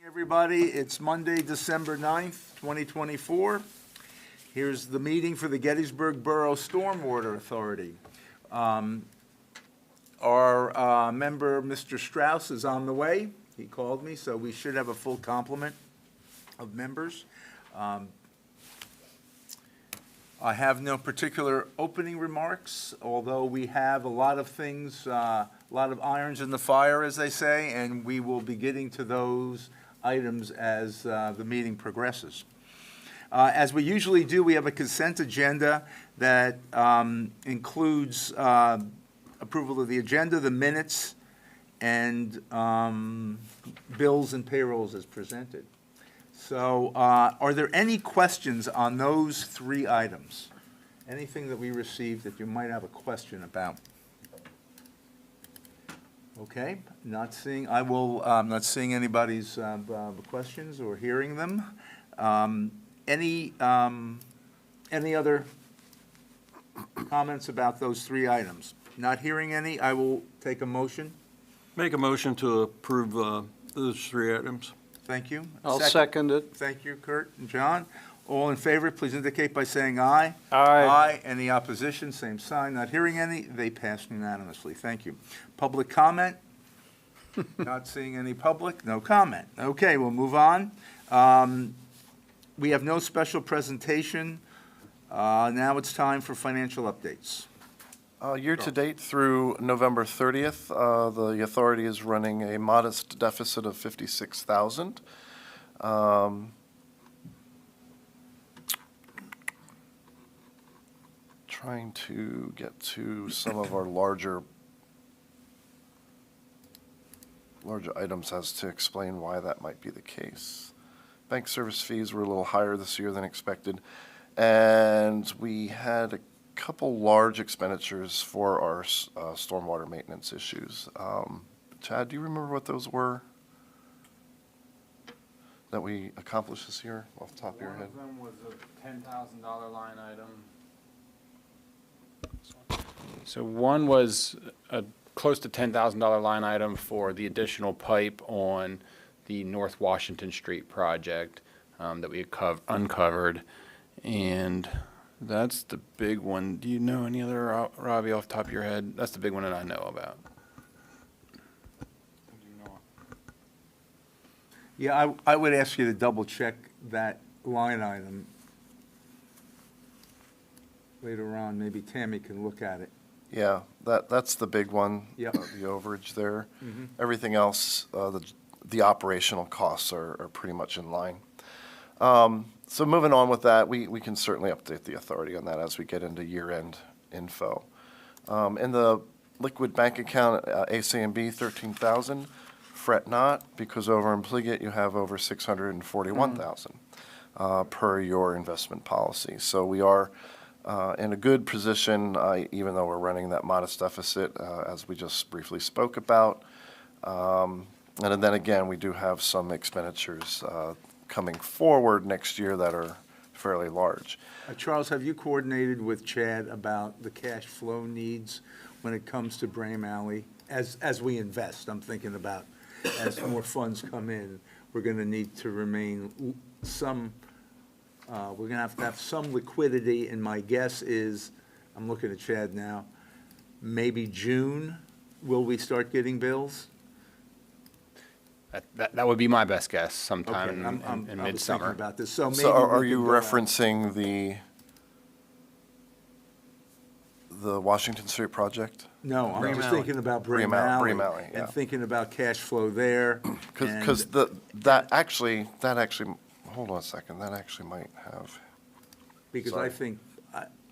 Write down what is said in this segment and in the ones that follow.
Everybody, it's Monday, December 9th, 2024. Here's the meeting for the Gettysburg Borough Stormwater Authority. Our member, Mr. Strauss, is on the way. He called me, so we should have a full complement of members. I have no particular opening remarks, although we have a lot of things, a lot of irons in the fire, as they say, and we will be getting to those items as the meeting progresses. As we usually do, we have a consent agenda that includes approval of the agenda, the minutes, and bills and payrolls as presented. So are there any questions on those three items? Anything that we received that you might have a question about? Okay, not seeing anybody's questions or hearing them. Any other comments about those three items? Not hearing any, I will take a motion. Make a motion to approve those three items. Thank you. I'll second it. Thank you, Kurt and John. All in favor, please indicate by saying aye. Aye. Aye. Any opposition, same sign. Not hearing any, they pass unanimously. Thank you. Public comment? Not seeing any public, no comment. Okay, we'll move on. We have no special presentation. Now it's time for financial updates. Year-to-date through November 30th, the authority is running a modest deficit of $56,000. Trying to get to some of our larger items as to explain why that might be the case. Bank service fees were a little higher this year than expected, and we had a couple large expenditures for our stormwater maintenance issues. Chad, do you remember what those were that we accomplished this year off the top of your head? One of them was a $10,000 line item. So one was a close to $10,000 line item for the additional pipe on the North Washington Street project that we uncovered, and that's the big one. Do you know any other, Robbie, off the top of your head? That's the big one that I know about. Yeah, I would ask you to double check that line item later on. Maybe Tammy can look at it. Yeah, that's the big one. Yep. The overage there. Mhm. Everything else, the operational costs are pretty much in line. So moving on with that, we can certainly update the authority on that as we get into year-end info. In the liquid bank account, ACMB, $13,000. Fret not, because over in Pliget you have over $641,000 per your investment policy. So we are in a good position, even though we're running that modest deficit, as we just briefly spoke about. And then again, we do have some expenditures coming forward next year that are fairly large. Charles, have you coordinated with Chad about the cash flow needs when it comes to Brame Alley? As we invest, I'm thinking about as more funds come in, we're going to need to remain some, we're going to have some liquidity, and my guess is, I'm looking at Chad now, maybe June, will we start getting bills? That would be my best guess, sometime Okay, in I was thinking midsummer. about this, so maybe So are we you could go out. referencing the Washington Street project? No, I'm Brame just Alley. thinking about Brame Brame Alley. Brame Alley, yeah. And thinking about cash flow there. Because and- that actually, hold on a second, that actually might have, Because Sorry.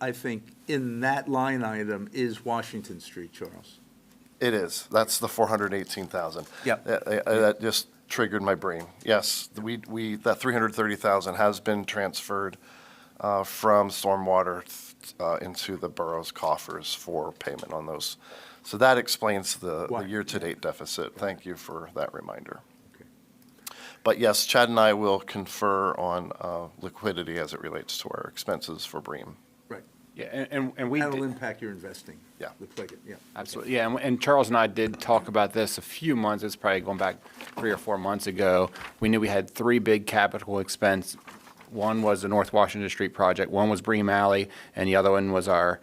I think in that line item is Washington Street, Charles. it is, that's the 418,000. Yep. That just triggered my brain. Yes, that 330,000 has been transferred from stormwater into the borough's coffers for payment on those. So that explains the Why? year-to-date deficit. Thank you for that reminder. Okay. But yes, Chad and I will confer on liquidity as it relates to our expenses for Bream. Right. Yeah, and we That'll did, impact your investing. Yeah. The Pliget, yeah. absolutely, yeah, and Charles and I did talk about this a few months, it's probably going back 3 or 4 months ago. We knew we had 3 big capital expense. One was the North Washington Street project, one was Bream Alley, and the other one was our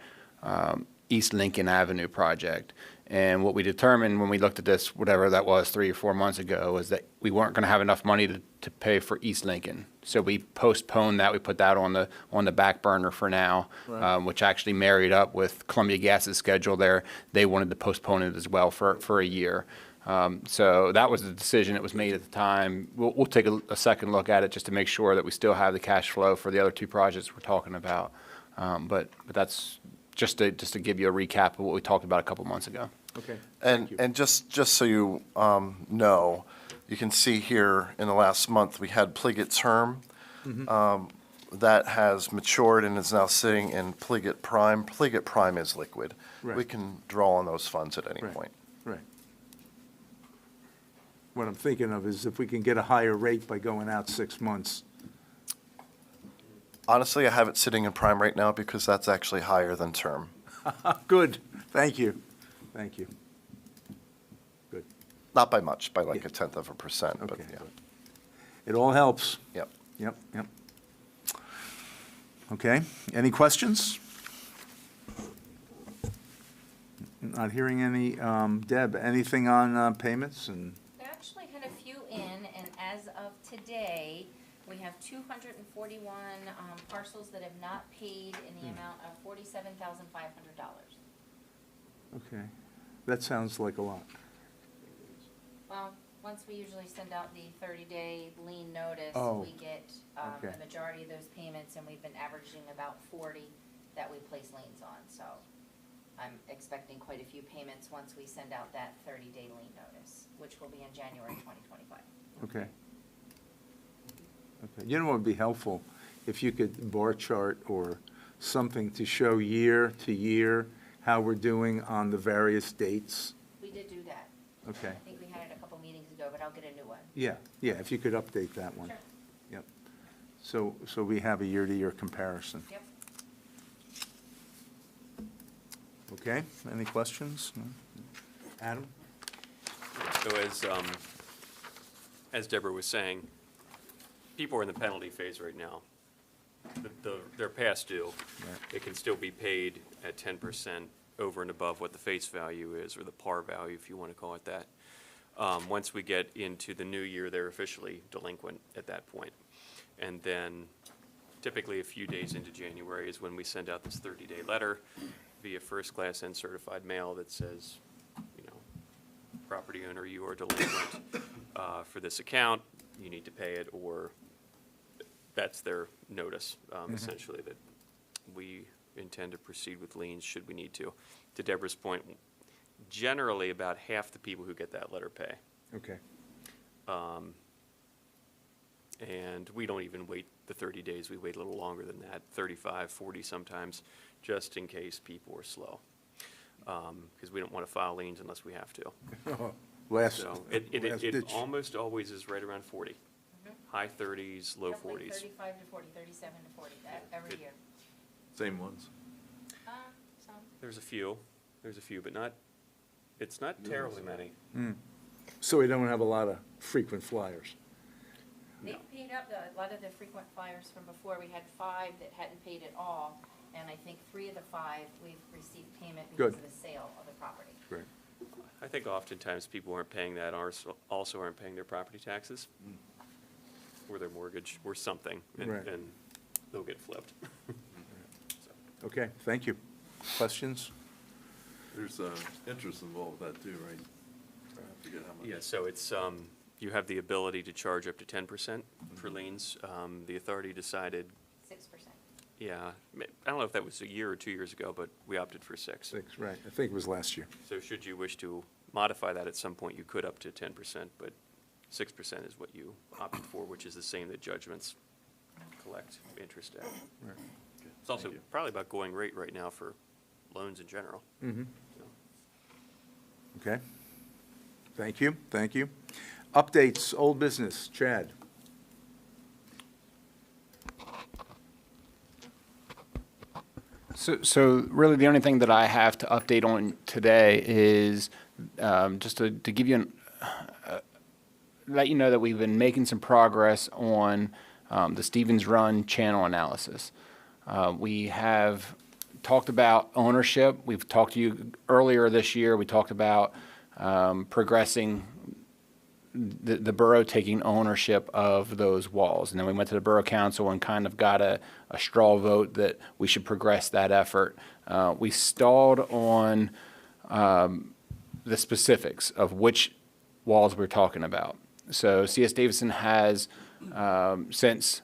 East Lincoln Avenue project. And what we determined when we looked at this, whatever that was, 3 or 4 months ago, was that we weren't going to have enough money to pay for East Lincoln. So we postponed that. We put that on the back burner for now, which actually married up with Columbia Gas's schedule there. They wanted to postpone it as well for a year. So that was the decision that was made at the time. We'll take a second look at it just to make sure that we still have the cash flow for the other 2 projects we're talking about. But that's just to give you a recap of what we talked about a couple months ago. Okay. Thank you. And just so you know, you can see here in the last month, we had Pliget term. That has matured and is now sitting in Pliget Prime. Pliget Prime is liquid. We Right. can draw on those funds at any Right. point. Right. What I'm thinking of is if we can get a higher rate by going out 6 months. Honestly, I have it sitting in Prime right now because that's actually higher than term. Good, thank you, thank you. Good, Not by much, by like Yeah. 0.1%, but okay. yeah. good. It all helps. Yep. Yep. Okay, any questions? Not hearing any. Deb, anything on payments and? We actually had a few in, and as of today, we have 241 parcels that have not paid in the amount of $47,500. Okay, that sounds like a lot. Well, once we usually send out the 30-day lien notice, Oh, we get okay. the majority of those payments, and we've been averaging about 40 that we place liens on, so I'm expecting quite a few payments once we send out that 30-day lien notice, which will be in January 2025. Okay. Okay, you know what would be helpful? If you could bar chart or something to show year to year how we're doing on the various dates. We did do that. Okay, I think we had it a couple meetings ago, but I'll get a new one. yeah, if you could update that one. Sure. Yep. So we have a year-to-year comparison. Yep. Okay, any questions? No? Adam? So as Deborah was saying, people are in the penalty phase right now. They're past due. It can still be paid at 10% over and above what the face value is, or the par value, if you want to call it that. Once we get into the new year, they're officially delinquent at that point. And then typically a few days into January is when we send out this 30-day letter via first class and certified mail that says, you know, property owner, you are delinquent for this account, you need to pay it, or that's their notice, essentially, that we intend to proceed with liens should we need to. To Deborah's point, generally about half the people who get that letter pay. Okay, And we don't even wait the 30 days, we wait a little longer than that, 35, 40 sometimes, just in case people are slow. Because we don't want to file liens unless we have to. last So it ditch. almost always is right around 40. High 30s, low Roughly 40s. 35 to 40, 37 to 40, every Good. year. Same ones. Some. There's a few, but not, it's not terribly many. So we don't have a lot of frequent flyers. They paid up a lot of the frequent flyers from before. We had 5 that hadn't paid at all, and I think 3 of the 5, we've received payment because Good. of the sale of the property. Great. I think oftentimes people aren't paying that, also aren't paying their property taxes, or their mortgage, or something, Right. and they'll get flipped. Okay, thank you. Questions? There's interest involved with that too, right? I forget how much. Yeah, so it's, you have the ability to charge up to 10% for liens. The authority decided, 6%. yeah, I don't know if that was a year or 2 years ago, but we opted for 6. 6, right, I think it was last year. So should you wish to modify that at some point, you could up to 10%, but 6% is what you opted for, which is the same that judgments collect interest at. It's also Thank you. probably about going rate right now for loans in general. Mm-hmm. So, Okay. Thank you, thank you. Updates, old business, Chad. So really, the only thing that I have to update on today is just to give you let you know that we've been making some progress on the Stevens Run channel analysis. We have talked about ownership. We've talked to you earlier this year. We talked about progressing the borough taking ownership of those walls. And then we went to the borough council and kind of got a straw vote that we should progress that effort. We stalled on the specifics of which walls we're talking about. So C.S. Davidson has since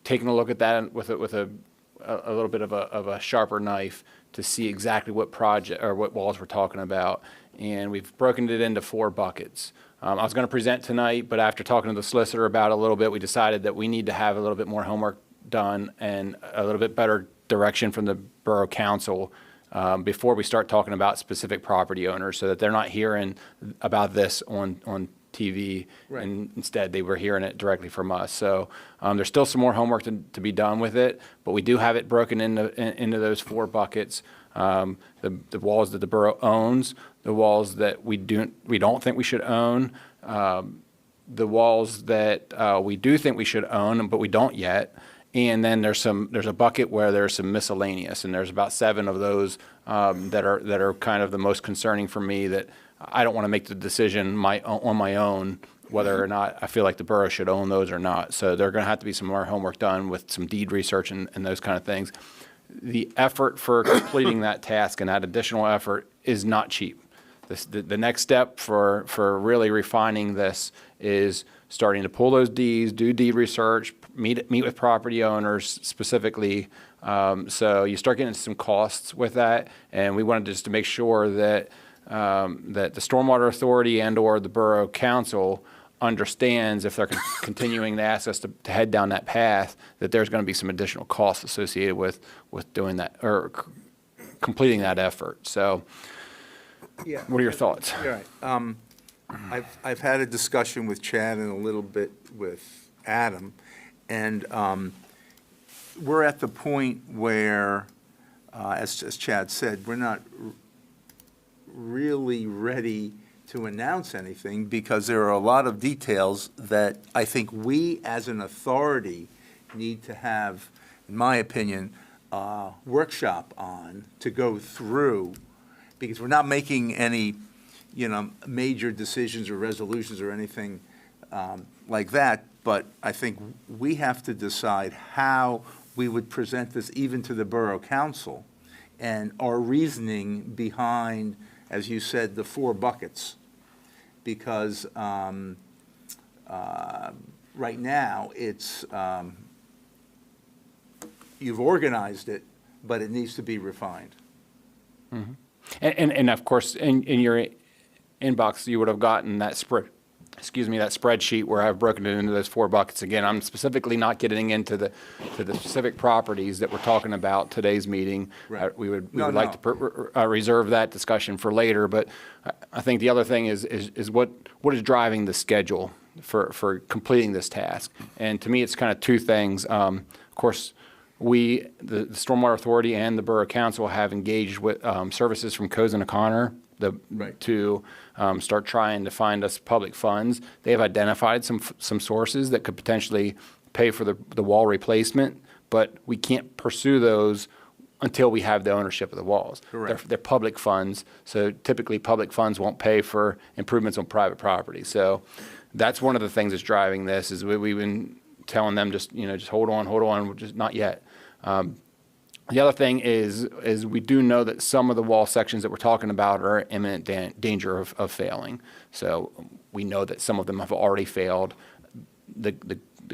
taken a look at that with a little bit of a sharper knife to see exactly what project or what walls we're talking about. And we've broken it into 4 buckets. I was going to present tonight, but after talking to the solicitor about it a little bit, we decided that we need to have a little bit more homework done and a little bit better direction from the borough council before we start talking about specific property owners, so that they're not hearing about this on TV, Right. and instead they were hearing it directly from us. So there's still some more homework to be done with it, but we do have it broken into those 4 buckets. The walls that the borough owns, the walls that we don't think we should own, the walls that we do think we should own, but we don't yet. And then there's a bucket where there's some miscellaneous, and there's about 7 of those that are kind of the most concerning for me, that I don't want to make the decision on my own whether or not I feel like the borough should own those or not. So there are going to have to be some more homework done with some deed research and those kind of things. The effort for completing that task and that additional effort is not cheap. The next step for really refining this is starting to pull those deeds, do deed research, meet with property owners specifically. So you start getting some costs with that, and we wanted just to make sure that that the Stormwater Authority and/or the Borough Council understands, if they're continuing to ask us to head down that path, that there's going to be some additional costs associated with doing that or completing that effort. So, Yeah. what are your thoughts? You're right. I've had a discussion with Chad and a little bit with Adam, and we're at the point where, as Chad said, we're not really ready to announce anything, because there are a lot of details that I think we, as an authority, need to have, in my opinion, a workshop on to go through, because we're not making any, major decisions or resolutions or anything like that, but I think we have to decide how we would present this even to the Borough Council, and our reasoning behind, as you said, the 4 buckets. Because right now, it's, you've organized it, but it needs to be refined. Mm-hmm. And of course, in your inbox, you would have gotten that spreadsheet where I've broken it into those 4 buckets. Again, I'm specifically not getting into the specific properties that we're talking about today's meeting. Right. We would No, like to reserve that discussion for later. But I think the other thing is what is driving the schedule for completing this task. And to me, it's kind of 2 things. Of course, the Stormwater Authority and the Borough Council have engaged with services from Cozen O'Connor Right. to start trying to find us public funds. They have identified some sources that could potentially pay for the wall replacement, but we can't pursue those until we have the ownership of the walls. Correct. They're public funds, so typically public funds won't pay for improvements on private property. So that's one of the things that's driving this, is we've been telling them just hold on, just not yet. The other thing is we do know that some of the wall sections that we're talking about are in imminent danger of failing. So we know that some of them have already failed. The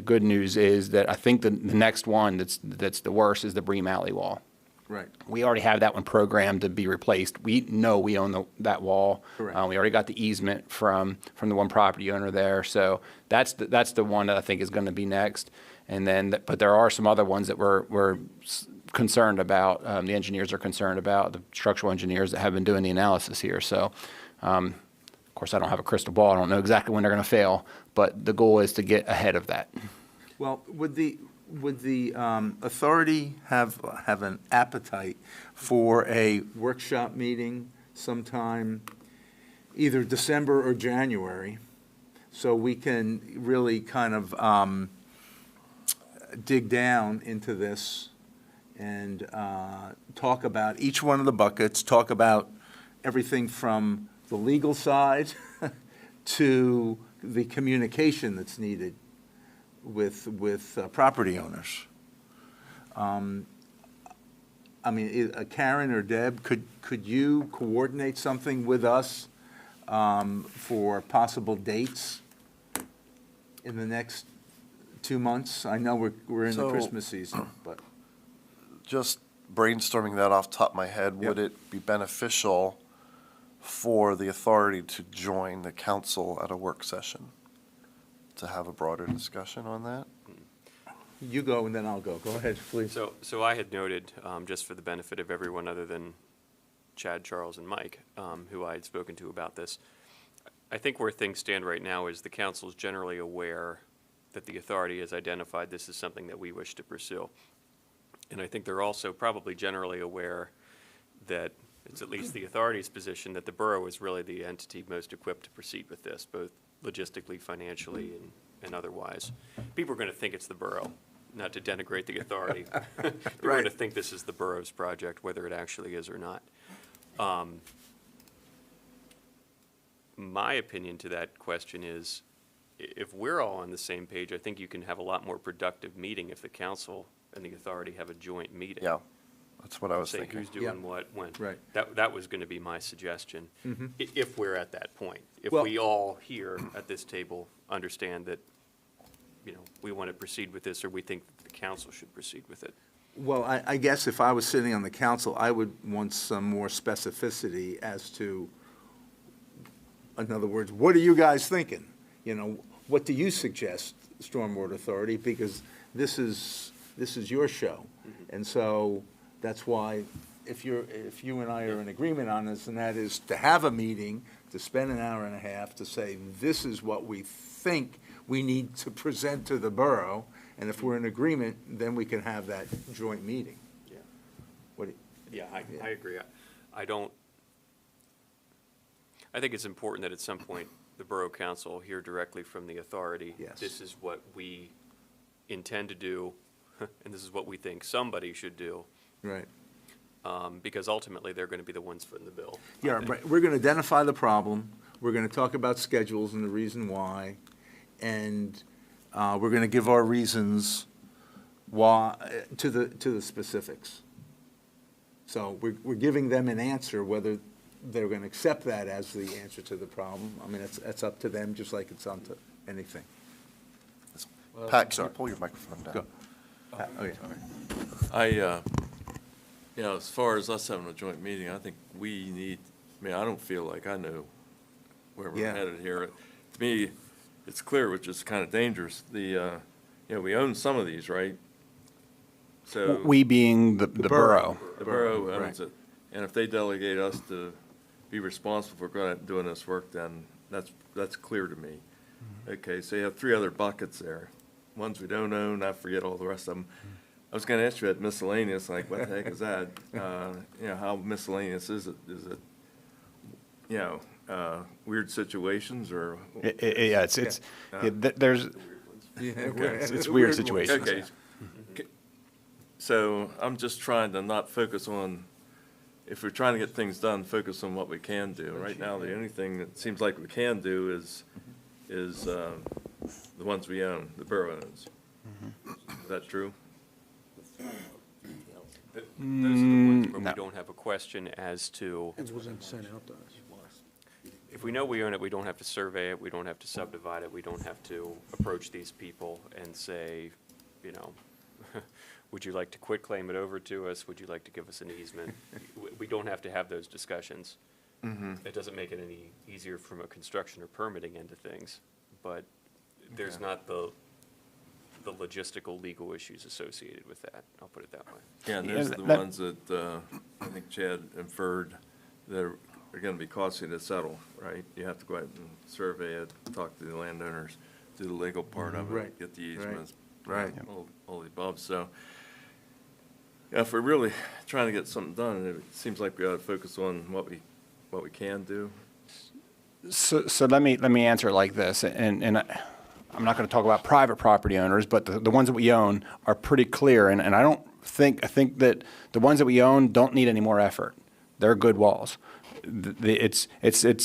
good news is that I think the next one that's the worst is the Bream Alley wall. Right. We already have that one programmed to be replaced. We know we own that wall. Correct. We already got the easement from the one property owner there. So that's the one that I think is going to be next. And then, but there are some other ones that we're concerned about. The engineers are concerned about, the structural engineers that have been doing the analysis here. So, of course, I don't have a crystal ball. I don't know exactly when they're going to fail, but the goal is to get ahead of that. Well, would the would the authority have an appetite for a workshop meeting sometime either December or January, so we can really kind of dig down into this and talk about each one of the buckets, talk about everything from the legal side to the communication that's needed with property owners. I mean, Karen or Deb, could you coordinate something with us for possible dates in the next 2 months? I know we're in the So- Christmas season, but, Just brainstorming that off the top of my head, would Yep. it be beneficial for the authority to join the council at a work session to have a broader discussion on that? you go and then I'll go. Go ahead, please. So I had noted, just for the benefit of everyone other than Chad, Charles, and Mike, who I had spoken to about this, I think where things stand right now is the council is generally aware that the authority has identified this as something that we wish to pursue. And I think they're also probably generally aware that it's at least the authority's position that the borough is really the entity most equipped to proceed with this, both logistically, financially, and otherwise. People are going to think it's the borough, not to denigrate the authority. People are going to Right. think this is the borough's project, whether it actually is or not. My opinion to that question is, if we're all on the same page, I think you can have a lot more productive meeting if the council and the authority have a joint meeting. Yeah, that's what I was Say thinking. who's doing what, when. Right. That was going to be my suggestion, if we're at that point. If Well- we all here at this table understand that, we want to proceed with this, or we think that the council should proceed with it. Well, I guess if I was sitting on the council, I would want some more specificity as to, in other words, what are you guys thinking? What do you suggest, Stormwater Authority? Because this is your show. And so that's why, if you and I are in agreement on this, and that is to have a meeting, to spend an hour and a half to say, this is what we think we need to present to the borough, and if we're in agreement, then we can have that joint meeting. Yeah. What do Yeah, I agree. I think it's important that at some point, the Borough Council hear directly from the authority. Yes. This is what we intend to do, and this is what we think somebody should do, Right. because ultimately, they're going to be the ones footing the bill. I Yeah, think. right. We're going to identify the problem, we're going to talk about schedules and the reason why, and we're going to give our reasons why, to the specifics. So we're giving them an answer, whether they're going to accept that as the answer to the problem. I mean, that's up to them, just like it's up to anything. Pat, can you pull your microphone down? Go. Oh, yeah. As far as us having a joint meeting, I think we need, I don't feel like I know where we're Yeah. headed here. To me, it's clear, which is kind of dangerous. We own some of these, right? So. We being the borough. The borough Right. owns it, and if they delegate us to be responsible for going out and doing this work, then that's clear to me. Okay, so you have 3 other buckets there. Ones we don't own, I forget all the rest of them. I was gonna ask you about miscellaneous, like, what the heck is that? How miscellaneous is it? Is it, weird situations, or? Yeah, there's, it's weird situations. Okay. So I'm just trying to not focus on, if we're trying to get things done, focus on what we can do. Right now, the only thing that seems like we can do is the ones we own, the borough owns. Is that true? Those are the ones where we no. don't have a question as to, It wasn't sent out to us. if we know we own it, we don't have to survey it, we don't have to subdivide it, we don't have to approach these people and say, would you like to quitclaim it over to us? Would you like to give us an easement? We don't have to have those discussions. It doesn't make it any easier from a construction or permitting end of things, but there's not the logistical legal issues associated with that. I'll put it that way. Yeah, and those are the that- ones that I think Chad inferred that are gonna be costly to settle, right? You have to go out and survey it, talk to the landowners, do the legal part of Right, it, get the right. easements, Right. all the above, so. Yeah, if we're really trying to get something done, it seems like we ought to focus on what we can do. So let me answer it like this, and I'm not going to talk about private property owners, but the ones that we own are pretty clear, and I think that the ones that we own don't need any more effort. They're good walls. It's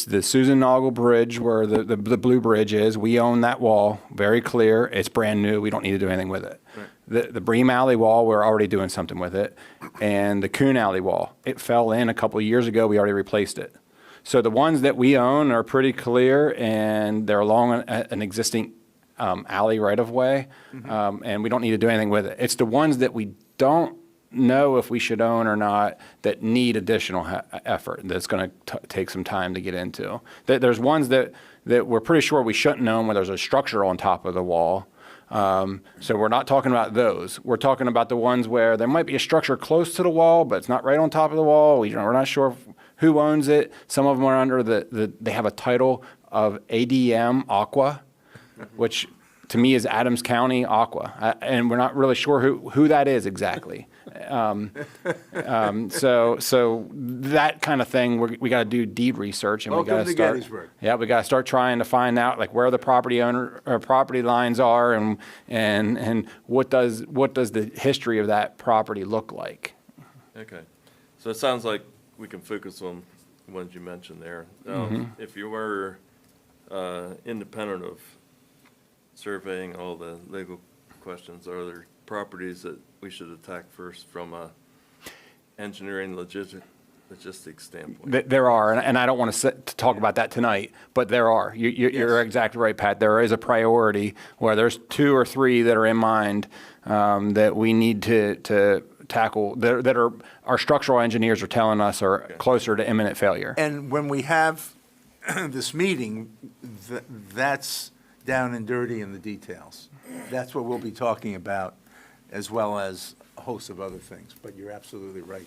the Susan Noggle Bridge where the blue bridge is. We own that wall, very clear. It's brand new. We don't need to do anything with it. Right. The Bream Alley wall, we're already doing something with it, and the Coon Alley wall, it fell in a couple of years ago. We already replaced it. So the ones that we own are pretty clear, and they're along an existing alley right-of-way, and we don't need to do anything with it. It's the ones that we don't know if we should own or not that need additional effort that's going to take some time to get into. There's ones that we're pretty sure we shouldn't own where there's a structure on top of the wall. So we're not talking about those. We're talking about the ones where there might be a structure close to the wall, but it's not right on top of the wall. We're not sure who owns it. Some of them are under they have a title of ADM Aqua, which to me is Adams County Aqua, and we're not really sure who that is exactly. So that kind of thing, we got to do deed research, and we got to start. Gettysburg. Yeah, we got to start trying to find out like where the property owner or property lines are, and what does the history of that property look like. Okay, so it sounds like we can focus on the ones you mentioned there. If you were independent of surveying all the legal questions, are there properties that we should attack first from a engineering logistics standpoint? There are, and I don't want to talk about that tonight, but there are. You're exactly right, Pat. There is a priority where there's 2 or 3 that are in mind that we need to tackle that are our structural engineers are telling us are closer to imminent failure. And when we have this meeting, that's down and dirty in the details. That's what we'll be talking about, as well as a host of other things. But you're absolutely right.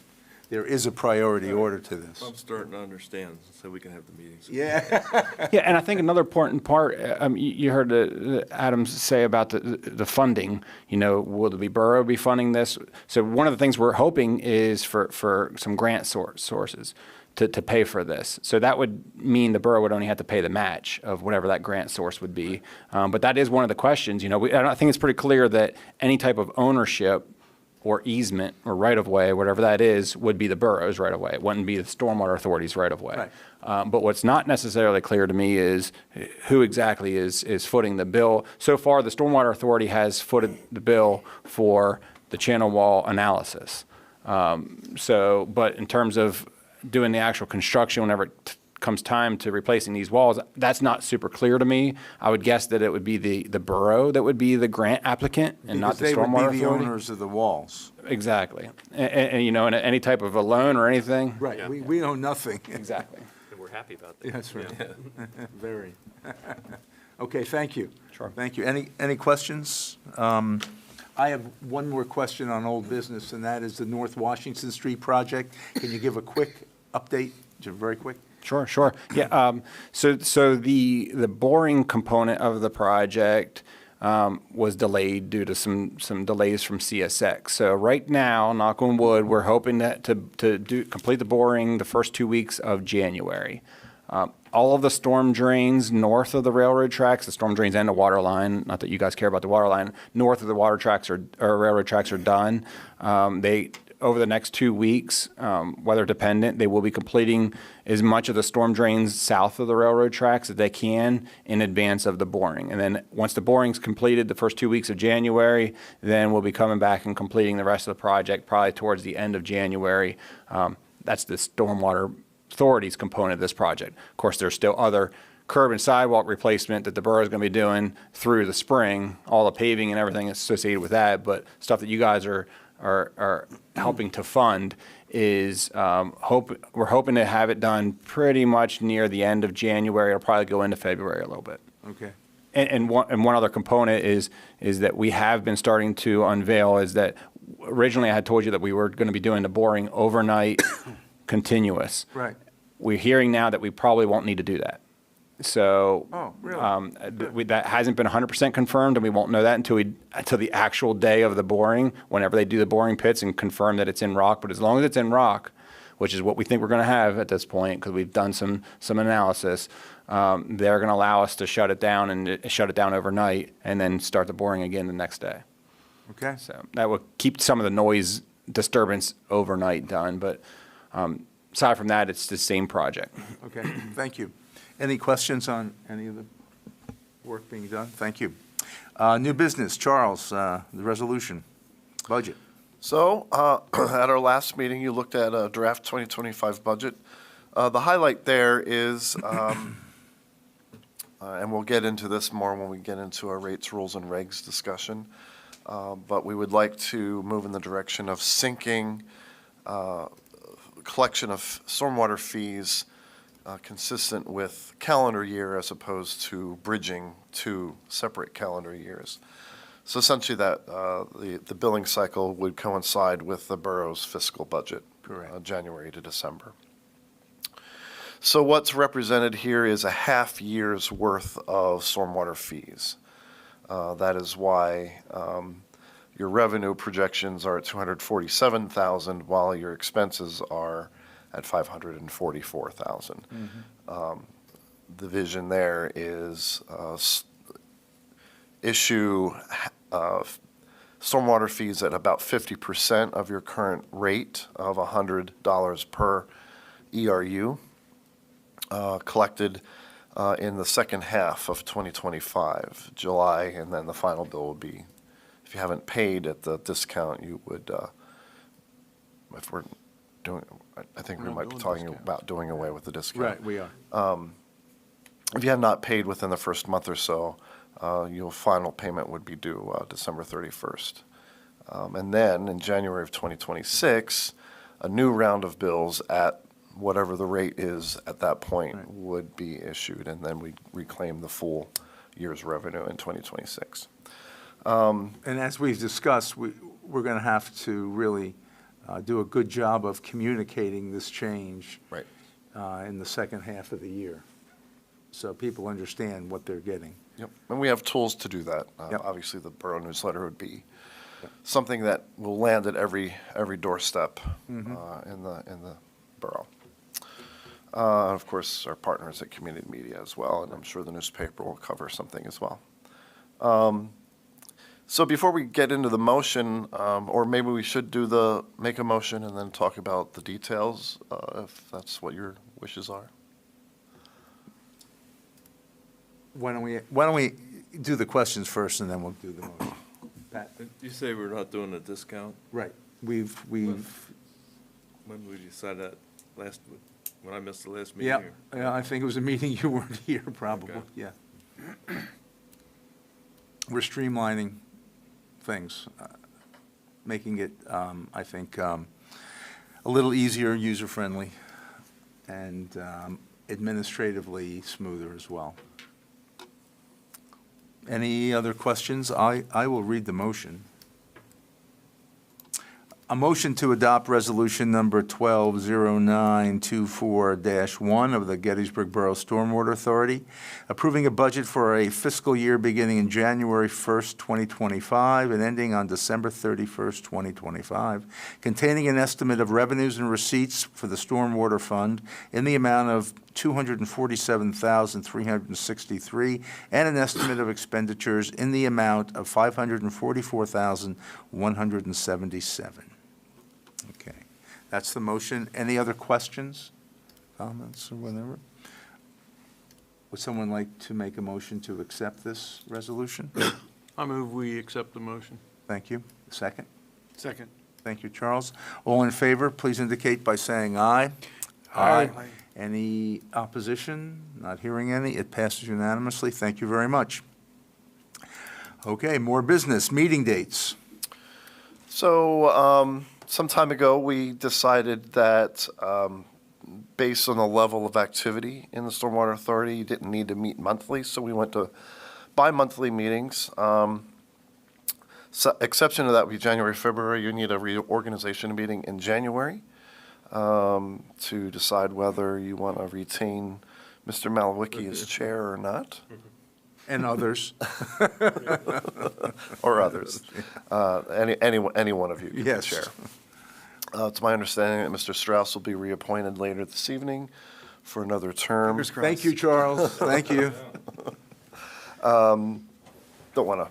There is a priority order to this. I'm starting to understand, so we can have the meetings. Yeah. Yeah, and I think another important part, you heard Adams say about the funding. Will the borough be funding this? So one of the things we're hoping is for some grant sources to pay for this. So that would mean the borough would only have to pay the match of whatever that grant source would be. But that is one of the questions. I think it's pretty clear that any type of ownership or easement or right-of-way, whatever that is, would be the borough's right-of-way. It wouldn't be the stormwater authority's right-of-way. Right. But what's not necessarily clear to me is who exactly is footing the bill. So far, the stormwater authority has footed the bill for the channel wall analysis. But in terms of doing the actual construction, whenever it comes time to replacing these walls, that's not super clear to me. I would guess that it would be the borough that would be the grant applicant and not the stormwater authority. Because they would be the owners of the walls. Exactly. And and any type of a loan or anything. Right, Yeah. we own nothing. Exactly. And we're happy about that. That's right. Yeah. Very. Okay, thank you. Sure. Thank you. Any questions? I have one more question on old business, and that is the North Washington Street project. Can you give a quick update, just very quick? Sure. Yeah. So the boring component of the project was delayed due to some delays from CSX. So right now, knock on wood, we're hoping to complete the boring the first 2 weeks of January. All of the storm drains north of the railroad tracks, the storm drains and the water line, not that you guys care about the water line, north of the water tracks or railroad tracks are done. Over the next 2 weeks, weather dependent, they will be completing as much of the storm drains south of the railroad tracks as they can in advance of the boring. And then once the boring's completed, the first 2 weeks of January, then we'll be coming back and completing the rest of the project probably towards the end of January. That's the stormwater authority's component of this project. Of course, there's still other curb and sidewalk replacement that the borough is going to be doing through the spring, all the paving and everything associated with that, but stuff that you guys are helping to fund is we're hoping to have it done pretty much near the end of January. It'll probably go into February a little bit. Okay. And one other component is that we have been starting to unveil is that originally I had told you that we were going to be doing the boring overnight continuous. Right. We're hearing now that we probably won't need to do that. So. Oh, really? That hasn't been 100% confirmed, and we won't know that until the actual day of the boring, whenever they do the boring pits and confirm that it's in rock. But as long as it's in rock, which is what we think we're going to have at this point, because we've done some analysis, they're going to allow us to shut it down and shut it down overnight, and then start the boring again the next day. Okay. So that will keep some of the noise disturbance overnight done. But aside from that, it's the same project. Okay, thank you. Any questions on any of the work being done? Thank you. New business, Charles, the resolution, budget. So, at our last meeting, you looked at a draft 2025 budget. The highlight there is, and we'll get into this more when we get into our rates, rules, and regs discussion, but we would like to move in the direction of syncing collection of stormwater fees consistent with calendar year as opposed to bridging two separate calendar years. So essentially that the billing cycle would coincide with the borough's fiscal budget. Correct. January to December. So what's represented here is a half year's worth of stormwater fees. That is why your revenue projections are at 247,000 while your expenses are at 544,000. The vision there is issue stormwater fees at about 50% of your current rate of $100 per ERU, collected in the second half of 2025, July, and then the final bill would be, if you haven't paid at the discount, you would, if we're doing, I think we might be talking about doing away with the discount. Right, we are. If you have not paid within the first month or so, your final payment would be due December 31st. And then in January of 2026, a new round of bills at whatever the rate is at that point Right. would be issued, and then we reclaim the full year's revenue in 2026. And as we've discussed, we're going to have to really do a good job of communicating this change Right. in the second half of the year, so people understand what they're getting. Yep, and we have tools to do that. Yep. Obviously, the borough newsletter would be something that will land at every doorstep in the borough. Of course, our partners at Community Media as well, and I'm sure the newspaper will cover something as well. So before we get into the motion, or maybe we should make a motion and then talk about the details, if that's what your wishes are. Why don't we do the questions first, and then we'll do the motion? Pat? You say we're not doing a discount? Right, we've, When would you decide that when I missed the last meeting? yeah, or- yeah, I think it was a meeting you weren't here, probably, Okay. yeah. We're streamlining things, making it, I think, a little easier, user-friendly, and administratively smoother as well. Any other questions? I will read the motion. A motion to adopt resolution number 120924-1 of the Gettysburg Borough Stormwater Authority, approving a budget for a fiscal year beginning in January 1st, 2025, and ending on December 31st, 2025, containing an estimate of revenues and receipts for the Stormwater Fund in the amount of $247,363, and an estimate of expenditures in the amount of $544,177. Okay, that's the motion. Any other questions, comments, or whatever? Would someone like to make a motion to accept this resolution? I move we accept the motion. Thank you. Second? Second. Thank you, Charles. All in favor, please indicate by saying aye. Aye. Any opposition? Not hearing any. It passes unanimously. Thank you very much. Okay, more business, meeting dates. So, some time ago, we decided that based on the level of activity in the Stormwater Authority, you didn't need to meet monthly, so we went to bi-monthly meetings. Exception to that would be January, February. You need a reorganization meeting in January to decide whether you want to retain Mr. Malewicki is chair or not, And others. or others. Any one of you can be Yes. chair. It's my understanding that Mr. Strauss will be reappointed later this evening for another term. Thank you, Charles. Thank you. Don't want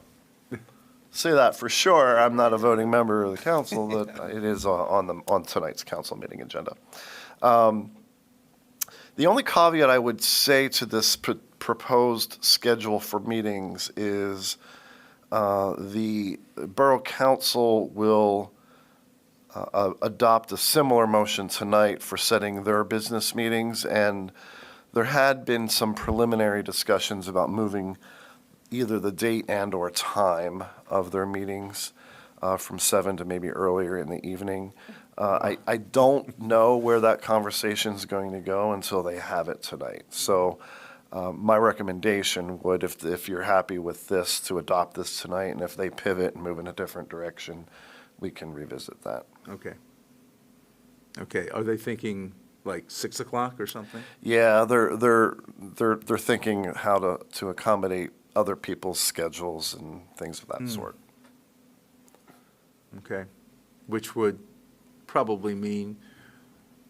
to say that for sure. I'm not a voting member of the council, but it is on tonight's council meeting agenda. The only caveat I would say to this proposed schedule for meetings is the Borough Council will adopt a similar motion tonight for setting their business meetings, and there had been some preliminary discussions about moving either the date and/or time of their meetings from 7 to maybe earlier in the evening. I don't know where that conversation is going to go until they have it tonight. So my recommendation would, if you're happy with this, to adopt this tonight, and if they pivot and move in a different direction, we can revisit that. Okay. Okay, are they thinking like 6 o'clock or something? Yeah, they're thinking how to accommodate other people's schedules and things of that sort. Okay, which would probably mean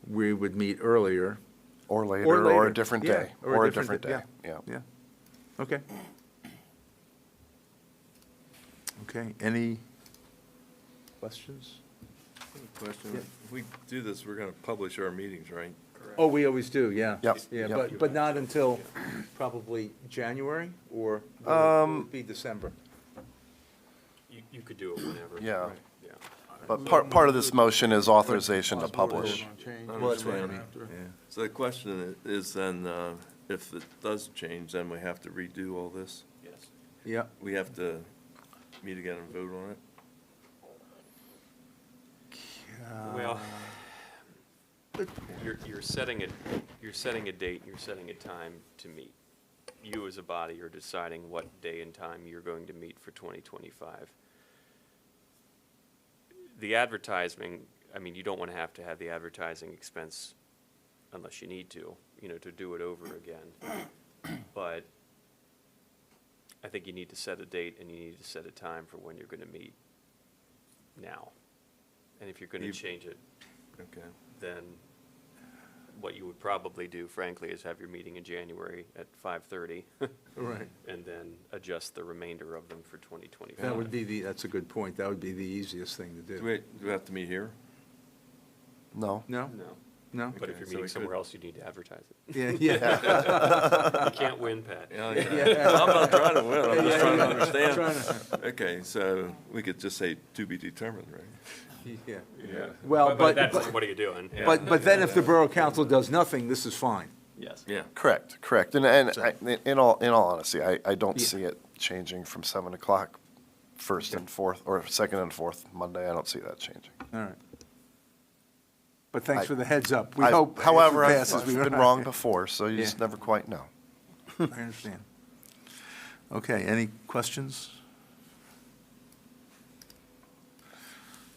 we would meet earlier. Or later, Or or later, a different yeah, day, or a different day, yeah. Yeah, okay. Okay, any questions? Question, Yeah. if we do this, we're gonna publish our meetings, right? Oh, we always do, yeah. Yep, Yeah, yep. but not until probably January, or will it be December? You could do it whenever. Yeah. Right, yeah. But part of this motion is authorization to publish. Well, that's what I mean, Yeah. So the question is then, if it does change, then we have to redo all this? Yes. yeah. We have to meet again and vote on it? Well, you're setting a date, you're setting a time to meet. You as a body are deciding what day and time you're going to meet for 2025. The advertising, I mean, you don't want to have the advertising expense unless you need to do it over again. But I think you need to set a date and you need to set a time for when you're going to meet now. And if you're going to change it, Okay. then what you would probably do, frankly, is have your meeting in January at 5:30 Right. and then adjust the remainder of them for 2025. That would be that's a good point. That would be the easiest thing to Do do. we have to meet here? No? No? No, No? but if Okay, you're so meeting we somewhere could- else, you need to advertise it. Yeah, yeah. You can't win, Pat. I'm not trying to win, I'm just trying to understand. Trying Okay, so we could just say to be determined, right? Yeah. Yeah. Well, But but, that's, what are you doing? but then if the Borough Council does nothing, this is fine. Yes. Yeah. Correct. And in all honesty, I don't see it changing from 7 o'clock first and fourth, or second and fourth Monday. I don't see that changing. All right. But thanks I- for the heads up. We I- hope. if it However, I've passes, we been wrong before, so you just Yeah. never quite know. I understand. Okay, any questions?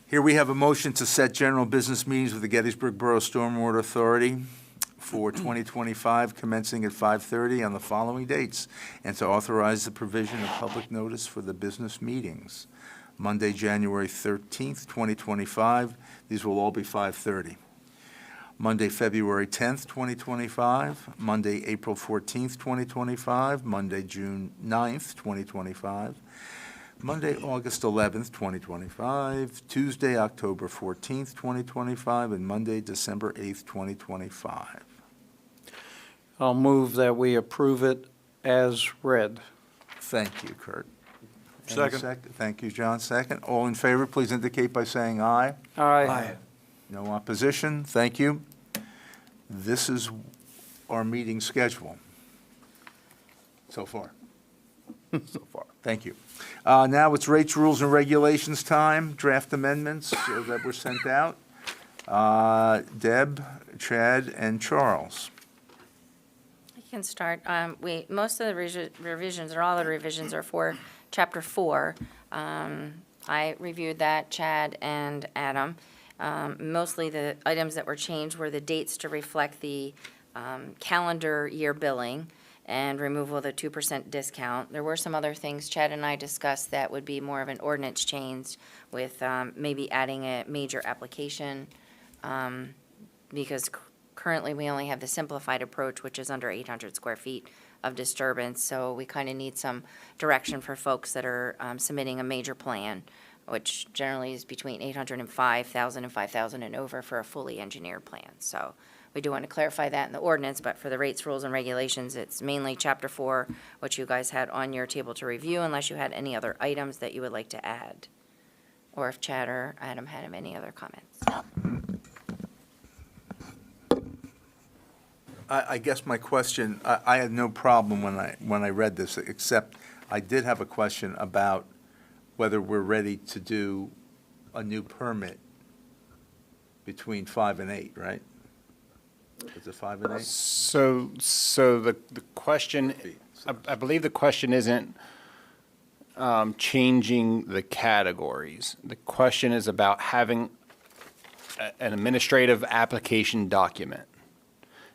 Here we have a motion to set general business meetings with the Gettysburg Borough Stormwater Authority for 2025, commencing at 5:30 on the following dates, and to authorize the provision of public notice for the business meetings. Monday, January 13th, 2025, these will all be 5:30. Monday, February 10th, 2025, Monday, April 14th, 2025, Monday, June 9th, 2025, Monday, August 11th, 2025, Tuesday, October 14th, 2025, and Monday, December 8th, 2025. I'll move that we approve it as read. Thank you, Kurt. Any Second. Thank you, John. Second. All in favor, please indicate by saying aye. Aye. No opposition. Thank you. This is our meeting schedule so far. So far. Thank you. Now it's rates, rules, and regulations time, draft amendments that were sent out. Deb, Chad, and Charles. I can start. Most of the revisions, or all the revisions, are for Chapter 4. I reviewed that, Chad and Adam. Mostly the items that were changed were the dates to reflect the calendar year billing and removal of the 2% discount. There were some other things Chad and I discussed that would be more of an ordinance change with maybe adding a major application, because currently we only have the simplified approach, which is under 800 square feet of disturbance. So we kind of need some direction for folks that are submitting a major plan, which generally is between 800 and 5,000 and 5,000 and over for a fully engineered plan. So we do want to clarify that in the ordinance, but for the rates, rules, and regulations, it's mainly Chapter 4, which you guys had on your table to review, unless you had any other items that you would like to add. Or if Chad or Adam had any other comments. I guess my question, I had no problem when I read this, except I did have a question about whether we're ready to do a new permit between 5 and 8, right? Is it 5 and 8? So the question, I believe the question isn't changing the categories. The question is about having an administrative application document.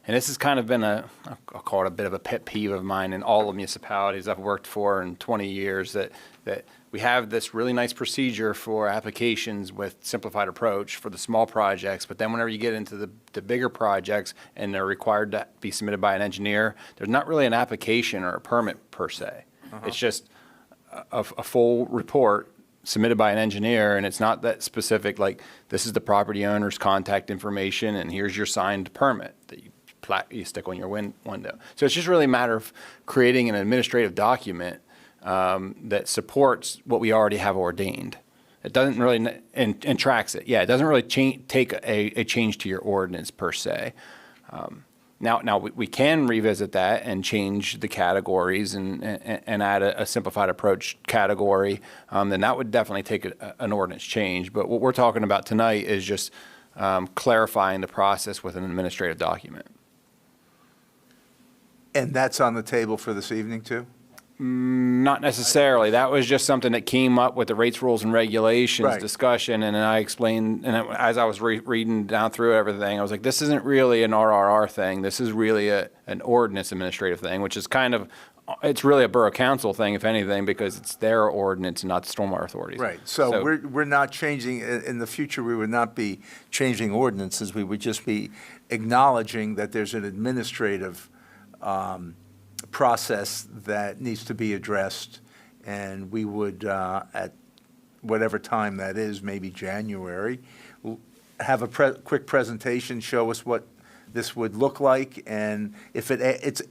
And this has kind of been I'll call it a bit of a pet peeve of mine in all the municipalities I've worked for in 20 years, that we have this really nice procedure for applications with simplified approach for the small projects, but then whenever you get into the bigger projects and they're required to be submitted by an engineer, there's not really an application or a permit per se. It's just a full report submitted by an engineer, and it's not that specific, like, this is the property owner's contact information, and here's your signed permit that you stick on your window. So it's just really a matter of creating an administrative document that supports what we already have ordained. It doesn't really, and tracks it. Yeah, it doesn't really take a change to your ordinance per se. Now we can revisit that and change the categories and add a simplified approach category. Then that would definitely take an ordinance change. But what we're talking about tonight is just clarifying the process with an administrative document. And that's on the table for this evening, too? Not necessarily. That was just something that came up with the rates, rules, and regulations Right. discussion, and then I explained, and as I was reading down through everything, I was like, this isn't really an RRR thing. This is really an ordinance administrative thing, which is kind of, it's really a borough council thing, if anything, because it's their ordinance and not the stormwater authorities. Right, so we're not changing, in the future, we would not be changing ordinances. We would just be acknowledging that there's an administrative process that needs to be addressed, and we would, at whatever time that is, maybe January, have a quick presentation, show us what this would look like, and if it's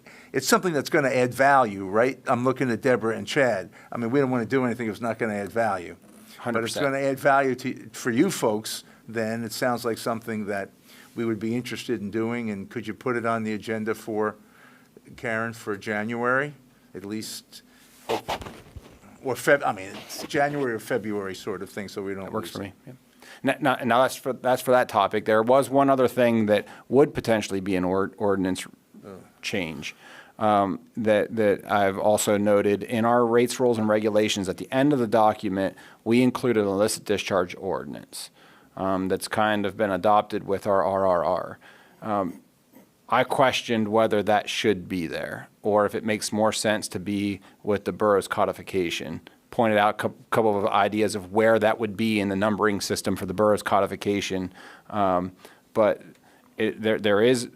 something that's going to add value, right? I'm looking at Deborah and Chad. I mean, we don't want to do anything if it's not going to add value. 100%. But it's going to add value for you folks, then it sounds like something that we would be interested in doing, and could you put it on the agenda for, Karen, for January, at least, or it's January or February sort of thing, so we don't. That works for lose me. Yeah. Now that's for that topic. There was one other thing that would potentially be an ordinance change that I've also noted in our rates, rules, and regulations. At the end of the document, we included an illicit discharge ordinance that's kind of been adopted with our RRR. I questioned whether that should be there, or if it makes more sense to be with the borough's codification. Pointed out a couple of ideas of where that would be in the numbering system for the borough's codification. But there is,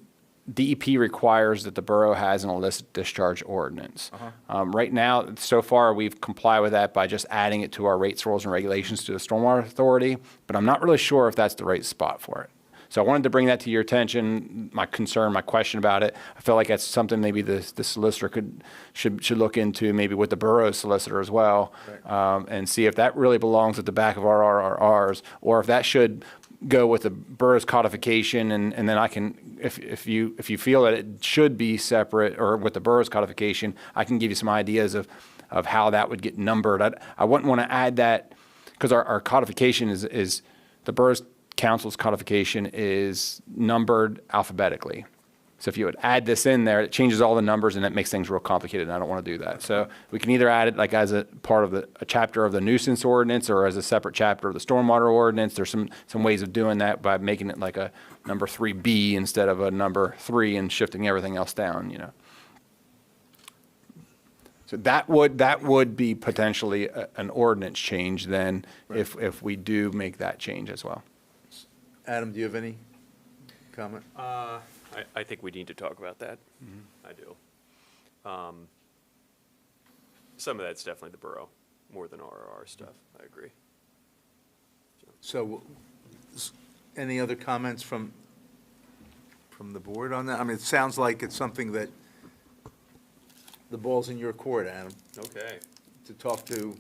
DEP requires that the borough has an illicit discharge ordinance. Right now, so far, we've complied with that by just adding it to our rates, rules, and regulations to the Stormwater Authority, but I'm not really sure if that's the right spot for it. So I wanted to bring that to your attention, my concern, my question about it. I feel like that's something maybe the solicitor should look into, maybe with the borough solicitor as well, and see if that really belongs at the back of our RRRs, or if that should go with the borough's codification, and then I can, if you feel that it should be separate or with the borough's codification, I can give you some ideas of how that would get numbered. I wouldn't want to add that, because our codification is the borough's council's codification is numbered alphabetically. So if you would add this in there, it changes all the numbers and it makes things real complicated, and I don't want to do that. So we can either add it like as a part of a chapter of the nuisance ordinance or as a separate chapter of the stormwater ordinance. There's some ways of doing that by making it like a number 3B instead of a number 3 and shifting everything else down, you know. So that would be potentially an ordinance change then if we do make that change as well. Adam, do you have any comment? I think we need to talk about that. I do. Some of that's definitely the borough, more than RRR stuff. I agree. So, any other comments from the board on that? I mean, it sounds like it's something that the ball's in your court, Adam, Okay. to talk to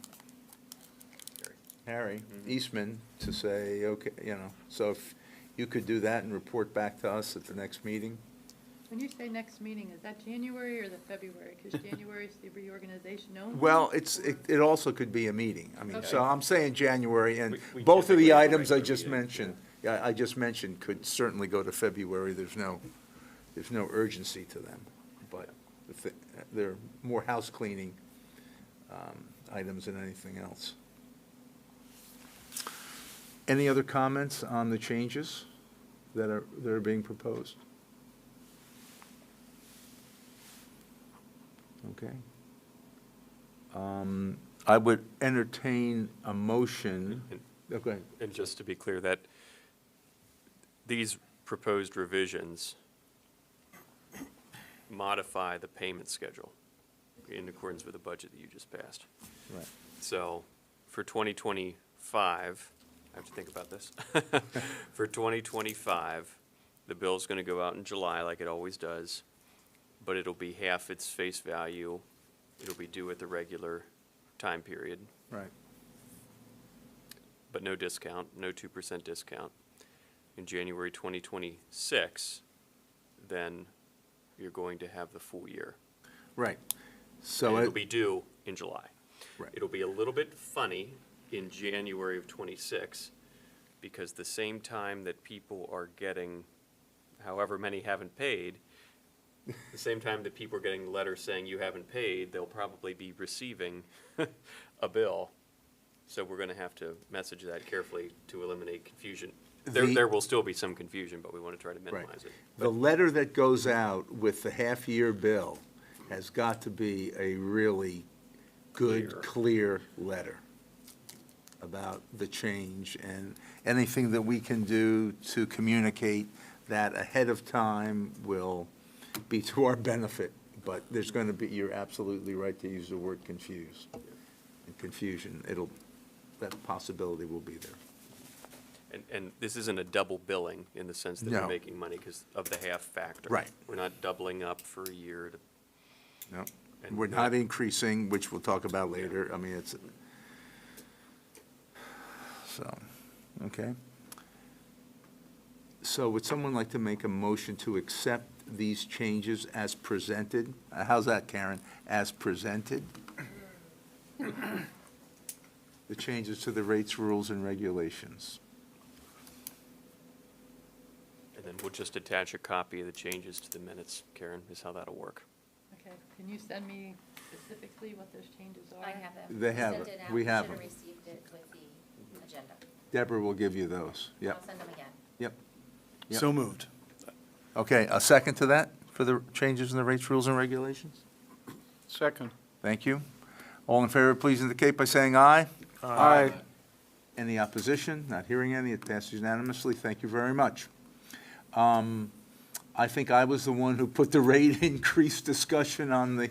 Harry Eastman to say, okay, you know, so if you could do that and report back to us at the next meeting? When you say next meeting, is that January or the February? Because January is the reorganization only? Well, it also could be a meeting. I mean, so Okay. I'm saying January, and We both of the typically have a items I regular just meeting. mentioned, I just mentioned could certainly go to February. There's no urgency to them. But they're more house cleaning items than anything else. Any other comments on the changes that are being proposed? Okay. I would entertain a motion. Oh, go ahead. And just to be clear, that these proposed revisions modify the payment schedule in accordance with the budget that you just passed. Right. So for 2025, I have to think about this. For 2025, the bill's going to go out in July like it always does, but it'll be half its face value. It'll be due at the regular time period, Right. but no discount, no 2% discount. In January 2026, then you're going to have the full year. Right. And So, it'll be due in July. Right. It'll be a little bit funny in January of '26, because the same time that people are getting, however many haven't paid, the same time that people are getting letters saying you haven't paid, they'll probably be receiving a bill. So we're gonna have to message that carefully to eliminate confusion. There will still be some confusion, but we want to try to right. minimize it. The letter that goes out with the half-year bill has got to be a really good, clear letter about the change, and anything that we can do to communicate that ahead of time will be to our benefit. But there's going to be, you're absolutely right to use the word confused and confusion. That possibility will be there. And this isn't a double billing in the sense that No. we're making money because of the half factor. Right. We're not doubling up for a year to. No, And we're not increasing, which we'll talk about later. I mean, it's, so, okay. So would someone like to make a motion to accept these changes as presented? How's that, Karen? As presented? The changes to the rates, rules, and regulations. And then we'll just attach a copy of the changes to the minutes, Karen, is how that'll work. Okay, can you send me specifically what those changes are? I have them. They have Sent it. out. We You have should them. received it with the agenda. Deborah will give you those. Yep, I'll send them again. yep. Yep. So moved. Okay, a second to that for the changes in the rates, rules, and regulations? Second. Thank you. All in favor, please indicate by saying aye. Aye. Any opposition? Not hearing any. It passes unanimously. Thank you very much. I think I was the one who put the rate increase discussion on the,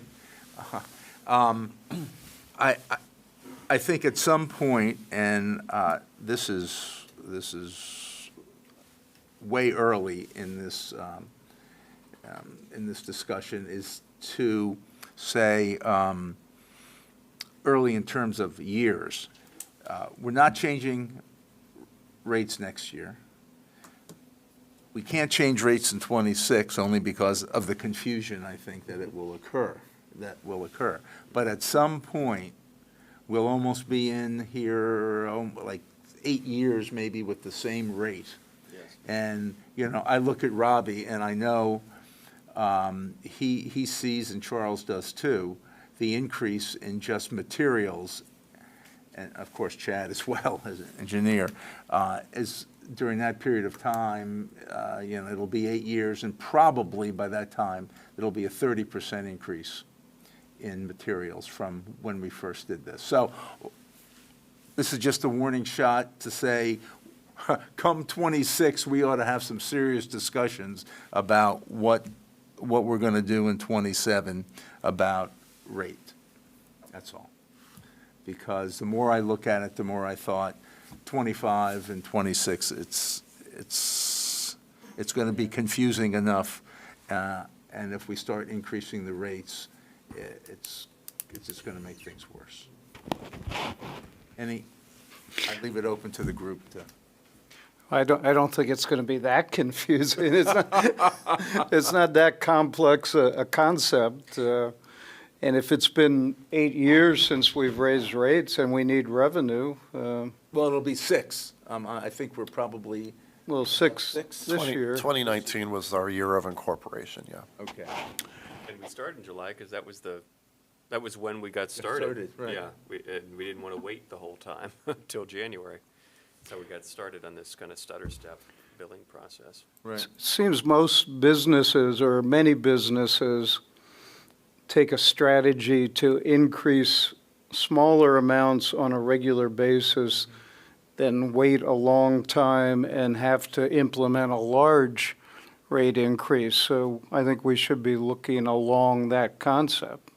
I think at some point, and this is way early in this discussion, is to say, early in terms of years, we're not changing rates next year. We can't change rates in '26 only because of the confusion, I think, that will occur. But at some point, we'll almost be in here, like 8 years maybe with the same rate. Yes. And, I look at Robbie and I know he sees, and Charles does too, the increase in just materials, and of course Chad as well as an engineer, is during that period of time, it'll be 8 years, and probably by that time, it'll be a 30% increase in materials from when we first did this. So this is just a warning shot to say, come 26, we ought to have some serious discussions about what we're going to do in 27 about rate. That's all. Because the more I look at it, the more I thought 25 and 26, it's going to be confusing enough. And if we start increasing the rates, it's just going to make things worse. I leave it open to the group to. I don't think it's going to be that confusing. It's not that complex a concept. And if it's been 8 years since we've raised rates and we need revenue, Well, it'll be 6. I think we're probably, well, six Six. this year. 2019 was our year of incorporation, yeah. okay. And we started in July because that was when we got started. Right. Yeah, we didn't want to wait the whole time until January. So we got started on this kind of stutter step billing process. Right. Seems most businesses, or many businesses, take a strategy to increase smaller amounts on a regular basis than wait a long time and have to implement a large rate increase. So I think we should be looking along that concept.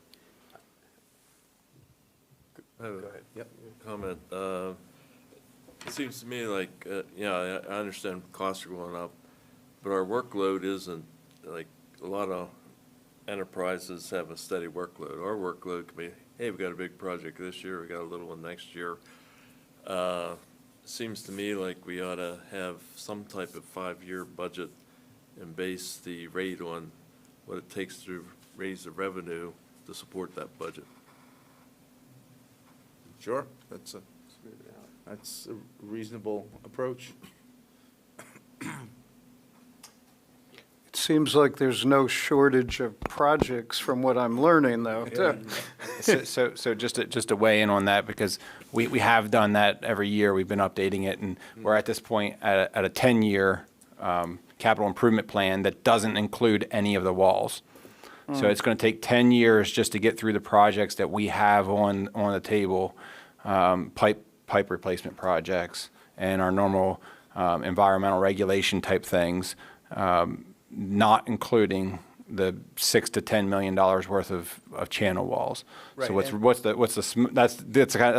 I have Go ahead. a comment. It seems to me like, I understand costs are going up, but our workload isn't, like, a lot of enterprises have a steady workload. Our workload could be, hey, we got a big project this year, we got a little one next year. Seems to me like we ought to have some type of 5-year budget and base the rate on what it takes to raise the revenue to support that budget. Sure, that's a reasonable approach. It seems like there's no shortage of projects from what I'm learning, though. So just to weigh in on that, because we have done that every year. We've been updating it, and we're at this point at a 10-year capital improvement plan that doesn't include any of the walls. So it's going to take 10 years just to get through the projects that we have on the table, pipe replacement projects and our normal environmental regulation type things, not including the $6 to $10 million worth of channel walls. Right, So and- that's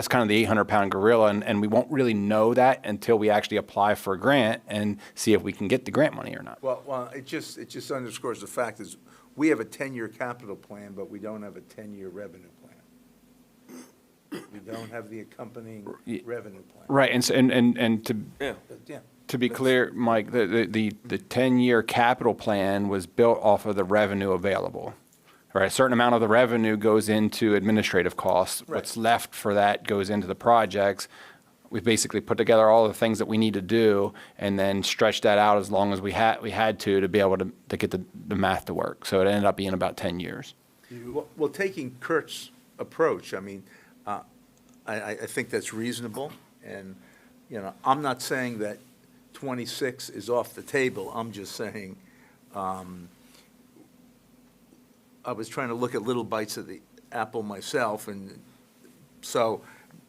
kind of the 800-pound gorilla, and we won't really know that until we actually apply for a grant and see if we can get the grant money or not. Well, it just underscores the fact is, we have a 10-year capital plan, but we don't have a 10-year revenue plan. We don't have the accompanying revenue plan. Right, and to Yeah. Yeah. To be clear, Mike, the 10-year capital plan was built off of the revenue available. Right, a certain amount of the revenue goes into administrative costs. Right. What's left for that goes into the projects. We've basically put together all the things that we need to do and then stretched that out as long as we had to be able to get the math to work. So it ended up being about 10 years. Well, taking Kurt's approach, I mean, I think that's reasonable, and, I'm not saying that 26 is off the table. I'm just saying, I was trying to look at little bites of the apple myself, and so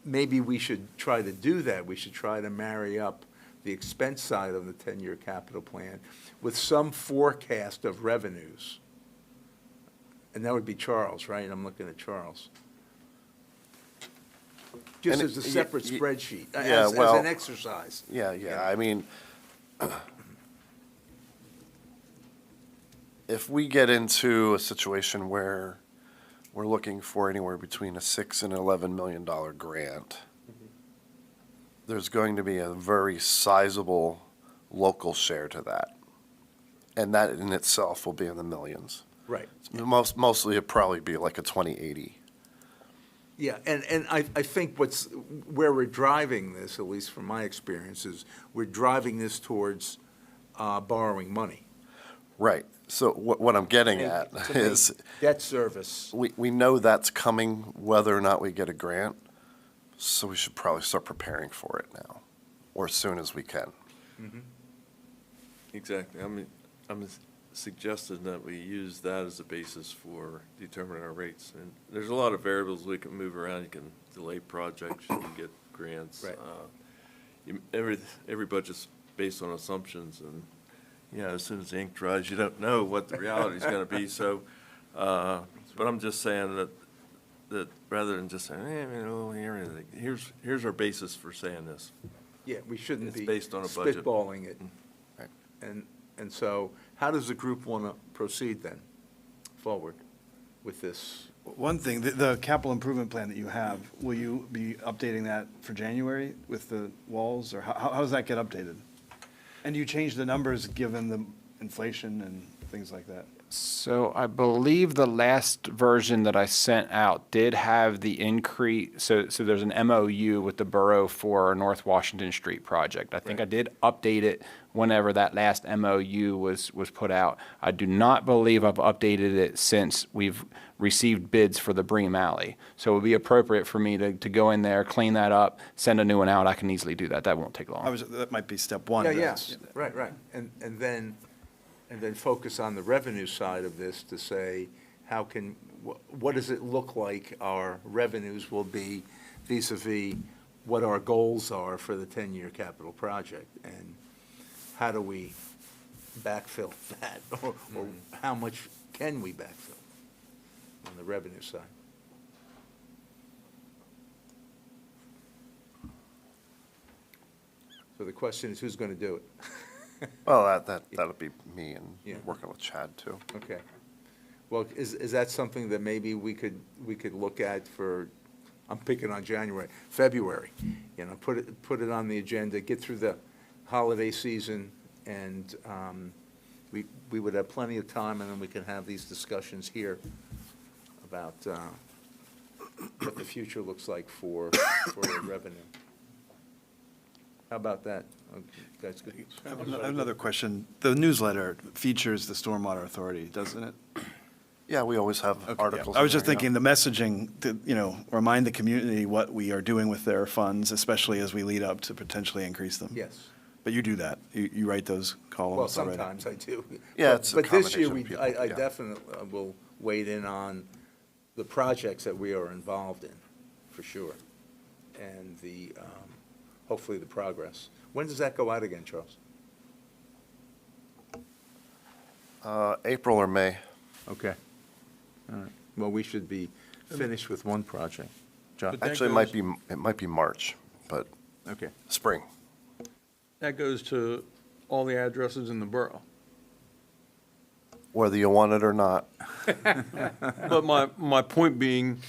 maybe we should try to do that. We should try to marry up the expense side of the 10-year capital plan with some forecast of revenues. And that would be Charles, right? I'm looking at Charles. Just And as a it- separate y- spreadsheet, yeah, as well- an exercise. Yeah, I mean, if we get into a situation where we're looking for anywhere between a $6 and $11 million grant, there's going to be a very sizable local share to that. And that in itself will be in the millions. Right. Mostly it'd probably be like a 20/80. Yeah, and I think where we're driving this, at least from my experience, is we're driving this towards borrowing money. Right. So what I'm getting at To make is, Debt service. we know that's coming whether or not we get a grant, so we should probably start preparing for it now, or as soon as we can. Exactly. I'm suggesting that we use that as a basis for determining our rates. And there's a lot of variables we can move around. You can delay projects, you can get grants. Right. Every budget's based on assumptions, and, as soon as the ink dries, you don't know what the reality is gonna be, so, but I'm just saying that rather than just saying, here's our basis for saying this. Yeah, we shouldn't It's be based on a budget. spitballing it. Right. And so, how does the group want to proceed then, forward with this? One thing, the capital improvement plan that you have, will you be updating that for January with the walls, or how does that get updated? And do you change the numbers given the inflation and things like that? So I believe the last version that I sent out did have the increase, so there's an MOU with the borough for our North Washington Street project. I think I did update it whenever that last MOU was put out. I do not believe I've updated it since we've received bids for the Bream Alley. So it would be appropriate for me to go in there, clean that up, send a new one out. I can easily do that. That won't take long. That might be step one. Yeah, right. And then focus on the revenue side of this to say, what does it look like our revenues will be vis-à-vis what our goals are for the 10-year capital project? And how do we backfill that? Or how much can we backfill on the revenue side? So the question is, who's going to do it? Well, that'll be me Yeah. and working with Chad, too. Okay. Well, is that something that maybe we could look at for, I'm picking on January, February? Put it on the agenda, get through the holiday season, and we would have plenty of time, and then we can have these discussions here about what the future looks like for revenue. How about that? That's good. I have another question. The newsletter features the Stormwater Authority, doesn't it? Yeah, we always have Okay, yeah. articles. I was in just there, yeah. thinking, the messaging, to, remind the community what we are doing with their funds, especially as we lead up to potentially increase them. Yes. But you do that. You write those columns Well, already. sometimes I do. Yeah, But- it's a But this year, combination of people, I yeah. definitely will wade in on the projects that we are involved in, for sure, and hopefully the progress. When does that go out again, Charles? April or May. Okay. All right. Well, we should be finished with one project. John? But that Actually, it might be March, but Okay. spring. That goes to all the addresses in the borough. Whether you want it or not. But my point being,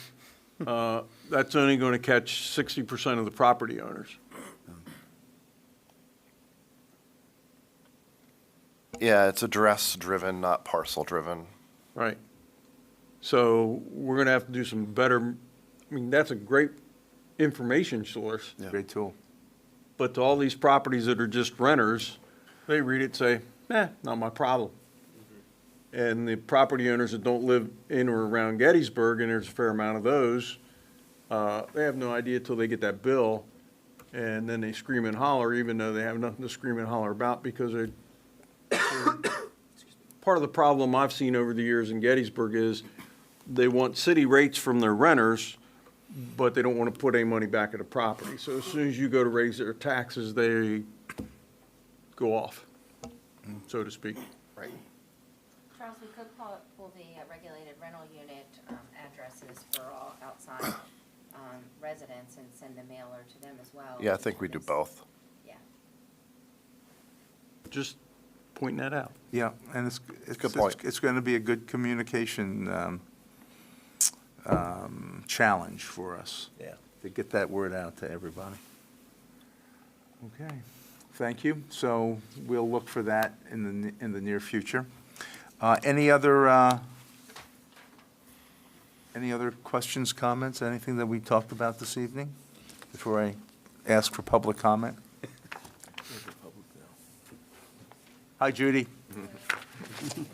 that's only going to catch 60% of the property owners. Yeah, it's address-driven, not parcel-driven. Right. So we're going to have to do some better, that's a great information source. Yeah. Great tool. But to all these properties that are just renters, they read it, say, not my problem. And the property owners that don't live in or around Gettysburg, and there's a fair amount of those, they have no idea till they get that bill, and then they scream and holler, even though they have nothing to scream and holler about, because part of the problem I've seen over the years in Gettysburg is they want city rates from their renters, but they don't want to put any money back at the property. So as soon as you go to raise their taxes, they go off, so to speak. Right. Charles, we could pull the regulated rental unit addresses for all outside residents and send a mailer to them as well. Yeah, I think we do both. Yeah. Just pointing that out. Yeah, and it's Good point. It's going to be a good communication challenge for us. Yeah. To get that word out to everybody. Okay, thank you. So we'll look for that in the near future. Any other questions, comments, anything that we talked about this evening before I ask for public comment? Hi, Judy. Do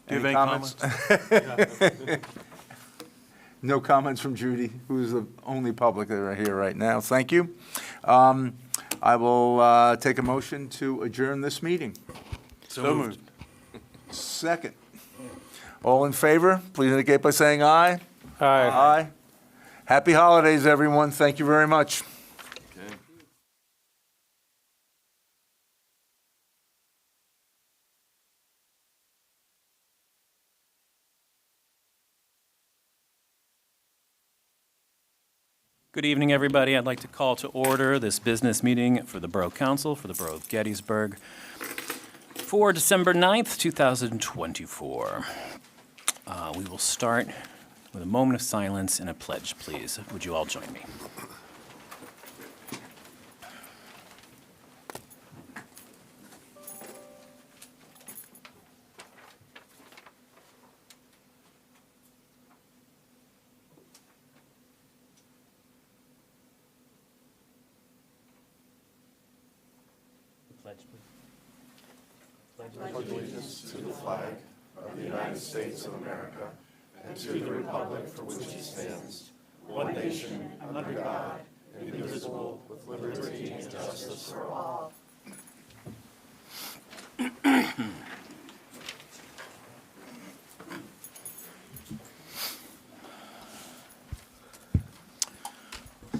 you have any comments? No comments from Judy, who's the only public that are here right now. Thank you. I will take a motion to adjourn this meeting. So moved. Second. All in favor, please indicate by saying aye. Aye. Aye. Happy holidays, everyone. Thank you very much. Okay. Good evening, everybody. I'd like to call to order this business meeting for the Borough Council for the Borough of Gettysburg for December 9th, 2024. We will start with a moment of silence and a pledge, please. Would you all join me? Pledge, please.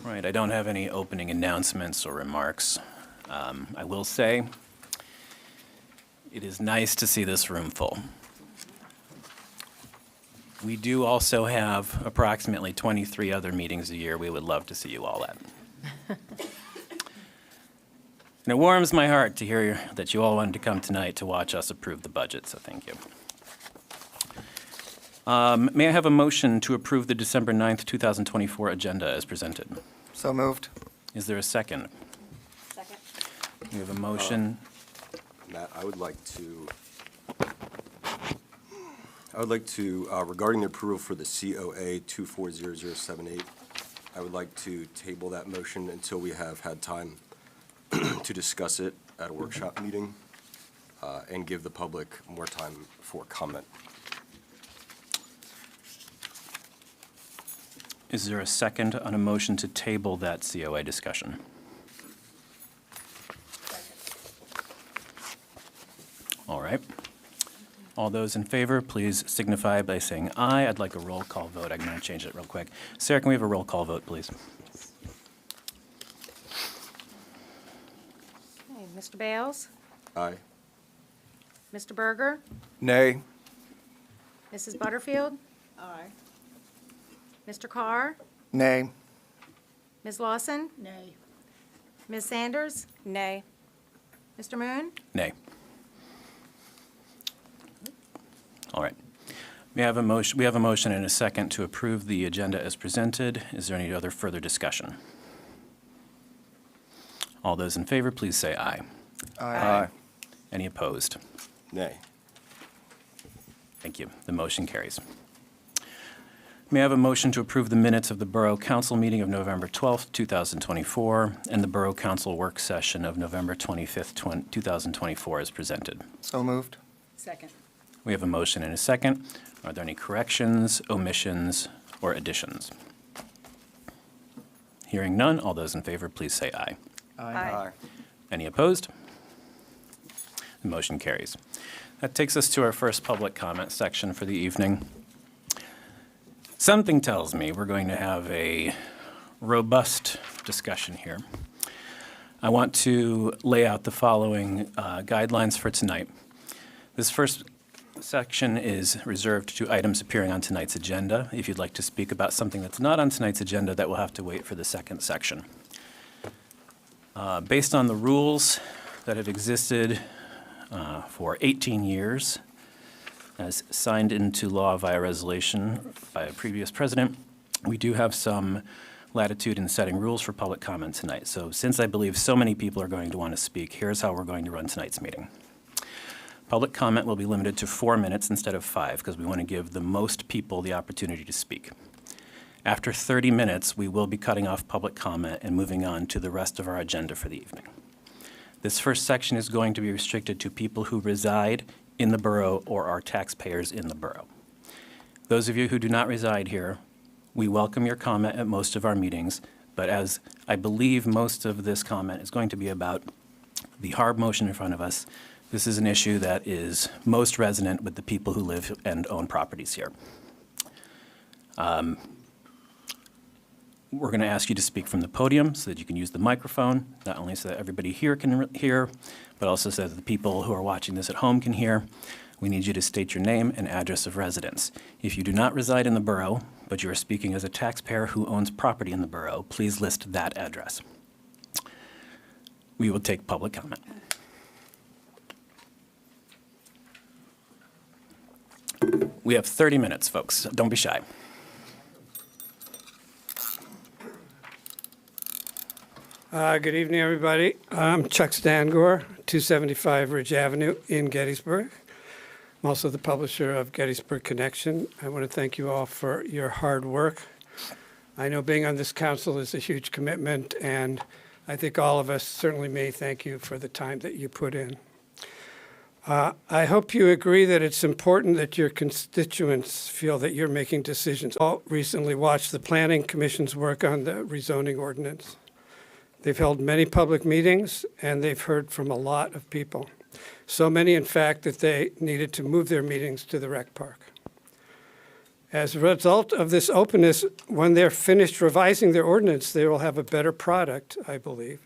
Right, I don't have any opening announcements or remarks. I will say, it is nice to see this room full. We do also have approximately 23 other meetings a year we would love to see you all at. And it warms my heart to hear that you all wanted to come tonight to watch us approve the budget, so thank you. May I have a motion to approve the December 9th, 2024 agenda as presented? So moved. Is there a second? Second. We have a motion. Matt, I would like to, regarding the approval for the COA 240078, I would like to table that motion until we have had time to discuss it at a workshop meeting and give the public more time for comment. Is there a second on a motion to table that COA discussion? All right. All those in favor, please signify by saying aye. I'd like a roll call vote. I'm going to change it real quick. Sarah, can we have a roll call vote, please? Okay, Mr. Bales? Aye. Mr. Berger? Nay. Mrs. Butterfield? Aye. Mr. Carr? Nay. Ms. Lawson? Nay. Ms. Sanders? Nay. Mr. Moon? Nay. All right. We have a motion and a second to approve the agenda as presented. Is there any other further discussion? All those in favor, please say aye. Aye. Any opposed? Nay. Thank you. The motion carries. May I have a motion to approve the minutes of the Borough Council meeting of November 12th, 2024, and the Borough Council work session of November 25th, 2024 as presented? So moved. Second. We have a motion and a second. Are there any corrections, omissions, or additions? Hearing none, all those in favor, please say aye. Aye. Any opposed? The motion carries. That takes us to our first public comment section for the evening. Something tells me we're going to have a robust discussion here. I want to lay out the following guidelines for tonight. This first section is reserved to items appearing on tonight's agenda. If you'd like to speak about something that's not on tonight's agenda, that will have to wait for the second section. Based on the rules that have existed for 18 years, as signed into law via resolution by a previous president, we do have some latitude in setting rules for public comment tonight. So since I believe so many people are going to want to speak, here's how we're going to run tonight's meeting. Public comment will be limited to 4 minutes instead of 5 because we want to give the most people the opportunity to speak. After 30 minutes, we will be cutting off public comment and moving on to the rest of our agenda for the evening. This first section is going to be restricted to people who reside in the borough or are taxpayers in the borough. Those of you who do not reside here, we welcome your comment at most of our meetings, but as I believe most of this comment is going to be about the HARB motion in front of us, this is an issue that is most resonant with the people who live and own properties here. We're going to ask you to speak from the podium so that you can use the microphone, not only so that everybody here can hear, but also so that the people who are watching this at home can hear. We need you to state your name and address of residence. If you do not reside in the borough, but you are speaking as a taxpayer who owns property in the borough, please list that address. We will take public comment. We have 30 minutes, folks. Don't be shy. Good evening, everybody. I'm Chuck Stangor, 275 Ridge Avenue in Gettysburg. I'm also the publisher of Gettysburg Connection. I want to thank you all for your hard work. I know being on this council is a huge commitment, and I think all of us, certainly me, thank you for the time that you put in. I hope you agree that it's important that your constituents feel that you're making decisions. I recently watched the Planning Commission's work on the rezoning ordinance. They've held many public meetings, and they've heard from a lot of people. So many, in fact, that they needed to move their meetings to the rec park. As a result of this openness, when they're finished revising their ordinance, they will have a better product, I believe,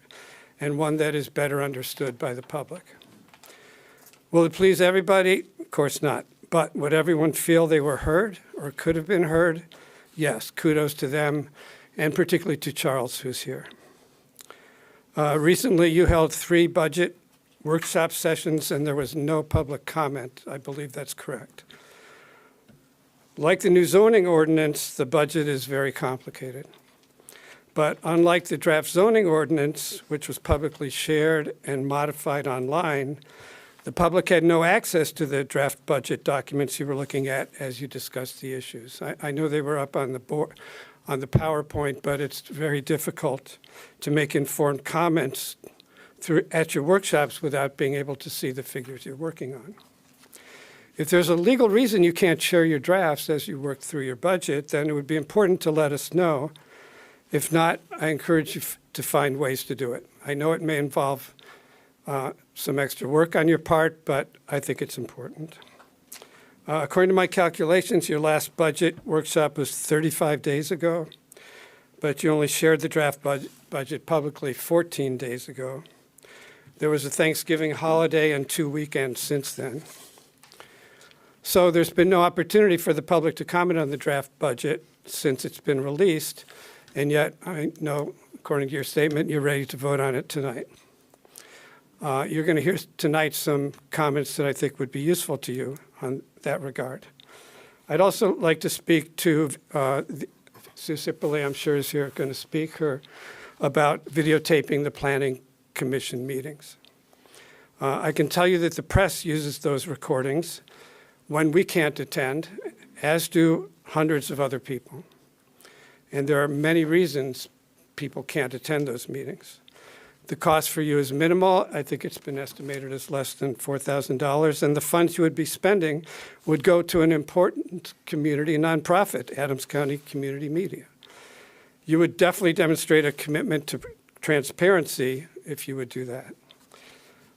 and one that is better understood by the public. Will it please everybody? Of course not. But would everyone feel they were heard or could have been heard? Yes, kudos to them, and particularly to Charles, who's here. Recently, you held 3 budget workshop sessions, and there was no public comment. I believe that's correct. Like the new zoning ordinance, the budget is very complicated. But unlike the draft zoning ordinance, which was publicly shared and modified online, the public had no access to the draft budget documents you were looking at as you discussed the issues. I know they were up on the board, on the PowerPoint, but it's very difficult to make informed comments at your workshops without being able to see the figures you're working on. If there's a legal reason you can't share your drafts as you work through your budget, then it would be important to let us know. If not, I encourage you to find ways to do it. I know it may involve some extra work on your part, but I think it's important. According to my calculations, your last budget workshop was 35 days ago, but you only shared the draft budget publicly 14 days ago. There was a Thanksgiving holiday and 2 weekends since then. So there's been no opportunity for the public to comment on the draft budget since it's been released, and yet I know, according to your statement, you're ready to vote on it tonight. You're going to hear tonight some comments that I think would be useful to you on that regard. I'd also like to speak to Sue Sipperley, I'm sure is here going to speak about videotaping the Planning Commission meetings. I can tell you that the press uses those recordings when we can't attend, as do hundreds of other people. And there are many reasons people can't attend those meetings. The cost for you is minimal. I think it's been estimated as less than $4,000, and the funds you would be spending would go to an important community nonprofit, Adams County Community Media. You would definitely demonstrate a commitment to transparency if you would do that.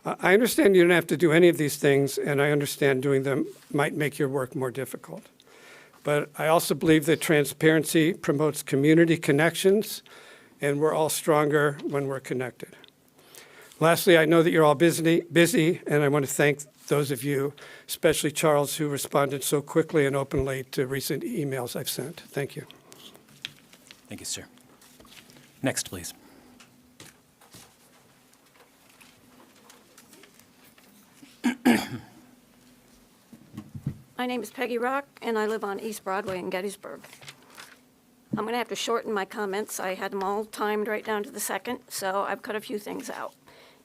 I understand you don't have to do any of these things, and I understand doing them might make your work more difficult. But I also believe that transparency promotes community connections, and we're all stronger when we're connected. Lastly, I know that you're all busy, and I want to thank those of you, especially Charles, who responded so quickly and openly to recent emails I've sent. Thank you. Thank you, sir. Next, please. My name is Peggy Rock, and I live on East Broadway in Gettysburg. I'm going to have to shorten my comments. I had them all timed right down to the second, so I've cut a few things out.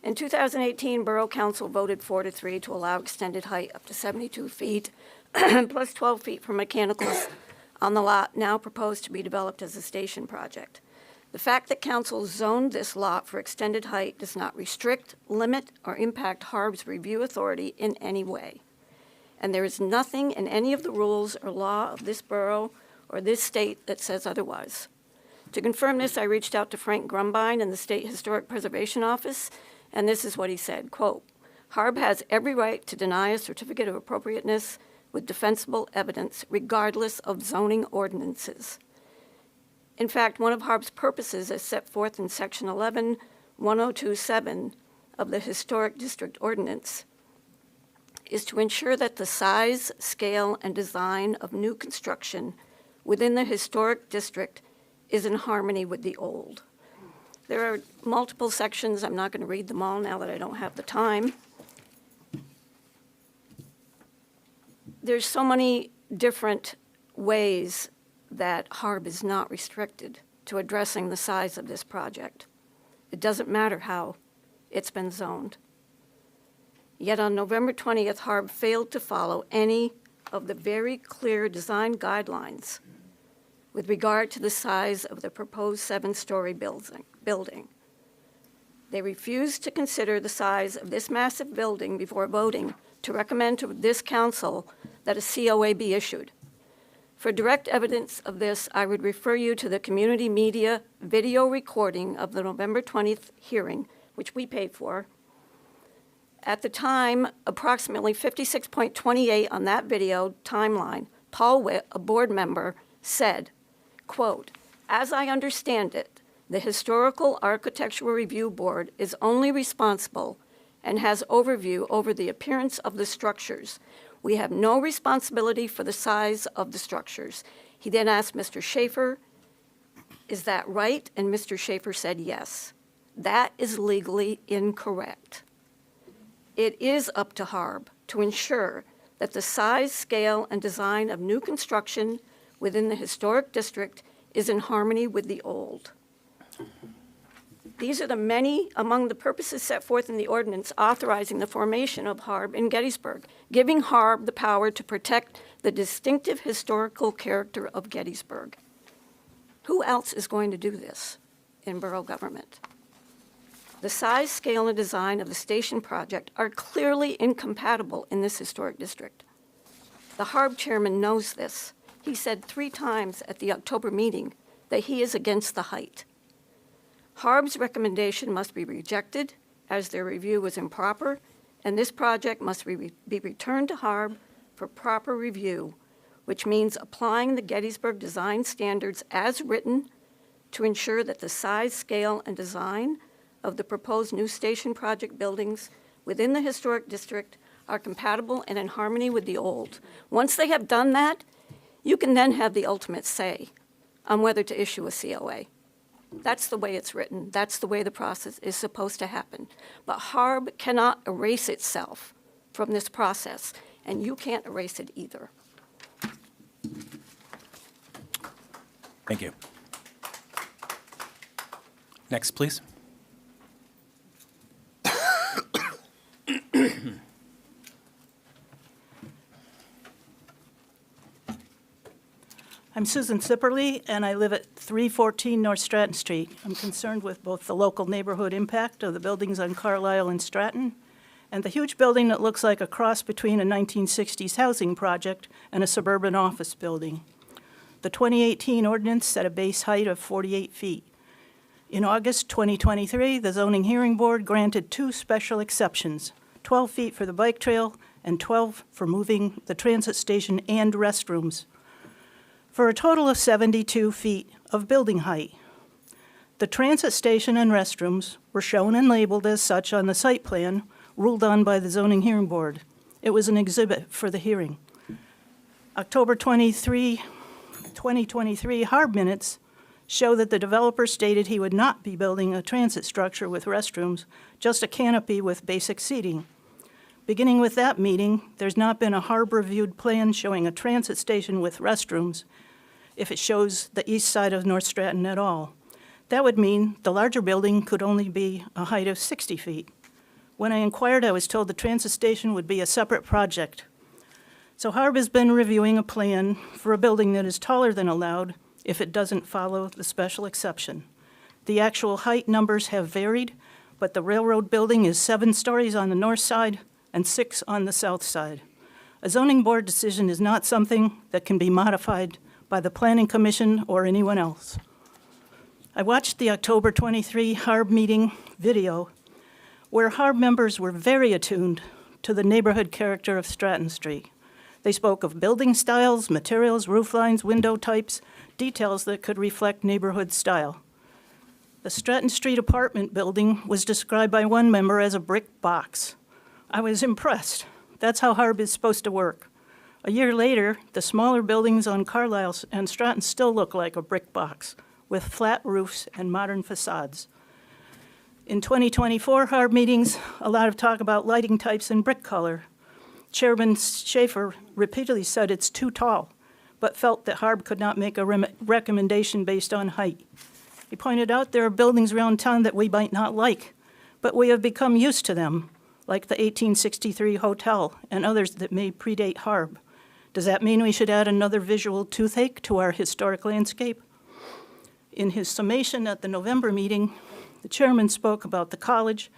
In 2018, Borough Council voted 4-3 to allow extended height up to 72 feet, plus 12 feet for mechanicals on the lot now proposed to be developed as a station project. The fact that Council zoned this lot for extended height does not restrict, limit, or impact HARB's review authority in any way. and there is nothing in any of the rules or law of this borough or this state that says otherwise. To confirm this, I reached out to Frank Grumbine in the State Historic Preservation Office, and this is what he said, quote, "Harb has every right to deny a certificate of appropriateness with defensible evidence, regardless of zoning ordinances." In fact, one of Harb's purposes, as set forth in Section 11-1027 of the Historic District Ordinance, is to ensure that the size, scale, and design of new construction within the historic district is in harmony with the old. There are multiple sections. I'm not going to read them all now that I don't have the time. There's so many different ways that Harb is not restricted to addressing the size of this project. It doesn't matter how it's been zoned. Yet on November 20th, Harb failed to follow any of the very clear design guidelines with regard to the size of the proposed 7-story building. They refused to consider the size of this massive building before voting to recommend to this council that a COA be issued. For direct evidence of this, I would refer you to the community media video recording of the November 20th hearing, which we paid for. At the time, approximately 56.28 on that video timeline, Paul Witt, a board member, said, quote, "As I understand it, the Historical Architectural Review Board is only responsible and has overview over the appearance of the structures. We have no responsibility for the size of the structures." He then asked Mr. Schaefer, "Is that right?" And Mr. Schaefer said yes. That is legally incorrect. It is up to Harb to ensure that the size, scale, and design of new construction within the historic district is in harmony with the old. These are the many among the purposes set forth in the ordinance authorizing the formation of Harb in Gettysburg, giving Harb the power to protect the distinctive historical character of Gettysburg. Who else is going to do this in borough government? The size, scale, and design of the station project are clearly incompatible in this historic district. The Harb chairman knows this. He said 3 times at the October meeting that he is against the height. Harb's recommendation must be rejected as their review was improper, and this project must be returned to Harb for proper review, which means applying the Gettysburg design standards as written to ensure that the size, scale, and design of the proposed new station project buildings within the historic district are compatible and in harmony with the old. Once they have done that, you can then have the ultimate say on whether to issue a COA. That's the way it's written. That's the way the process is supposed to happen. But Harb cannot erase itself from this process, and you can't erase it either. Thank you. Next, please. I'm Susan Sipperly, and I live at 314 North Stratton Street. I'm concerned with both the local neighborhood impact of the buildings on Carlisle and Stratton, and the huge building that looks like a cross between a 1960s housing project and a suburban office building. The 2018 ordinance set a base height of 48 feet. In August 2023, the Zoning Hearing Board granted 2 special exceptions, 12 feet for the bike trail and 12 for moving the transit station and restrooms, for a total of 72 feet of building height. The transit station and restrooms were shown and labeled as such on the site plan ruled on by the Zoning Hearing Board. It was an exhibit for the hearing. October 23, 2023 Harb minutes show that the developer stated he would not be building a transit structure with restrooms, just a canopy with basic seating. Beginning with that meeting, there's not been a Harb-reviewed plan showing a transit station with restrooms if it shows the east side of North Stratton at all. That would mean the larger building could only be a height of 60 feet. When I inquired, I was told the transit station would be a separate project. So Harb has been reviewing a plan for a building that is taller than allowed if it doesn't follow the special exception. The actual height numbers have varied, but the railroad building is 7 stories on the north side and 6 on the south side. A zoning board decision is not something that can be modified by the Planning Commission or anyone else. I watched the October 23 HARB meeting video where HARB members were very attuned to the neighborhood character of Stratton Street. They spoke of building styles, materials, roof lines, window types, details that could reflect neighborhood style. The Stratton Street apartment building was described by one member as a brick box. I was impressed. That's how HARB is supposed to work. A year later, the smaller buildings on Carlisle and Stratton still look like a brick box with flat roofs and modern facades. In 2024 HARB meetings, a lot of talk about lighting types and brick color. Chairman Schaefer repeatedly said it's too tall, but felt that HARB could not make a recommendation based on height. He pointed out there are buildings around town that we might not like, but we have become used to them, like the 1863 hotel and others that may predate HARB. Does that mean we should add another visual toothache to our historic landscape? In his summation at the November meeting, the chairman spoke about the college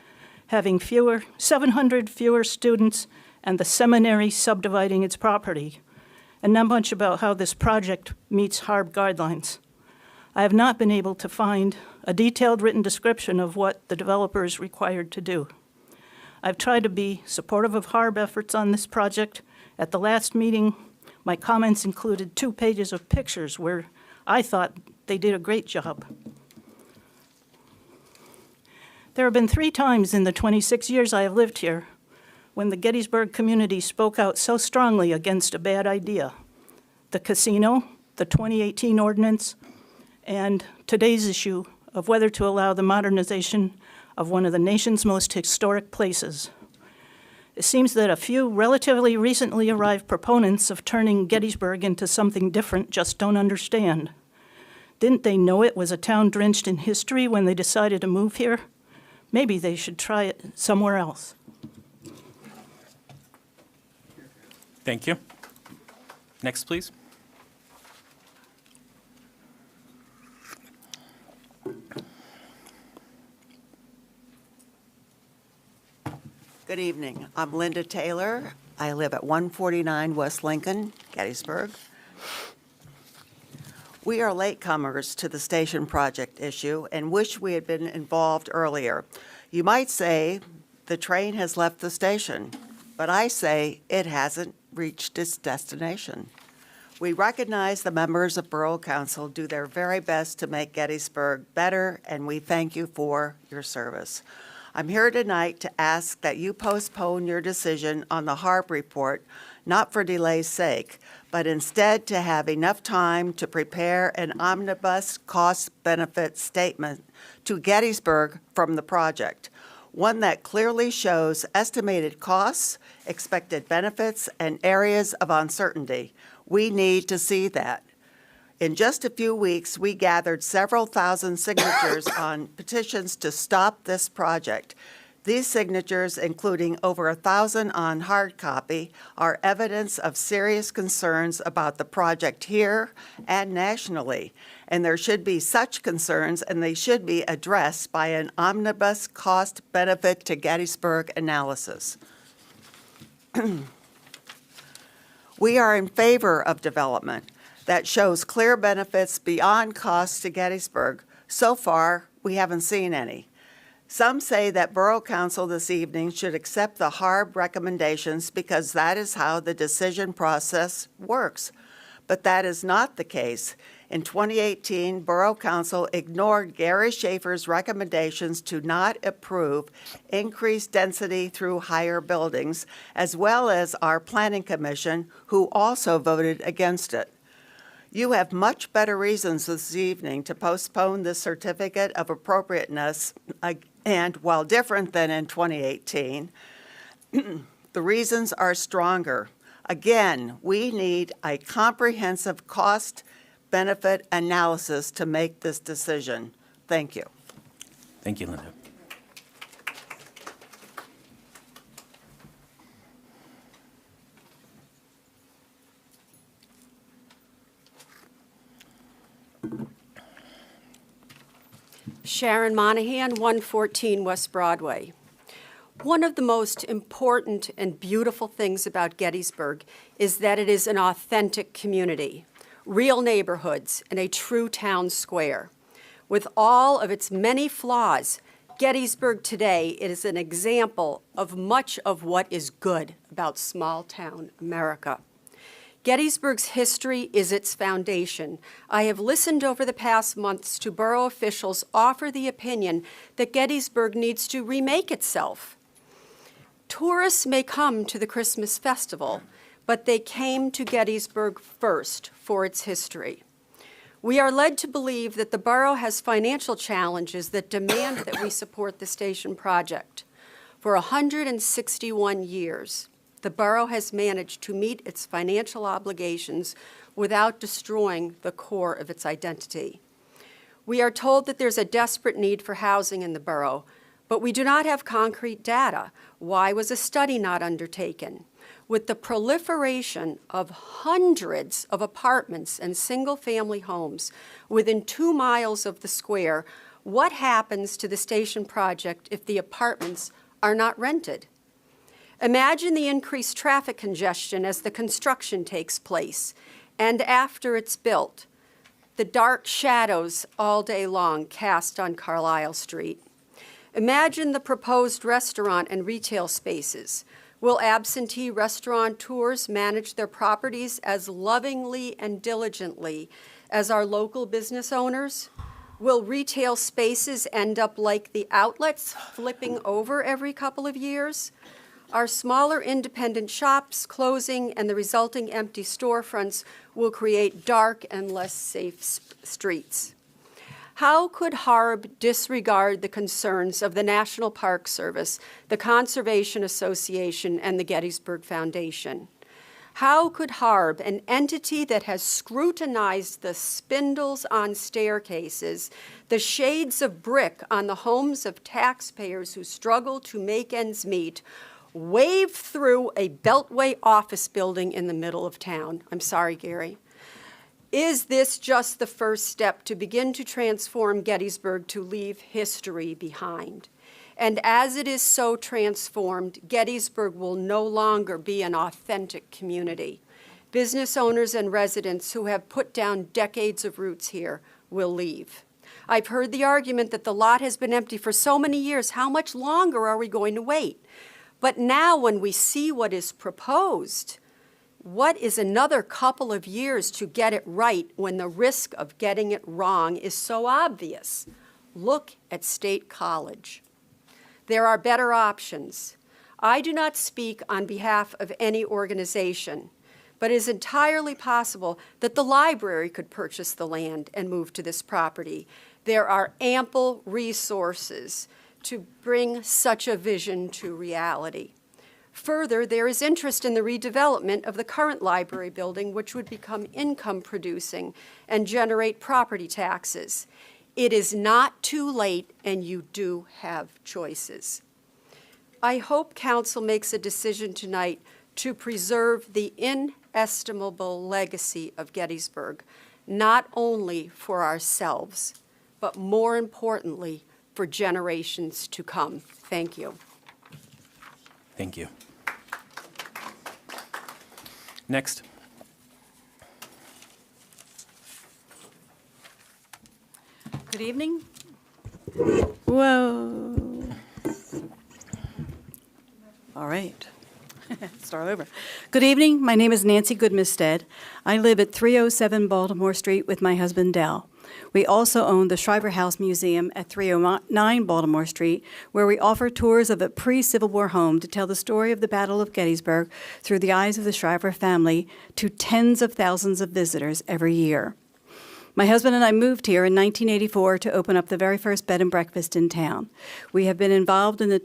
having 700 fewer students and the seminary subdividing its property, and not much about how this project meets HARB guidelines. I have not been able to find a detailed written description of what the developer is required to do. I've tried to be supportive of HARB efforts on this project. At the last meeting, my comments included 2 pages of pictures where I thought they did a great job. There have been 3 times in the 26 years I have lived here when the Gettysburg community spoke out so strongly against a bad idea. The casino, the 2018 ordinance, and today's issue of whether to allow the modernization of one of the nation's most historic places. It seems that a few relatively recently arrived proponents of turning Gettysburg into something different just don't understand. Didn't they know it was a town drenched in history when they decided to move here? Maybe they should try it somewhere else. Thank you. Next, please. Good evening. I'm Linda Taylor. I live at 149 West Lincoln, Gettysburg. We are latecomers to the station project issue and wish we had been involved earlier. You might say the train has left the station, but I say it hasn't reached its destination. We recognize the members of Borough Council do their very best to make Gettysburg better, and we thank you for your service. I'm here tonight to ask that you postpone your decision on the HARB report, not for delay's sake, but instead to have enough time to prepare an omnibus cost-benefit statement to Gettysburg from the project, one that clearly shows estimated costs, expected benefits, and areas of uncertainty. We need to see that. In just a few weeks, we gathered several thousand signatures on petitions to stop this project. These signatures, including over 1,000 on hard copy, are evidence of serious concerns about the project here and nationally. And there should be such concerns, and they should be addressed by an omnibus cost-benefit to Gettysburg analysis. We are in favor of development that shows clear benefits beyond costs to Gettysburg. So far, we haven't seen any. Some say that Borough Council this evening should accept the HARB recommendations because that is how the decision process works. But that is not the case. In 2018, Borough Council ignored Gary Schaefer's recommendations to not approve increased density through higher buildings, as well as our Planning Commission, who also voted against it. You have much better reasons this evening to postpone this certificate of appropriateness, and while different than in 2018, the reasons are stronger. Again, we need a comprehensive cost-benefit analysis to make this decision. Thank you. Thank you, Linda. Sharon Monahan, 114 West Broadway. One of the most important and beautiful things about Gettysburg is that it is an authentic community, real neighborhoods, and a true town square. With all of its many flaws, Gettysburg today is an example of much of what is good about small-town America. Gettysburg's history is its foundation. I have listened over the past months to borough officials offer the opinion that Gettysburg needs to remake itself. Tourists may come to the Christmas festival, but they came to Gettysburg first for its history. We are led to believe that the borough has financial challenges that demand that we support the station project. For 161 years, the borough has managed to meet its financial obligations without destroying the core of its identity. We are told that there's a desperate need for housing in the borough, but we do not have concrete data. Why was a study not undertaken? With the proliferation of hundreds of apartments and single-family homes within 2 miles of the square, what happens to the station project if the apartments are not rented? Imagine the increased traffic congestion as the construction takes place and after it's built, the dark shadows all day long cast on Carlisle Street. Imagine the proposed restaurant and retail spaces. Will absentee restaurateurs manage their properties as lovingly and diligently as our local business owners? Will retail spaces end up like the outlets, flipping over every couple of years? Our smaller independent shops closing and the resulting empty storefronts will create dark and less safe streets. How could HARB disregard the concerns of the National Park Service, the Conservation Association, and the Gettysburg Foundation? How could HARB, an entity that has scrutinized the spindles on staircases, the shades of brick on the homes of taxpayers who struggle to make ends meet, wave through a Beltway office building in the middle of town? I'm sorry, Gary. Is this just the first step to begin to transform Gettysburg to leave history behind? And as it is so transformed, Gettysburg will no longer be an authentic community. Business owners and residents who have put down decades of roots here will leave. I've heard the argument that the lot has been empty for so many years. How much longer are we going to wait? But now when we see what is proposed, what is another couple of years to get it right when the risk of getting it wrong is so obvious? Look at State College. There are better options. I do not speak on behalf of any organization, but it is entirely possible that the library could purchase the land and move to this property. There are ample resources to bring such a vision to reality. Further, there is interest in the redevelopment of the current library building, which would become income producing and generate property taxes. It is not too late, and you do have choices. I hope Council makes a decision tonight to preserve the inestimable legacy of Gettysburg, not only for ourselves, but more importantly, for generations to come. Thank you. Thank you. Next. Good evening. Whoa. All right. Start over. Good evening. My name is Nancy Goodmisted. I live at 307 Baltimore Street with my husband, Dell. We also own the Shriver House Museum at 309 Baltimore Street, where we offer tours of a pre-Civil War home to tell the story of the Battle of Gettysburg through the eyes of the Shriver family to tens of thousands of visitors every year. My husband and I moved here in 1984 to open up the very first bed and breakfast in town. We have been involved in the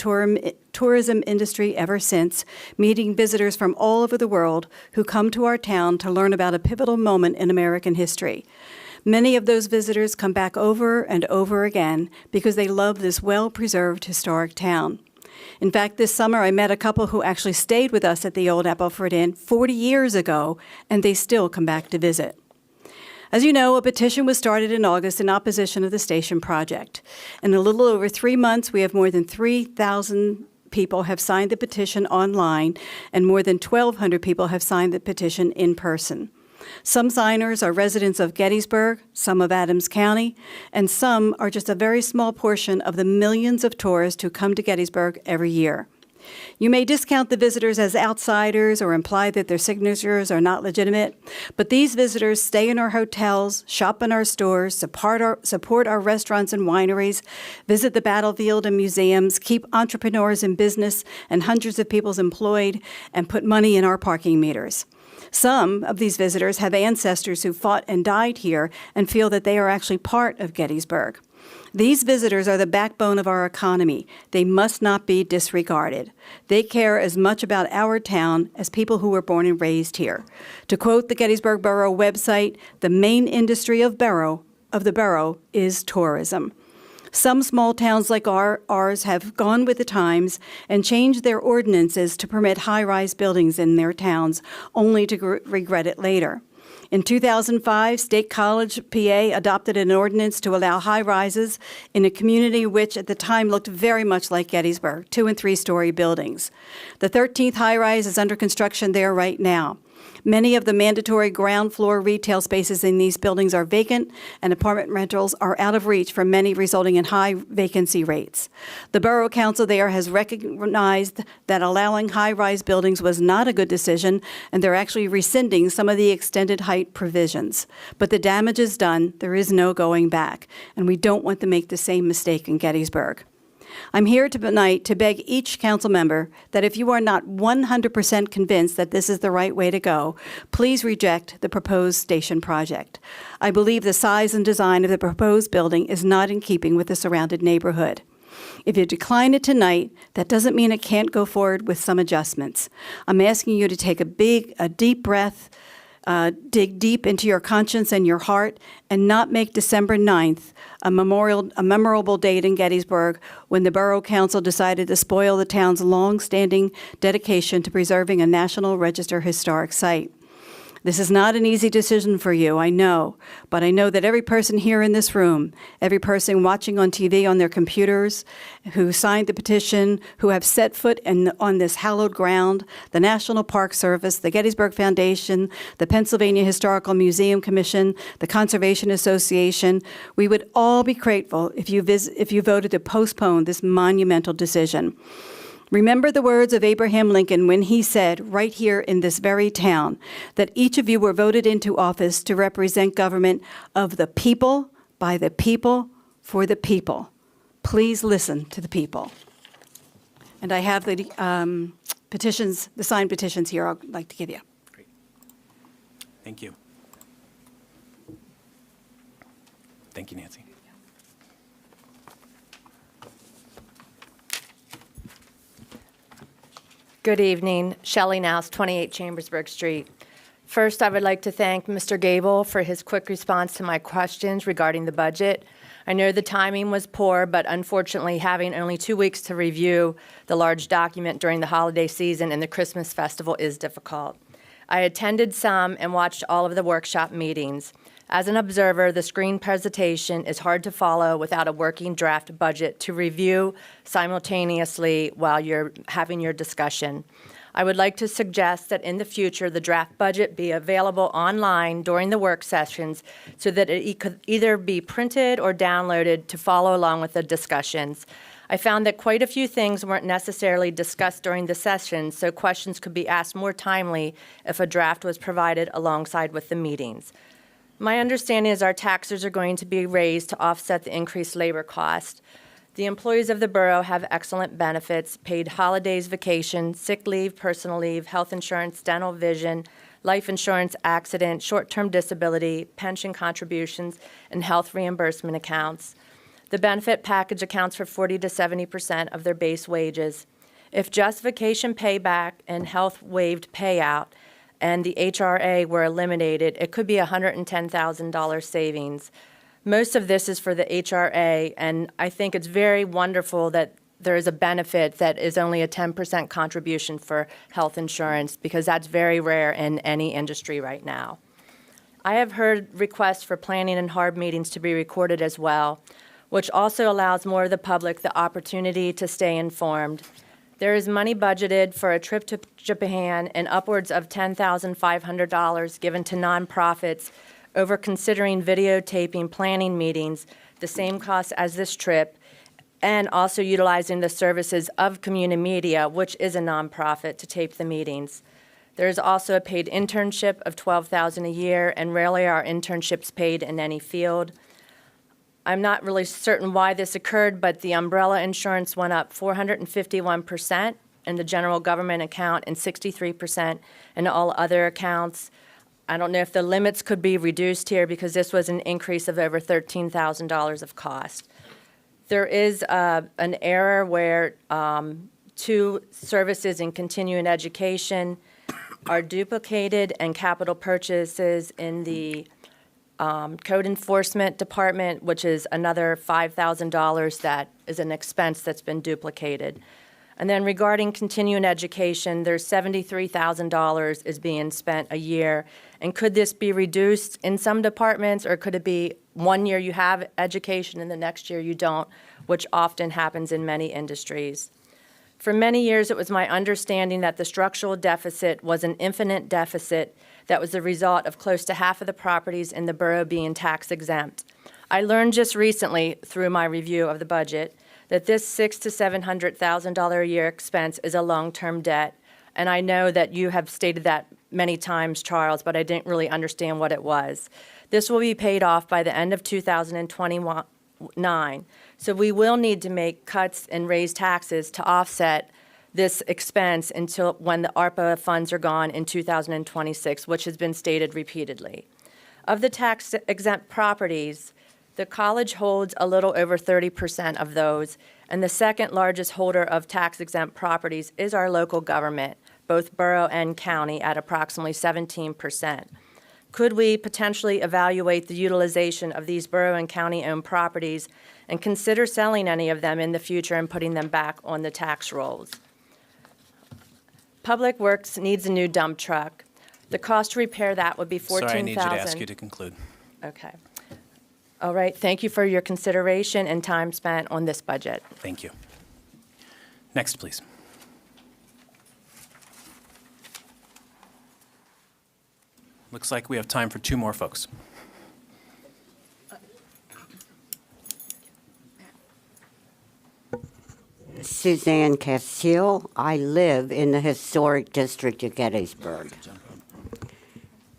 tourism industry ever since, meeting visitors from all over the world who come to our town to learn about a pivotal moment in American history. Many of those visitors come back over and over again because they love this well-preserved historic town. In fact, this summer I met a couple who actually stayed with us at the old Appleford Inn 40 years ago, and they still come back to visit. As you know, a petition was started in August in opposition of the station project. In a little over 3 months, we have more than 3,000 people have signed the petition online, and more than 1,200 people have signed the petition in person. Some signers are residents of Gettysburg, some of Adams County, and some are just a very small portion of the millions of tourists who come to Gettysburg every year. You may discount the visitors as outsiders or imply that their signatures are not legitimate, but these visitors stay in our hotels, shop in our stores, support our restaurants and wineries, visit the battlefield and museums, keep entrepreneurs in business and hundreds of people employed, and put money in our parking meters. Some of these visitors have ancestors who fought and died here and feel that they are actually part of Gettysburg. These visitors are the backbone of our economy. They must not be disregarded. They care as much about our town as people who were born and raised here. To quote the Gettysburg Borough website, the main industry of the borough is tourism. Some small towns like ours have gone with the times and changed their ordinances to permit high-rise buildings in their towns, only to regret it later. In 2005, State College, PA, adopted an ordinance to allow high-rises in a community which at the time looked very much like Gettysburg, 2- and 3-story buildings. The 13th high-rise is under construction there right now. Many of the mandatory ground floor retail spaces in these buildings are vacant, and apartment rentals are out of reach for many, resulting in high vacancy rates. The Borough Council there has recognized that allowing high-rise buildings was not a good decision, and they're actually rescinding some of the extended height provisions. But the damage is done. There is no going back, and we don't want to make the same mistake in Gettysburg. I'm here tonight to beg each council member that if you are not 100% convinced that this is the right way to go, please reject the proposed station project. I believe the size and design of the proposed building is not in keeping with the surrounded neighborhood. If you decline it tonight, that doesn't mean it can't go forward with some adjustments. I'm asking you to take a deep breath, dig deep into your conscience and your heart, and not make December 9th a memorable date in Gettysburg when the Borough Council decided to spoil the town's long-standing dedication to preserving a National Register historic site. This is not an easy decision for you, I know, but I know that every person here in this room, every person watching on TV on their computers, who signed the petition, who have set foot on this hallowed ground, the National Park Service, the Gettysburg Foundation, the Pennsylvania Historical Museum Commission, the Conservation Association, we would all be grateful if you voted to postpone this monumental decision. Remember the words of Abraham Lincoln when he said, right here in this very town, that each of you were voted into office to represent government of the people, by the people, for the people. Please listen to the people. And I have the petitions, the signed petitions here I'd like to give you. Great. Thank you. Thank you, Nancy. Good evening. Shelley Nouse, 28 Chambersburg Street. First, I would like to thank Mr. Gable for his quick response to my questions regarding the budget. I know the timing was poor, but unfortunately, having only 2 weeks to review the large document during the holiday season and the Christmas festival is difficult. I attended some and watched all of the workshop meetings. As an observer, the screen presentation is hard to follow without a working draft budget to review simultaneously while you're having your discussion. I would like to suggest that in the future, the draft budget be available online during the work sessions so that it could either be printed or downloaded to follow along with the discussions. I found that quite a few things weren't necessarily discussed during the session, so questions could be asked more timely if a draft was provided alongside with the meetings. My understanding is our taxes are going to be raised to offset the increased labor cost. The employees of the borough have excellent benefits, paid holidays, vacation, sick leave, personal leave, health insurance, dental vision, life insurance, accident, short-term disability, pension contributions, and health reimbursement accounts. The benefit package accounts for 40 to 70% of their base wages. If just vacation payback and health waived payout and the HRA were eliminated, it could be $110,000 savings. Most of this is for the HRA, and I think it's very wonderful that there is a benefit that is only a 10% contribution for health insurance, because that's very rare in any industry right now. I have heard requests for planning and hard meetings to be recorded as well, which also allows more of the public the opportunity to stay informed. There is money budgeted for a trip to Japan and upwards of $10,500 given to nonprofits over considering videotaping planning meetings, the same cost as this trip, and also utilizing the services of Community Media, which is a nonprofit, to tape the meetings. There is also a paid internship of $12,000 a year, and rarely are internships paid in any field. I'm not really certain why this occurred, but the umbrella insurance went up 451% in the general government account and 63% in all other accounts. I don't know if the limits could be reduced here because this was an increase of over $13,000 of cost. There is an error where two services in continuing education are duplicated, and capital purchases in the Code Enforcement Department, which is another $5,000 that is an expense that's been duplicated. And then regarding continuing education, there's $73,000 is being spent a year. And could this be reduced in some departments, or could it be 1 year you have education and the next year you don't, which often happens in many industries? For many years, it was my understanding that the structural deficit was an infinite deficit that was the result of close to half of the properties in the borough being tax exempt. I learned just recently through my review of the budget that this $600,000 to $700,000 a year expense is a long-term debt. And I know that you have stated that many times, Charles, but I didn't really understand what it was. This will be paid off by the end of 2029. So we will need to make cuts and raise taxes to offset this expense until when the ARPA funds are gone in 2026, which has been stated repeatedly. Of the tax-exempt properties, the college holds a little over 30% of those, and the second largest holder of tax-exempt properties is our local government, both borough and county, at approximately 17%. Could we potentially evaluate the utilization of these borough and county-owned properties and consider selling any of them in the future and putting them back on the tax rolls? Public Works needs a new dump truck. The cost to repair that would be $14,000. Sorry, I need you to ask you to conclude. Okay. All right, thank you for your consideration and time spent on this budget. Thank you. Next, please. Looks like we have time for two more folks. Suzanne Castile. I live in the historic district of Gettysburg.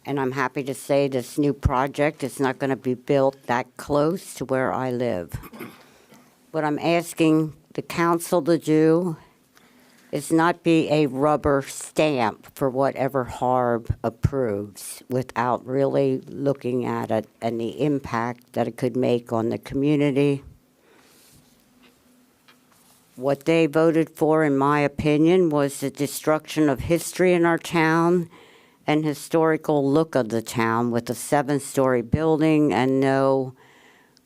And I'm happy to say this new project is not going to be built that close to where I live. What I'm asking the council to do is not be a rubber stamp for whatever HARB approves without really looking at it and the impact that it could make on the community. What they voted for, in my opinion, was the destruction of history in our town and historical look of the town with a 7-story building and no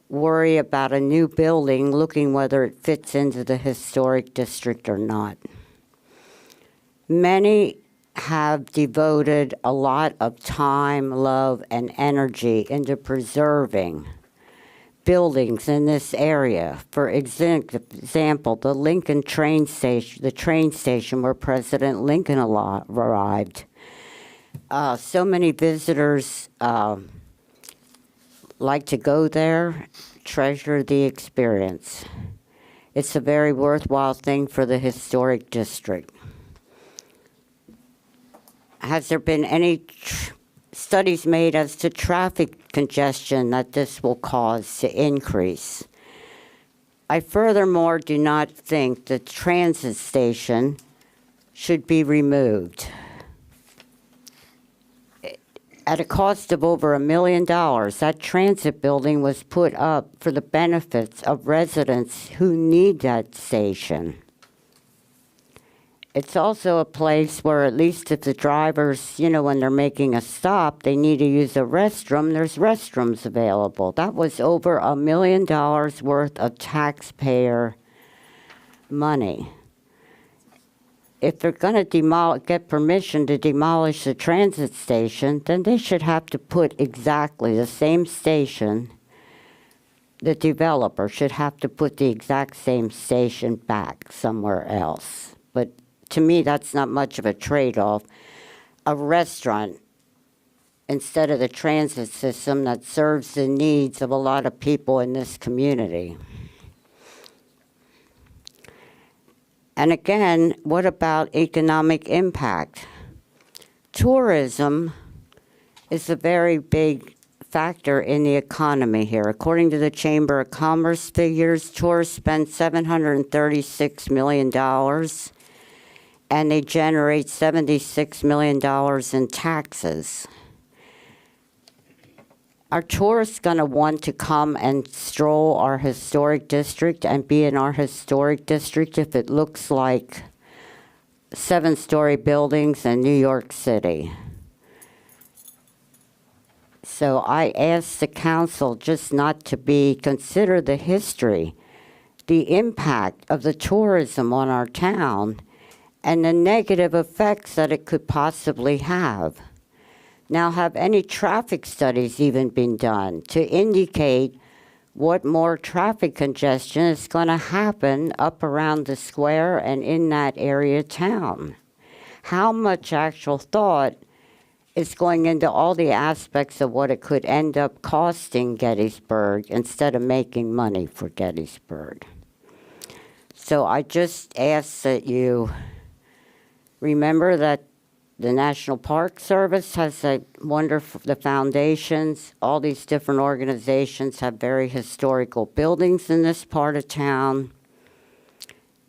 worry about a new building looking whether it fits into the historic district or not. Many have devoted a lot of time, love, and energy into preserving buildings in this area. For example, the Lincoln train station, the train station where President Lincoln arrived. So many visitors like to go there, treasure the experience. It's a very worthwhile thing for the historic district. Has there been any studies made as to traffic congestion that this will cause to increase? I furthermore do not think the transit station should be removed. At a cost of over $1 million, that transit building was put up for the benefits of residents who need that station. It's also a place where, at least if the drivers, when they're making a stop, they need to use a restroom, there's restrooms available. That was over $1 million worth of taxpayer money. If they're going to get permission to demolish the transit station, then they should have to put exactly the same station. The developer should have to put the exact same station back somewhere else. but to me, that's not much of a trade-off. A restaurant, instead of the transit system that serves the needs of a lot of people in this community. And again, what about economic impact? Tourism is a very big factor in the economy here. According to the Chamber of Commerce figures, tourists spend $736 million, and they generate $76 million in taxes. Are tourists going to want to come and stroll our historic district and be in our historic district if it looks like 7-story buildings in New York City? So I ask the council just not to consider the history, the impact of the tourism on our town, and the negative effects that it could possibly have. Now, have any traffic studies even been done to indicate what more traffic congestion is going to happen up around the square and in that area of town? How much actual thought is going into all the aspects of what it could end up costing Gettysburg instead of making money for Gettysburg? So I just ask that you remember that the National Park Service has the foundations, all these different organizations have very historical buildings in this part of town.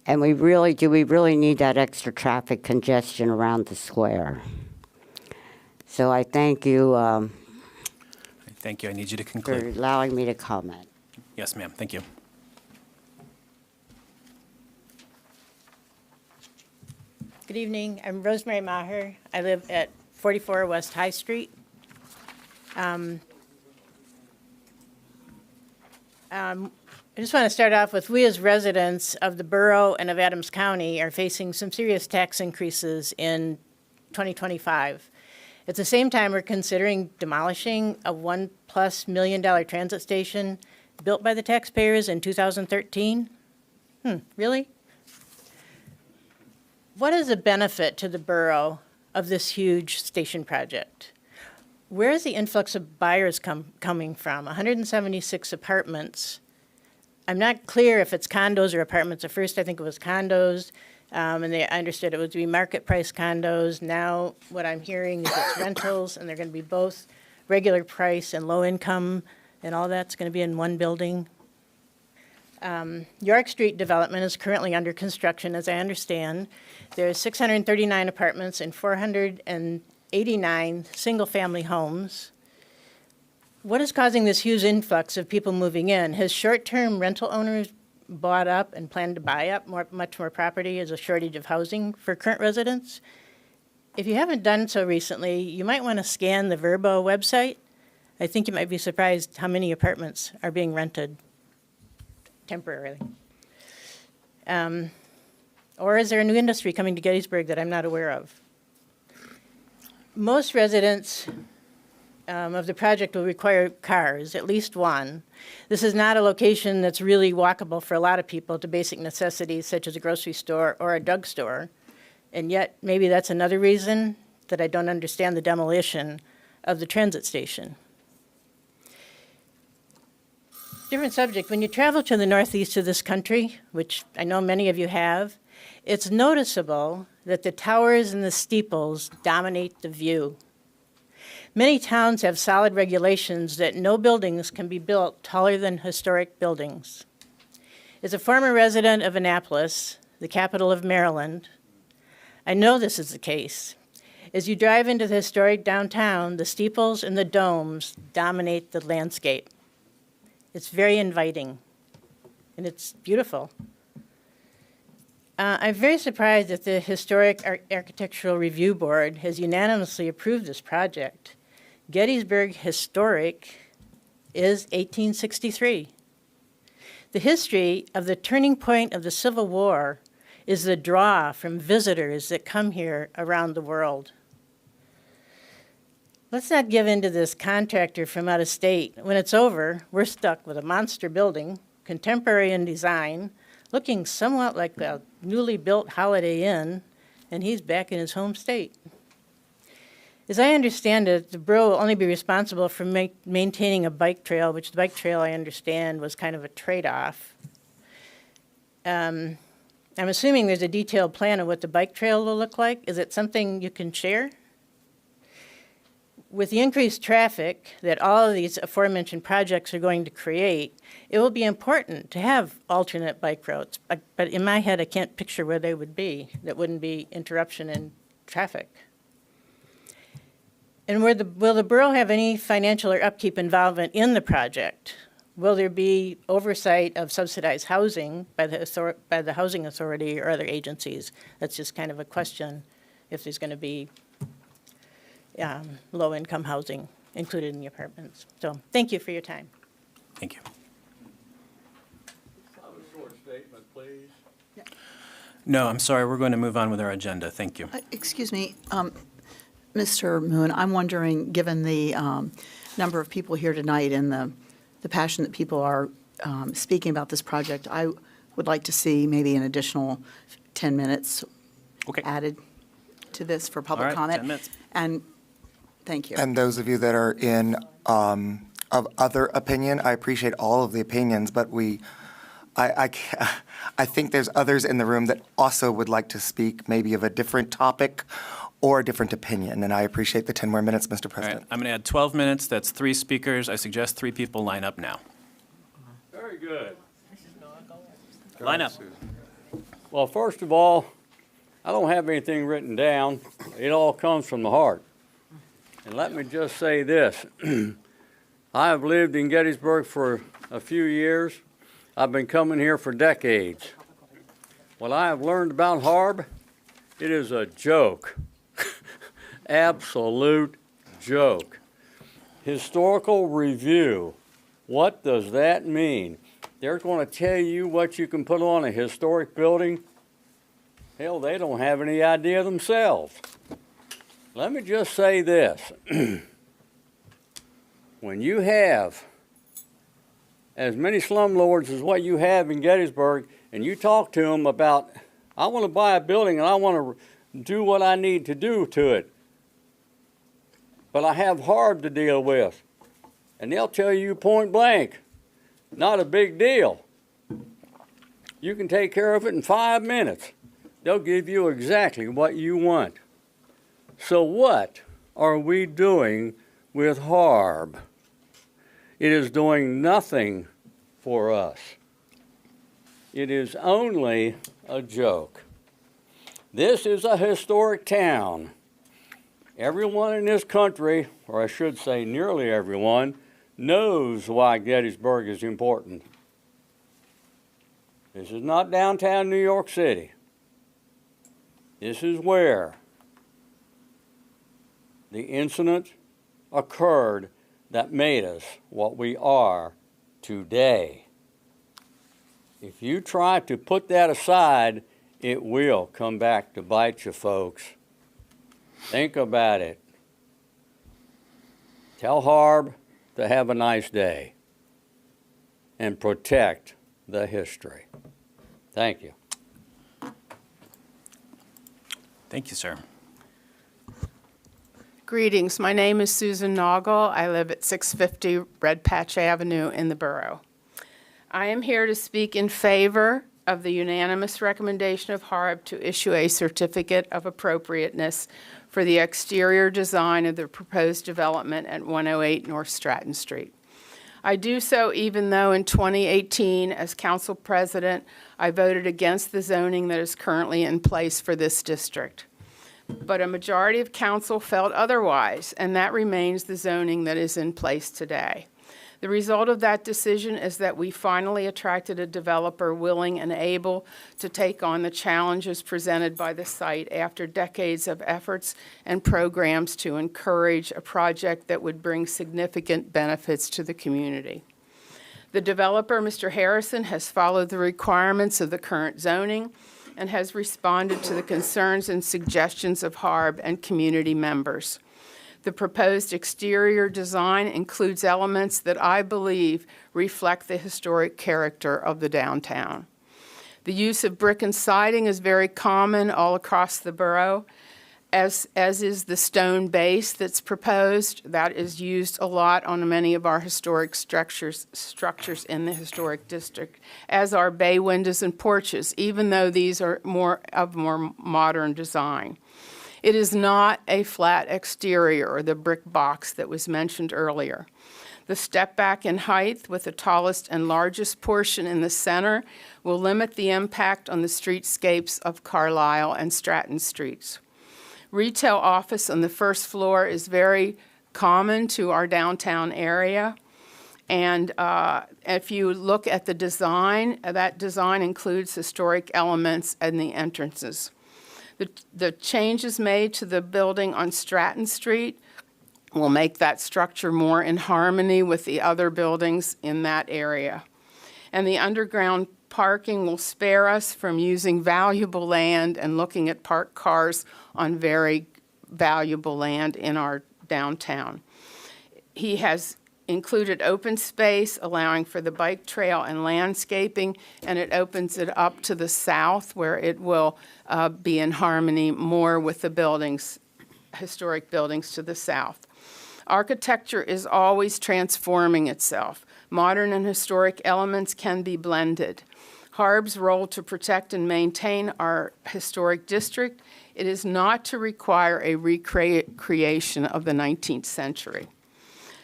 And we really need that extra traffic congestion around the square. So I thank you Thank you. I need you to for conclude. allowing me to comment. Yes, ma'am. Thank you. Good evening. I'm Rosemary Maher. I live at 44 West High Street. I just want to start off with, we as residents of the borough and of Adams County are facing some serious tax increases in 2025. At the same time, we're considering demolishing a $1+ million transit station built by the taxpayers in 2013. Really? What is the benefit to the borough of this huge station project? Where is the influx of buyers coming from? 176 apartments. I'm not clear if it's condos or apartments. At first, I think it was condos, and I understood it would be market price condos. Now, what I'm hearing is it's rentals, and they're going to be both regular price and low income, and all that's going to be in one building. York Street development is currently under construction, as I understand. There's 639 apartments and 489 single-family homes. What is causing this huge influx of people moving in? Has short-term rental owners bought up and plan to buy up much more property as a shortage of housing for current residents? If you haven't done so recently, you might want to scan the Verbo website. I think you might be surprised how many apartments are being rented temporarily. Or is there a new industry coming to Gettysburg that I'm not aware of? Most residents of the project will require cars, at least one. This is not a location that's really walkable for a lot of people to basic necessities such as a grocery store or a drugstore. And yet, maybe that's another reason that I don't understand the demolition of the transit station. Different subject. When you travel to the northeast of this country, which I know many of you have, it's noticeable that the towers and the steeples dominate the view. Many towns have solid regulations that no buildings can be built taller than historic buildings. As a former resident of Annapolis, the capital of Maryland, I know this is the case. As you drive into the historic downtown, the steeples and the domes dominate the landscape. It's very inviting, and it's beautiful. I'm very surprised that the Historic Architectural Review Board has unanimously approved this project. Gettysburg Historic is 1863. The history of the turning point of the Civil War is the draw from visitors that come here around the world. Let's not give in to this contractor from out of state. When it's over, we're stuck with a monster building, contemporary in design, looking somewhat like a newly built Holiday Inn, and he's back in his home state. As I understand it, the borough will only be responsible for maintaining a bike trail, which the bike trail, I understand, was kind of a trade-off. I'm assuming there's a detailed plan of what the bike trail will look like. Is it something you can share? With the increased traffic that all of these aforementioned projects are going to create, it will be important to have alternate bike routes. But in my head, I can't picture where they would be that wouldn't be interruption in traffic. And will the borough have any financial or upkeep involvement in the project? Will there be oversight of subsidized housing by the housing authority or other agencies? That's just kind of a question, if there's going to be low-income housing included in the apartments. So thank you for your time. Thank you. A short statement, please. No, I'm sorry, we're going to move on with our agenda. Thank you. Excuse me, Mr. Moon, I'm wondering, given the number of people here tonight and the passion that people are speaking about this project, I would like to see maybe an additional 10 minutes added to this for public comment. 10 minutes. And thank you. And those of you that are in of other opinion, I appreciate all of the opinions, but I think there's others in the room that also would like to speak, maybe of a different topic or a different opinion, and I appreciate the 10 more minutes, Mr. All President. right, I'm going to add 12 minutes. That's 3 speakers. I suggest 3 people line up now. Very good. Line up. Well, first of all, I don't have anything written down. It all comes from the heart. And let me just say this. I have lived in Gettysburg for a few years. I've been coming here for decades. What I have learned about Harb, it is a joke. Absolute joke. Historical review. What does that mean? They're going to tell you what you can put on a historic building. Hell, they don't have any idea themselves. Let me just say this. When you have as many slumlords as what you have in Gettysburg, and you talk to them about, I want to buy a building and I want to do what I need to do to it, but I have Harb to deal with. And they'll tell you point blank, not a big deal. You can take care of it in 5 minutes. They'll give you exactly what you want. So what are we doing with Harb? It is doing nothing for us. It is only a joke. This is a historic town. Everyone in this country, or I should say nearly everyone, knows why Gettysburg is important. This is not downtown New York City. This is where the incident occurred that made us what we are today. If you try to put that aside, it will come back to bite you, folks. Think about it. Tell Harb to have a nice day and protect the history. Thank you. Thank you, sir. Greetings. My name is Susan Noggle. I live at 650 Red Patch Avenue in the borough. I am here to speak in favor of the unanimous recommendation of Harb to issue a certificate of appropriateness for the exterior design of the proposed development at 108 North Stratton Street. I do so even though in 2018, as council president, I voted against the zoning that is currently in place for this district. But a majority of council felt otherwise, and that remains the zoning that is in place today. The result of that decision is that we finally attracted a developer willing and able to take on the challenges presented by the site after decades of efforts and programs to encourage a project that would bring significant benefits to the community. The developer, Mr. Harrison, has followed the requirements of the current zoning and has responded to the concerns and suggestions of Harb and community members. The proposed exterior design includes elements that I believe reflect the historic character of the downtown. The use of brick and siding is very common all across the borough, as is the stone base that's proposed. That is used a lot on many of our historic structures in the historic district, as are bay windows and porches, even though these are more modern design. It is not a flat exterior or the brick box that was mentioned earlier. The step back in height with the tallest and largest portion in the center will limit the impact on the streetscapes of Carlisle and Stratton Streets. Retail office on the first floor is very common to our downtown area. And if you look at the design, that design includes historic elements and the entrances. The changes made to the building on Stratton Street will make that structure more in harmony with the other buildings in that area. And the underground parking will spare us from using valuable land and looking at parked cars on very valuable land in our downtown. He has included open space, allowing for the bike trail and landscaping, and it opens it up to the south where it will be in harmony more with the buildings, historic buildings to the south. Architecture is always transforming itself. Modern and historic elements can be blended. HARB's role to protect and maintain our historic district, it is not to require a recreation of the 19th century.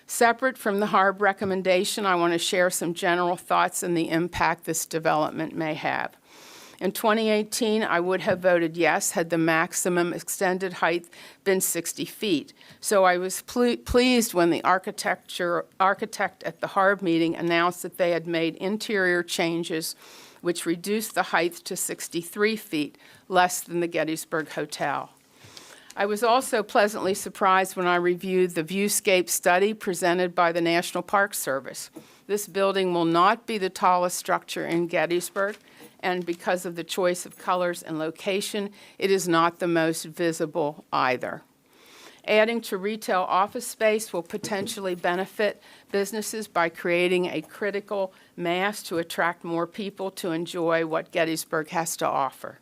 Separate from the HARB recommendation, I want to share some general thoughts on the impact this development may have. In 2018, I would have voted yes had the maximum extended height been 60 feet. So I was pleased when the architect at the HARB meeting announced that they had made interior changes which reduced the height to 63 feet, less than the Gettysburg Hotel. I was also pleasantly surprised when I reviewed the viewscape study presented by the National Park Service. This building will not be the tallest structure in Gettysburg, and because of the choice of colors and location, it is not the most visible either. Adding to retail office space will potentially benefit businesses by creating a critical mass to attract more people to enjoy what Gettysburg has to offer.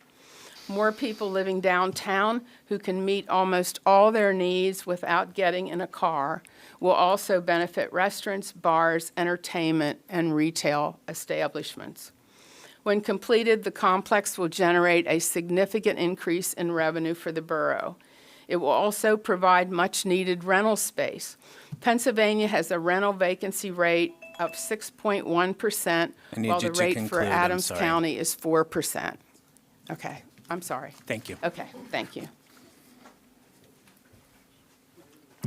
More people living downtown who can meet almost all their needs without getting in a car will also benefit restaurants, bars, entertainment, and retail establishments. When completed, the complex will generate a significant increase in revenue for the borough. It will also provide much-needed rental space. Pennsylvania has a rental vacancy rate of 6.1%, while the rate for Adams County is 4%. Okay, I'm sorry. Thank you. Okay, thank you.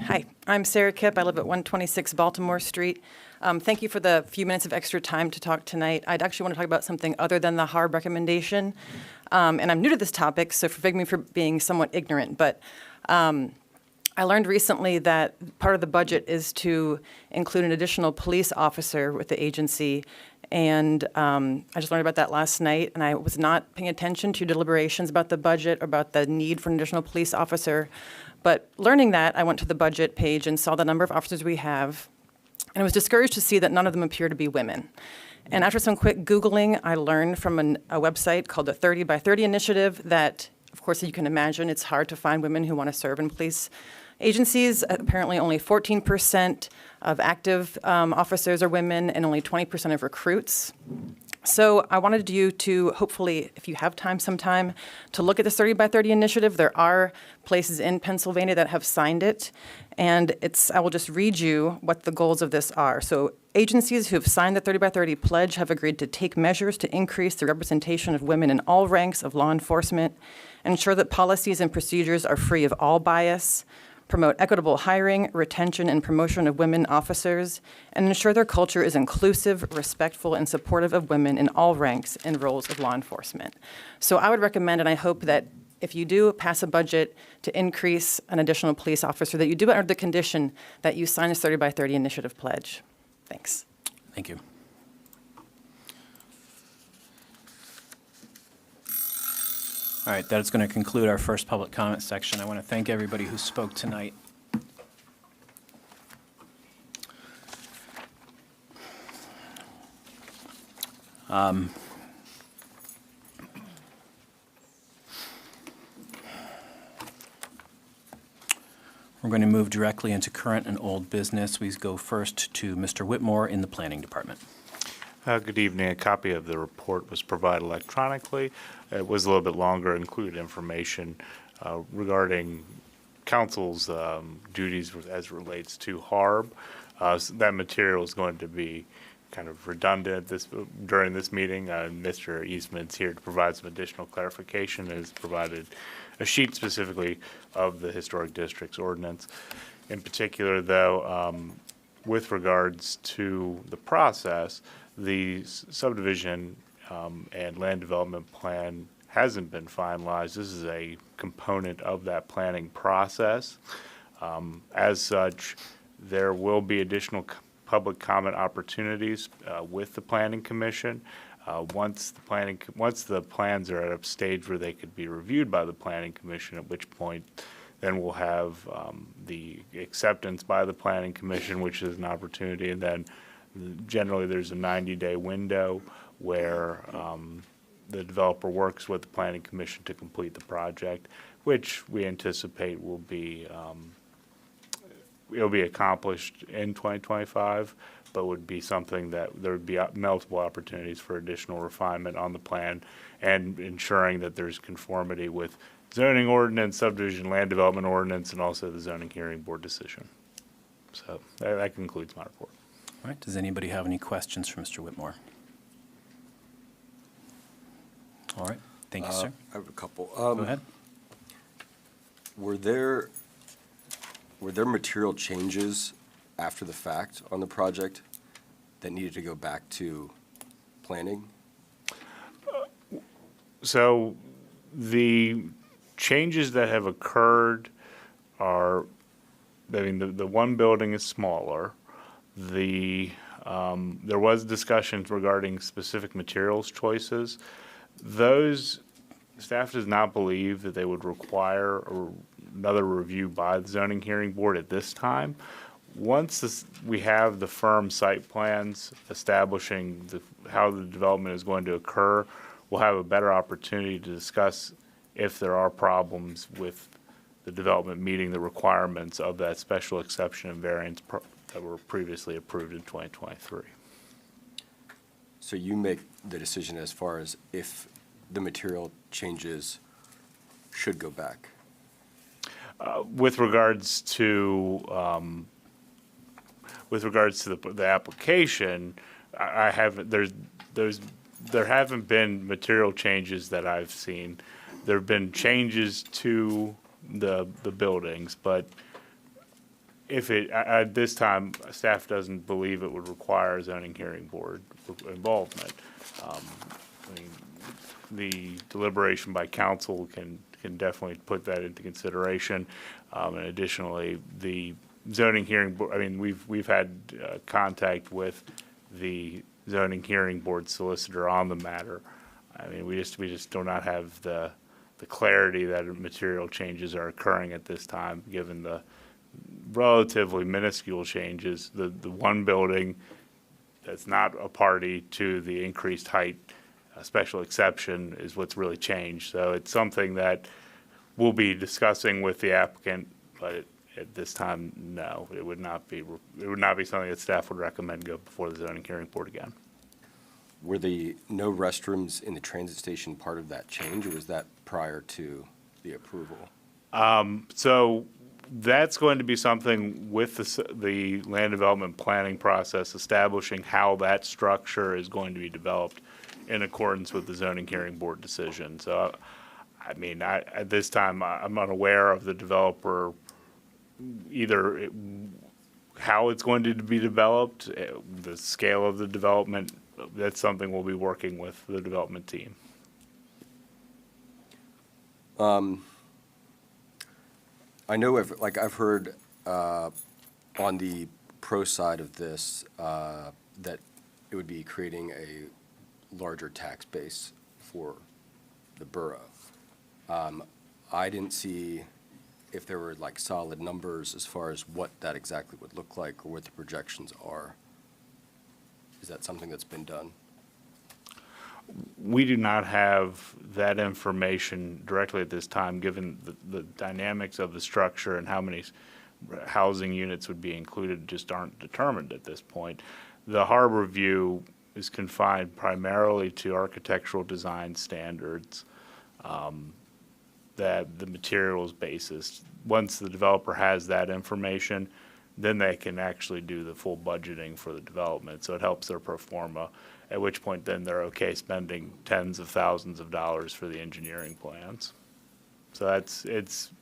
Hi, I'm Sarah Kipp. I live at 126 Baltimore Street. Thank you for the few minutes of extra time to talk tonight. I'd actually want to talk about something other than the HARB recommendation. And I'm new to this topic, so forgive me for being somewhat ignorant. But I learned recently that part of the budget is to include an additional police officer with the agency. And I just learned about that last night, and I was not paying attention to deliberations about the budget, about the need for an additional police officer. But learning that, I went to the budget page and saw the number of officers we have, and I was discouraged to see that none of them appear to be women. And after some quick Googling, I learned from a website called the 30 by 30 Initiative that, of course, you can imagine it's hard to find women who want to serve in police agencies. Apparently only 14% of active officers are women and only 20% of recruits. So I wanted you to hopefully, if you have time sometime, to look at this 30 by 30 initiative. There are places in Pennsylvania that have signed it. And I will just read you what the goals of this are. So agencies who have signed the 30 by 30 pledge have agreed to take measures to increase the representation of women in all ranks of law enforcement, ensure that policies and procedures are free of all bias, promote equitable hiring, retention, and promotion of women officers, and ensure their culture is inclusive, respectful, and supportive of women in all ranks and roles of law enforcement. So I would recommend, and I hope that if you do pass a budget to increase an additional police officer, that you do it under the condition that you sign this 30 by 30 initiative pledge. Thanks. Thank you. All right, that is going to conclude our first public comment section. I want to thank everybody who spoke tonight. We're going to move directly into current and old business. We go first to Mr. Whitmore in the Planning Department. Good evening. A copy of the report was provided electronically. It was a little bit longer, included information regarding council's duties as relates to HARB. So that material is going to be kind of redundant during this meeting. Mr. Eastman's here to provide some additional clarification and has provided a sheet specifically of the Historic Districts Ordinance. In particular, though, with regards to the process, the subdivision and land development plan hasn't been finalized. This is a component of that planning process. As such, there will be additional public comment opportunities with the Planning Commission. Once the plans are at a stage where they could be reviewed by the Planning Commission, at which point then we'll have the acceptance by the Planning Commission, which is an opportunity, and then generally there's a 90-day window where the developer works with the Planning Commission to complete the project, which we anticipate will be it'll be accomplished in 2025, but would be something that there would be multiple opportunities for additional refinement on the plan and ensuring that there's conformity with zoning ordinance, subdivision land development ordinance, and also the zoning hearing board decision. So that concludes my report. All right, does anybody have any questions for Mr. Whitmore? All right, thank you, sir. I have a couple. Go ahead. Were there material changes after the fact on the project that needed to go back to planning? So the changes that have occurred are, I mean, the one building is smaller. There was discussions regarding specific materials choices. Those, staff does not believe that they would require another review by the zoning hearing board at this time. Once we have the firm site plans establishing how the development is going to occur, we'll have a better opportunity to discuss if there are problems with the development meeting the requirements of that special exception and variance that were previously approved in 2023. So you make the decision as far as if the material changes should go back? With regards to the application, there haven't been material changes that I've seen. There have been changes to the buildings, but at this time, staff doesn't believe it would require zoning hearing board involvement. I mean, the deliberation by council can definitely put that into consideration. And additionally, the zoning hearing board, I mean, we've had contact with the zoning hearing board solicitor on the matter. I mean, we just do not have the clarity that material changes are occurring at this time, given the relatively minuscule changes. The one building that's not a party to the increased height special exception is what's really changed. So it's something that we'll be discussing with the applicant, but at this time, no, it would not be something that staff would recommend go before the zoning hearing board again. Were the no restrooms in the transit station part of that change, or was that prior to the approval? So that's going to be something with the land development planning process, establishing how that structure is going to be developed in accordance with the zoning hearing board decision. So, I mean, at this time, I'm unaware of the developer, either how it's going to be developed, the scale of the development. That's something we'll be working with the development team. I know, I've heard on the pro side of this that it would be creating a larger tax base for the borough. I didn't see if there were solid numbers as far as what that exactly would look like or what the projections are. Is that something that's been done? We do not have that information directly at this time, given the dynamics of the structure and how many housing units would be included just aren't determined at this point. The HARB review is confined primarily to architectural design standards, that the materials basis. Once the developer has that information, then they can actually do the full budgeting for the development. So it helps their pro forma, at which point then they're okay spending tens of thousands of dollars for the engineering plans. So it's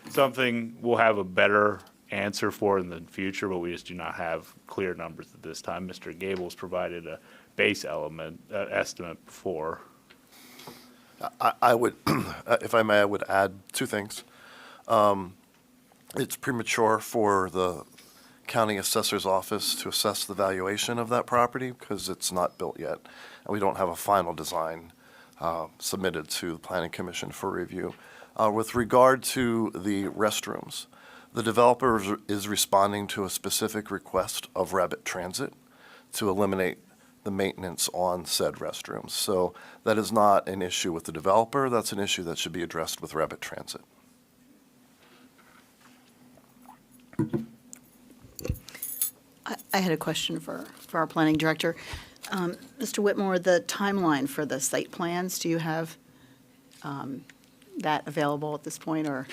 something we'll have a better answer for in the future, but we just do not have clear numbers at this time. Mr. Gable's provided a base estimate before. I would, if I may, I would add two things. It's premature for the county assessor's office to assess the valuation of that property because it's not built yet, and we don't have a final design submitted to the Planning Commission for review. With regard to the restrooms, the developer is responding to a specific request of Rabbit Transit to eliminate the maintenance on said restrooms. So that is not an issue with the developer. That's an issue that should be addressed with Rabbit Transit. I had a question for our planning director. Mr. Whitmore, the timeline for the site plans, do you have that available at this point, or?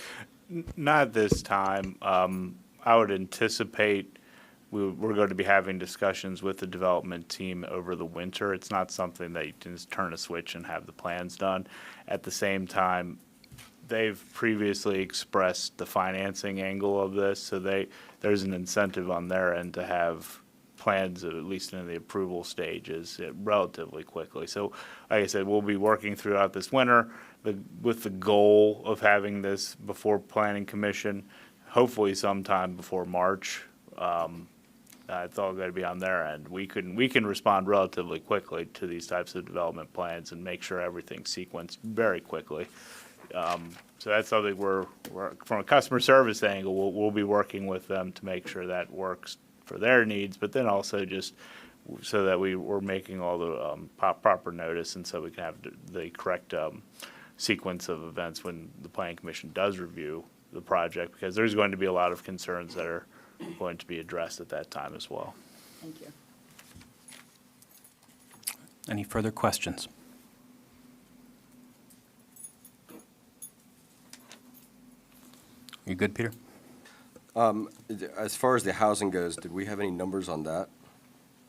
Not at this time. I would anticipate we're going to be having discussions with the development team over the winter. It's not something that you can just turn a switch and have the plans done. At the same time, they've previously expressed the financing angle of this, so there's an incentive on their end to have plans, at least in the approval stages, relatively quickly. So, like I said, we'll be working throughout this winter with the goal of having this before Planning Commission, hopefully sometime before March. It's all going to be on their end. We can respond relatively quickly to these types of development plans and make sure everything's sequenced very quickly. So that's something we're from a customer service angle, we'll be working with them to make sure that works for their needs, but then also just so that we're making all the proper notice, and so we can have the correct sequence of events when the Planning Commission does review the project, because there's going to be a lot of concerns that are going to be addressed at that time as well. Thank you. Any further questions? You good, Peter? As far as the housing goes, did we have any numbers on that?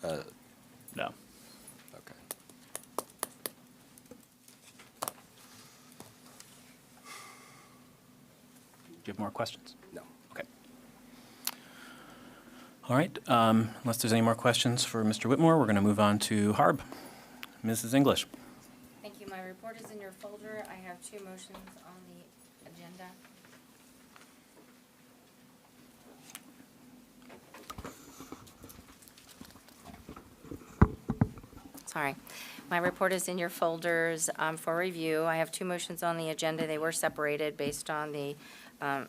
No. Okay. Do you have more questions? No. Okay. All right, unless there's any more questions for Mr. Whitmore, we're going to move on to HARB. Mrs. English. Thank you. My report is in your folder. I have two motions on the agenda. Sorry. My report is in your folders for review. I have two motions on the agenda. They were separated based on the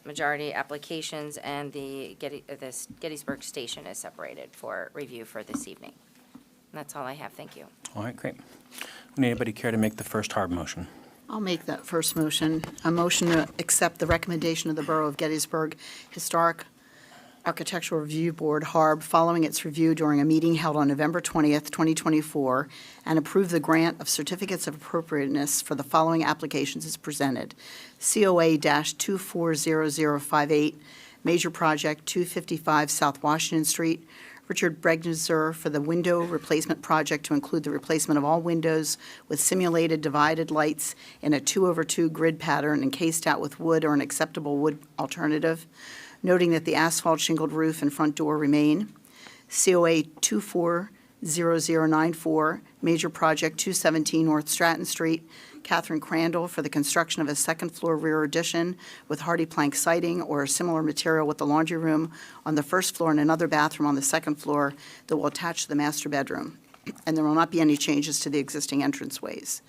majority applications, and the Gettysburg Station is separated for review for this evening. And that's all I have. Thank you. All right, great. Would anybody care to make the first HARB motion? I'll make that first motion. A motion to accept the recommendation of the Borough of Gettysburg Historic Architectural Review Board, HARB, following its review during a meeting held on November 20th, 2024, and approve the grant of certificates of appropriateness for the following applications as presented. COA-240058, Major Project 255 South Washington Street. Richard Bregneser for the window replacement project to include the replacement of all windows with simulated divided lights in a 2/2 grid pattern encased out with wood or an acceptable wood alternative, noting that the asphalt shingled roof and front door remain. COA 240094, Major Project 217 North Stratton Street, Catherine Crandall for the construction of a second-floor rear addition with hardy plank siding or a similar material with the laundry room on the first floor and another bathroom on the second floor that will attach to the master bedroom. And there will not be any changes to the existing entranceways.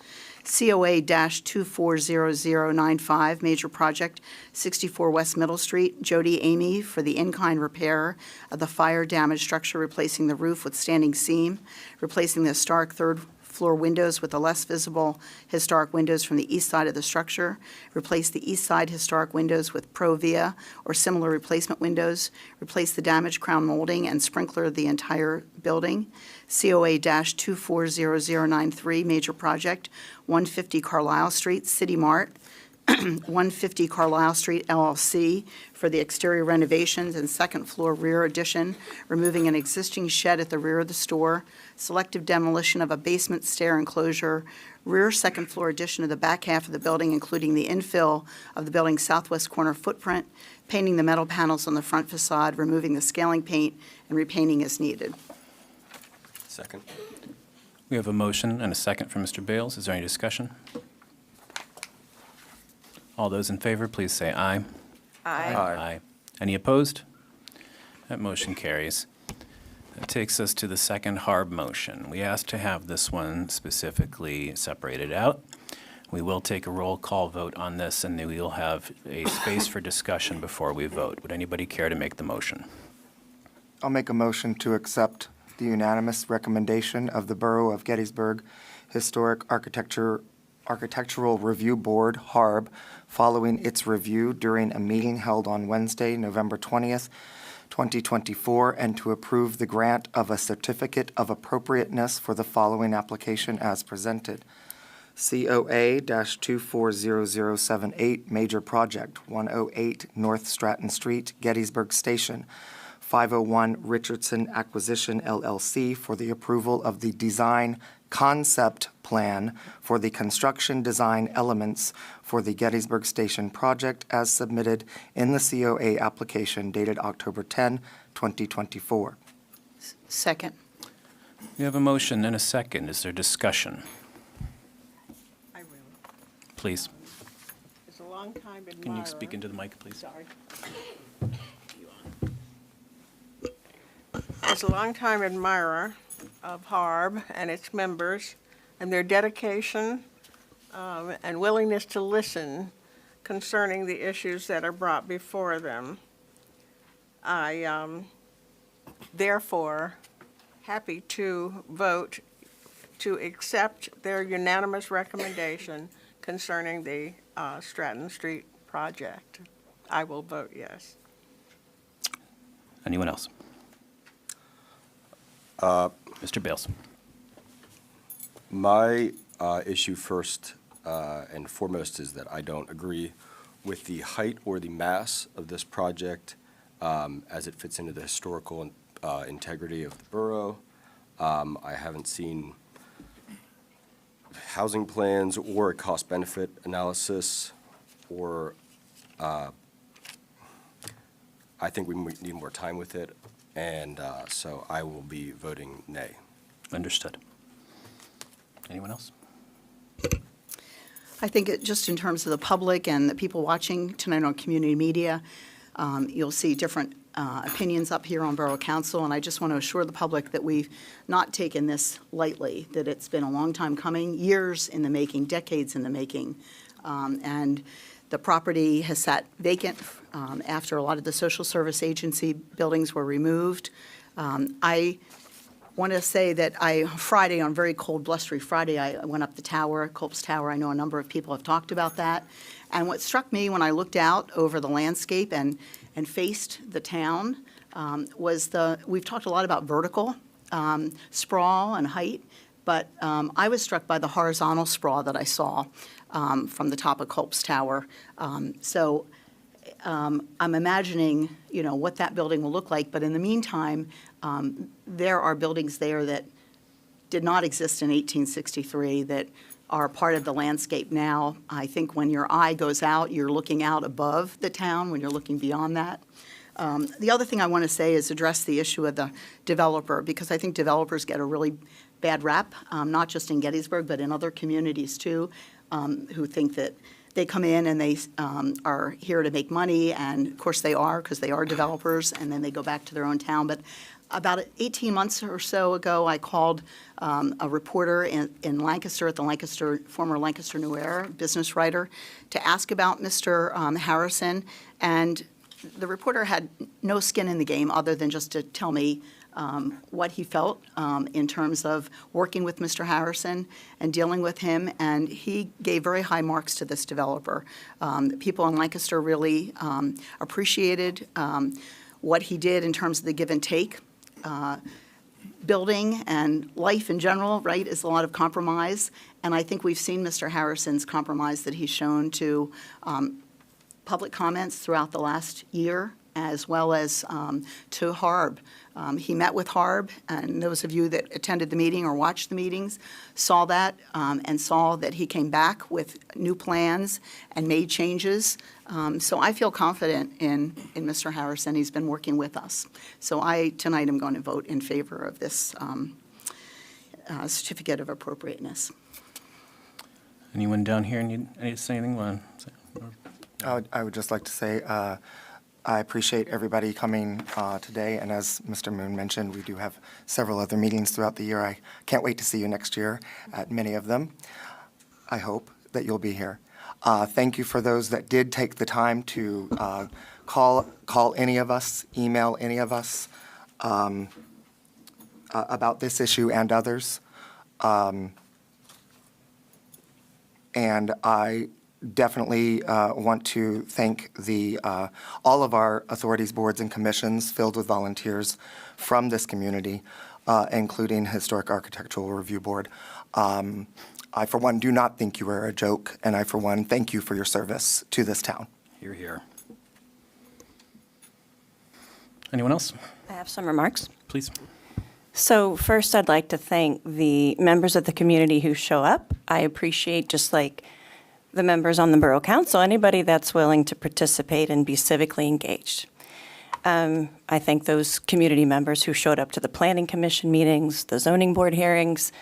COA-240095, Major Project, 64 West Middle Street, Jody Amy for the in-kind repair of the fire-damaged structure, replacing the roof with standing seam, replacing the historic third floor windows with the less visible historic windows from the east side of the structure. Replace the east side historic windows with Provia or similar replacement windows. Replace the damaged crown molding and sprinkler the entire building. COA-240093, major project, 150 Carlisle Street, City Mart, 150 Carlisle Street LLC for the exterior renovations and second floor rear addition, removing an existing shed at the rear of the store, selective demolition of a basement stair enclosure, rear second floor addition of the back half of the building, including the infill of the building's southwest corner footprint, painting the metal panels on the front facade, removing the scaling paint, and repainting as needed. Second. We have a motion and a second from Mr. Bales. Is there any discussion? All those in favor, please say aye. Aye. Any opposed? That motion carries. That takes us to the second HARB motion. We asked to have this one specifically separated out. We will take a roll call vote on this, and then we will have a space for discussion before we vote. Would anybody care to make the motion? I'll make a motion to accept the unanimous recommendation of the Borough of Gettysburg Historic Architectural Review Board, HARB, following its review during a meeting held on Wednesday, November 20th, 2024, and to approve the grant of a certificate of appropriateness for the following application as presented. COA-240078, major project, 108 North Stratton Street, Gettysburg Station, 501 Richardson Acquisition LLC for the approval of the design concept plan for the construction design elements for the Gettysburg Station project as submitted in the COA application dated October 10, 2024. Second. We have a motion and a second. Is there discussion? I will. Please. It's a long time admirer. Can you speak into the mic, please? Sorry. As a longtime admirer of HARB and its members and their dedication and willingness to listen concerning the issues that are brought before them, I therefore happy to vote to accept their unanimous recommendation concerning the Stratton Street project. I will vote yes. Anyone else? Mr. Bales. My issue first and foremost is that I don't agree with the height or the mass of this project as it fits into the historical integrity of the borough. I haven't seen housing plans or a cost-benefit analysis, or I think we need more time with it. And so I will be voting nay. Understood. Anyone else? I think just in terms of the public and the people watching tonight on community media, you'll see different opinions up here on Borough Council, and I just want to assure the public that we've not taken this lightly, that it's been a long time coming, years in the making, decades in the making, and the property has sat vacant after a lot of the social service agency buildings were removed. I want to say that Friday, on very cold, blustery Friday, I went up the tower, Culp's Tower. I know a number of people have talked about that. And what struck me when I looked out over the landscape and faced the town was we've talked a lot about vertical sprawl and height, but I was struck by the horizontal sprawl that I saw from the top of Culp's Tower. So I'm imagining, what that building will look like. But in the meantime, there are buildings there that did not exist in 1863 that are part of the landscape now. I think when your eye goes out, you're looking out above the town when you're looking beyond that. The other thing I want to say is address the issue of the developer, because I think developers get a really bad rap, not just in Gettysburg, but in other communities too, who think that they come in and they are here to make money, and of course they are, because they are developers, and then they go back to their own town. But about 18 months or so ago, I called a reporter in Lancaster at the former Lancaster New Era, business writer, to ask about Mr. Harrison, and the reporter had no skin in the game other than just to tell me what he felt in terms of working with Mr. Harrison and dealing with him, and he gave very high marks to this developer. The people in Lancaster really appreciated what he did in terms of the give and take. Building and life in general, right, is a lot of compromise, and I think we've seen Mr. Harrison's compromise that he's shown to public comments throughout the last year, as well as to Harb. He met with Harb, and those of you that attended the meeting or watched the meetings saw that, and saw that he came back with new plans and made changes. So I feel confident in Mr. Harrison. He's been working with us. So tonight I'm going to vote in favor of this certificate of appropriateness. Anyone down here need to say anything? I would just like to say I appreciate everybody coming today, and as Mr. Moon mentioned, we do have several other meetings throughout the year. I can't wait to see you next year at many of them. I hope that you'll be here. Thank you for those that did take the time to call any of us, email any of us about this issue and others. And I definitely want to thank all of our authorities, boards, and commissions filled with volunteers from this community, including Historic Architectural Review Board. I, for one, do not think you are a joke, and I, for one, thank you for your service to this town. Hear, hear. Anyone else? I have some remarks. Please. So first, I'd like to thank the members of the community who show up. I appreciate, just like the members on the Borough Council, anybody that's willing to participate and be civically engaged. I thank those community members who showed up to the Planning Commission meetings, the Zoning Board hearings.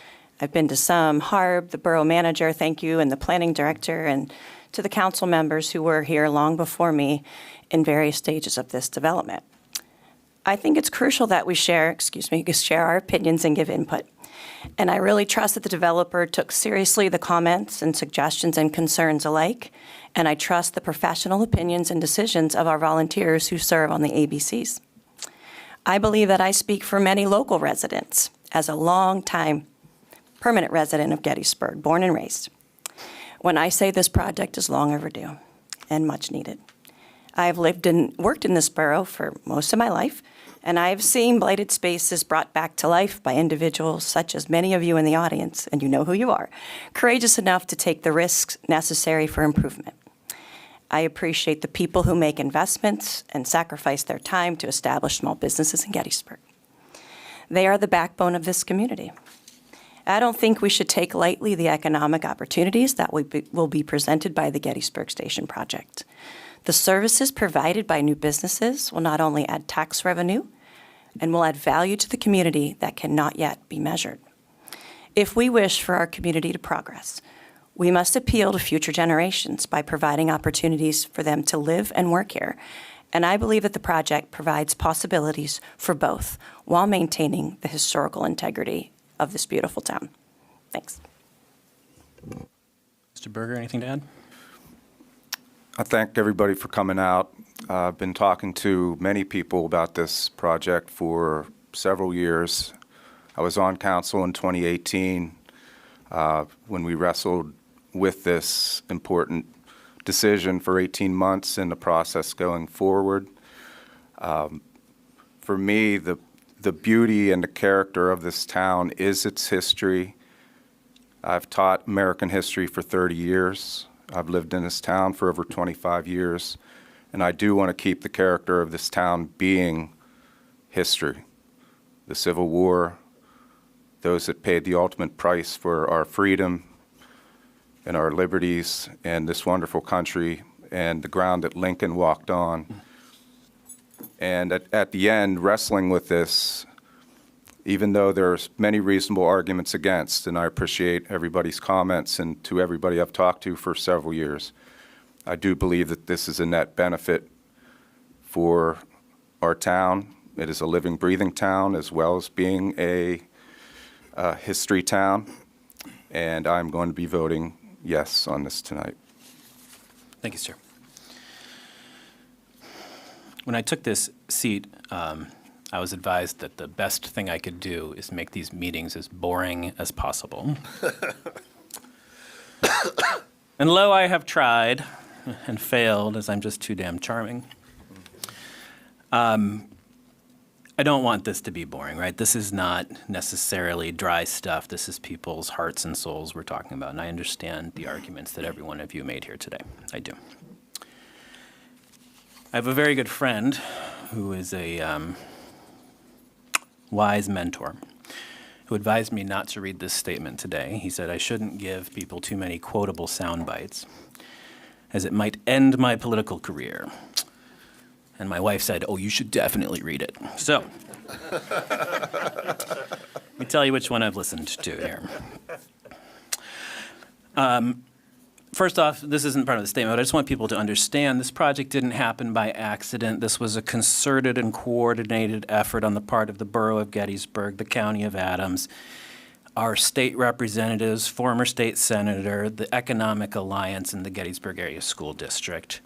I've been to some. Harb, the Borough Manager, thank you, and the Planning Director, and to the council members who were here long before me in various stages of this development. I think it's crucial that we share our opinions and give input. And I really trust that the developer took seriously the comments and suggestions and concerns alike. And I trust the professional opinions and decisions of our volunteers who serve on the ABCs. I believe that I speak for many local residents as a long-time permanent resident of Gettysburg, born and raised, when I say this project is long overdue and much needed. I've lived and worked in this borough for most of my life, and I've seen blighted spaces brought back to life by individuals such as many of you in the audience, and you know who you are, courageous enough to take the risks necessary for improvement. I appreciate the people who make investments and sacrifice their time to establish small businesses in Gettysburg. They are the backbone of this community. I don't think we should take lightly the economic opportunities that will be presented by the Gettysburg Station project. The services provided by new businesses will not only add tax revenue and will add value to the community that cannot yet be measured. If we wish for our community to progress, we must appeal to future generations by providing opportunities for them to live and work here. And I believe that the project provides possibilities for both while maintaining the historical integrity of this beautiful town. Thanks. Mr. Berger, anything to add? I thank everybody for coming out. I've been talking to many people about this project for several years. I was on council in 2018 when we wrestled with this important decision for 18 months in the process going forward. For me, the beauty and the character of this town is its history. I've taught American history for 30 years. I've lived in this town for over 25 years, and I do want to keep the character of this town being history. The Civil War, those that paid the ultimate price for our freedom and our liberties and this wonderful country and the ground that Lincoln walked on. And at the end, wrestling with this, even though there's many reasonable arguments against, and I appreciate everybody's comments and to everybody I've talked to for several years, I do believe that this is a net benefit for our town. It is a living, breathing town as well as being a history town, and I'm going to be voting yes on this tonight. Thank you, sir. When I took this seat, I I was advised that the best thing I could do is make these meetings as boring as possible. And lo, I have tried and failed, as I'm just too damn charming. I don't want this to be boring, right? This is not necessarily dry stuff. This is people's hearts and souls we're talking about, and I understand the arguments that every one of you made here today. I do. I have a very good friend who is a wise mentor who advised me not to read this statement today. He said I shouldn't give people too many quotable sound bites, as it might end my political career. And my wife said, oh, you should definitely read it. So, let me tell you which one I've listened to here. First off, this isn't part of the statement, but I just want people to understand this project didn't happen by accident. This was a concerted and coordinated effort on the part of the Borough of Gettysburg, the County of Adams, our state representatives, former state senator, the Economic Alliance, and the Gettysburg Area School District.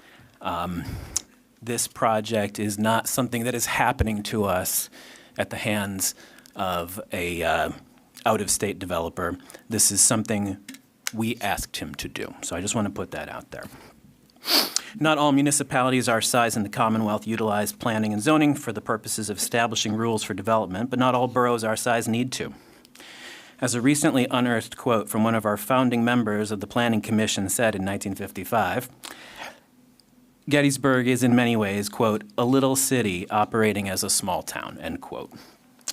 This project is not something that is happening to us at the hands of a out-of-state developer. This is something we asked him to do. So I just want to put that out there. Not all municipalities our size in the Commonwealth utilize planning and zoning for the purposes of establishing rules for development, but not all boroughs our size need to. As a recently unearthed quote from one of our founding members of the Planning Commission said in 1955, Gettysburg is in many ways, quote, a little city operating as a small town, end quote.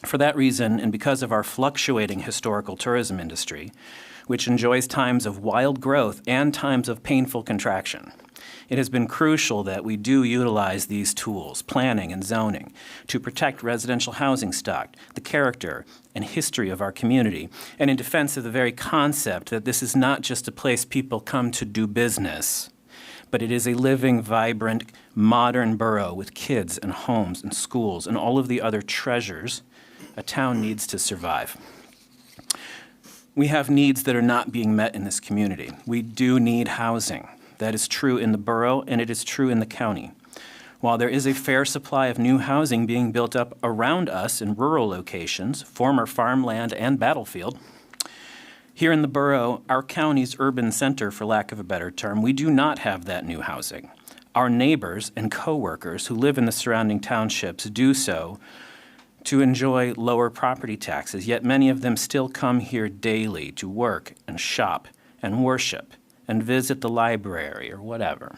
For that reason, and because of our fluctuating historical tourism industry, which enjoys times of wild growth and times of painful contraction, it has been crucial that we do utilize these tools, planning and zoning, to protect residential housing stock, the character and history of our community, and in defense of the very concept that this is not just a place people come to do business, but it is a living, vibrant, modern borough with kids and homes and schools and all of the other treasures a town needs to survive. We have needs that are not being met in this community. We do need housing. That is true in the borough, and it is true in the county. While there is a fair supply of new housing being built up around us in rural locations, former farmland and battlefield, here in the borough, our county's urban center, for lack of a better term, we do not have that new housing. Our neighbors and coworkers who live in the surrounding townships do so to enjoy lower property taxes, yet many of them still come here daily to work and shop and worship and visit the library or whatever.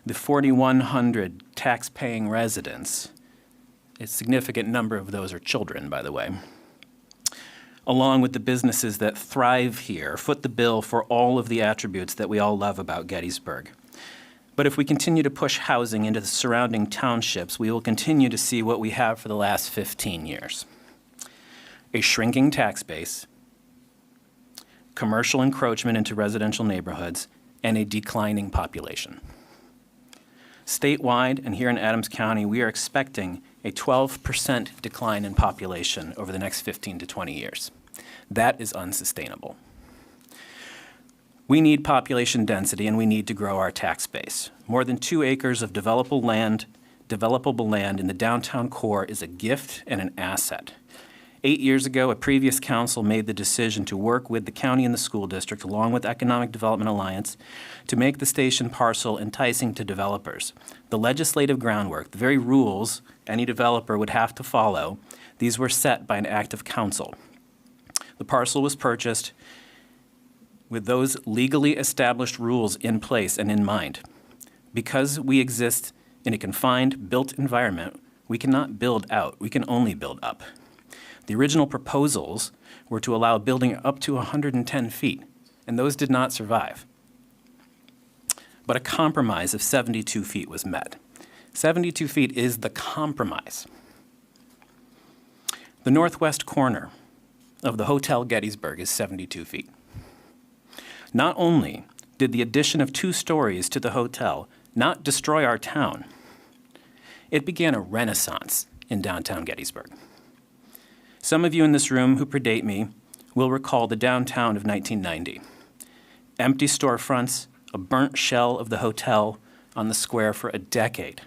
The 4,100 tax-paying residents, a significant number of those are children, by the way, along with the businesses that thrive here, foot the bill for all of the attributes that we all love about Gettysburg. But if we continue to push housing into the surrounding townships, we will continue to see what we have for the last 15 years. A shrinking tax base, commercial encroachment into residential neighborhoods, and a declining population. Statewide, and here in Adams County, we are expecting a 12% decline in population over the next 15 to 20 years. That is unsustainable. We need population density, and we need to grow our tax base. More than 2 acres of developable land in the downtown core is a gift and an asset. 8 years ago, a previous council made the decision to work with the county and the school district, along with Economic Development Alliance, to make the station parcel enticing to developers. The legislative groundwork, the very rules any developer would have to follow, these were set by an act of council. The parcel was purchased with those legally established rules in place and in mind. Because we exist in a confined, built environment, we cannot build out, we can only build up. The original proposals were to allow building up to 110 feet, and those did not survive. But a compromise of 72 feet was met. 72 feet is the compromise. The northwest corner of the Hotel Gettysburg is 72 feet. Not only did the addition of 2 stories to the hotel not destroy our town, it began a renaissance in downtown Gettysburg. Some of you in this room who predate me will recall the downtown of 1990. Empty storefronts, a burnt shell of the hotel on the square for a decade.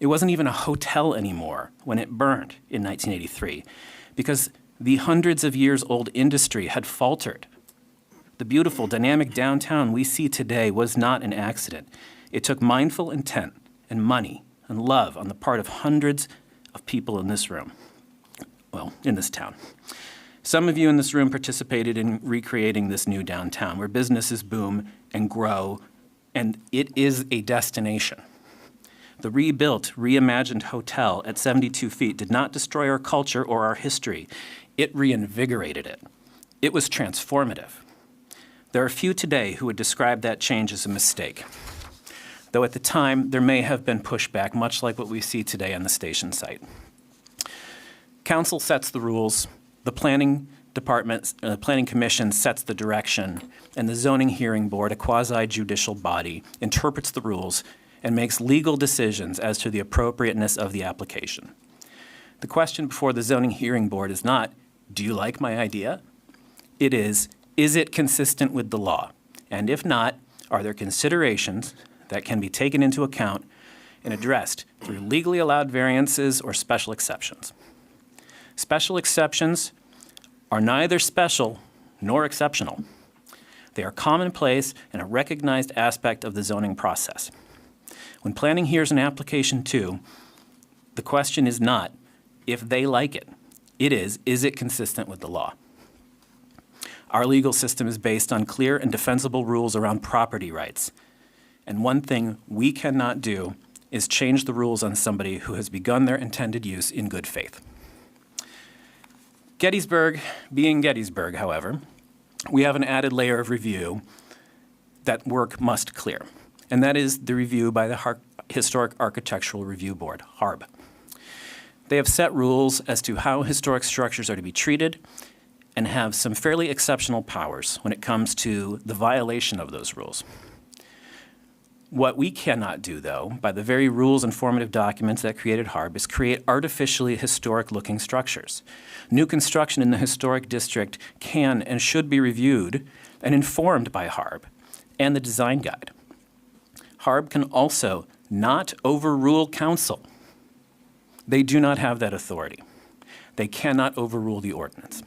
It wasn't even a hotel anymore when it burned in 1983 because the hundreds of years old industry had faltered. The beautiful, dynamic downtown we see today was not an accident. It took mindful intent and money and love on the part of hundreds of people in this room, well, in this town. Some of you in this room participated in recreating this new downtown where businesses boom and grow, and it is a destination. The rebuilt, reimagined hotel at 72 feet did not destroy our culture or our history. It reinvigorated it. It was transformative. There are few today who would describe that change as a mistake, though at the time there may have been pushback, much like what we see today on the station site. Council sets the rules, the planning commission sets the direction, and the zoning hearing board, a quasi-judicial body, interprets the rules and makes legal decisions as to the appropriateness of the application. The question before the zoning hearing board is not, do you like my idea? It is it consistent with the law? And if not, are there considerations that can be taken into account and addressed through legally allowed variances or special exceptions? Special exceptions are neither special nor exceptional. They are commonplace and a recognized aspect of the zoning process. When planning hears an application too, the question is not if they like it. It is it consistent with the law? Our legal system is based on clear and defensible rules around property rights. And one thing we cannot do is change the rules on somebody who has begun their intended use in good faith. Gettysburg being Gettysburg, however, we have an added layer of review that work must clear, and that is the review by the Historic Architectural Review Board, HARB. They have set rules as to how historic structures are to be treated and have some fairly exceptional powers when it comes to the violation of those rules. What we cannot do, though, by the very rules and formative documents that created HARB, is create artificially historic-looking structures. New construction in the historic district can and should be reviewed and informed by HARB and the design guide. HARB can also not overrule council. They do not have that authority. They cannot overrule the ordinance.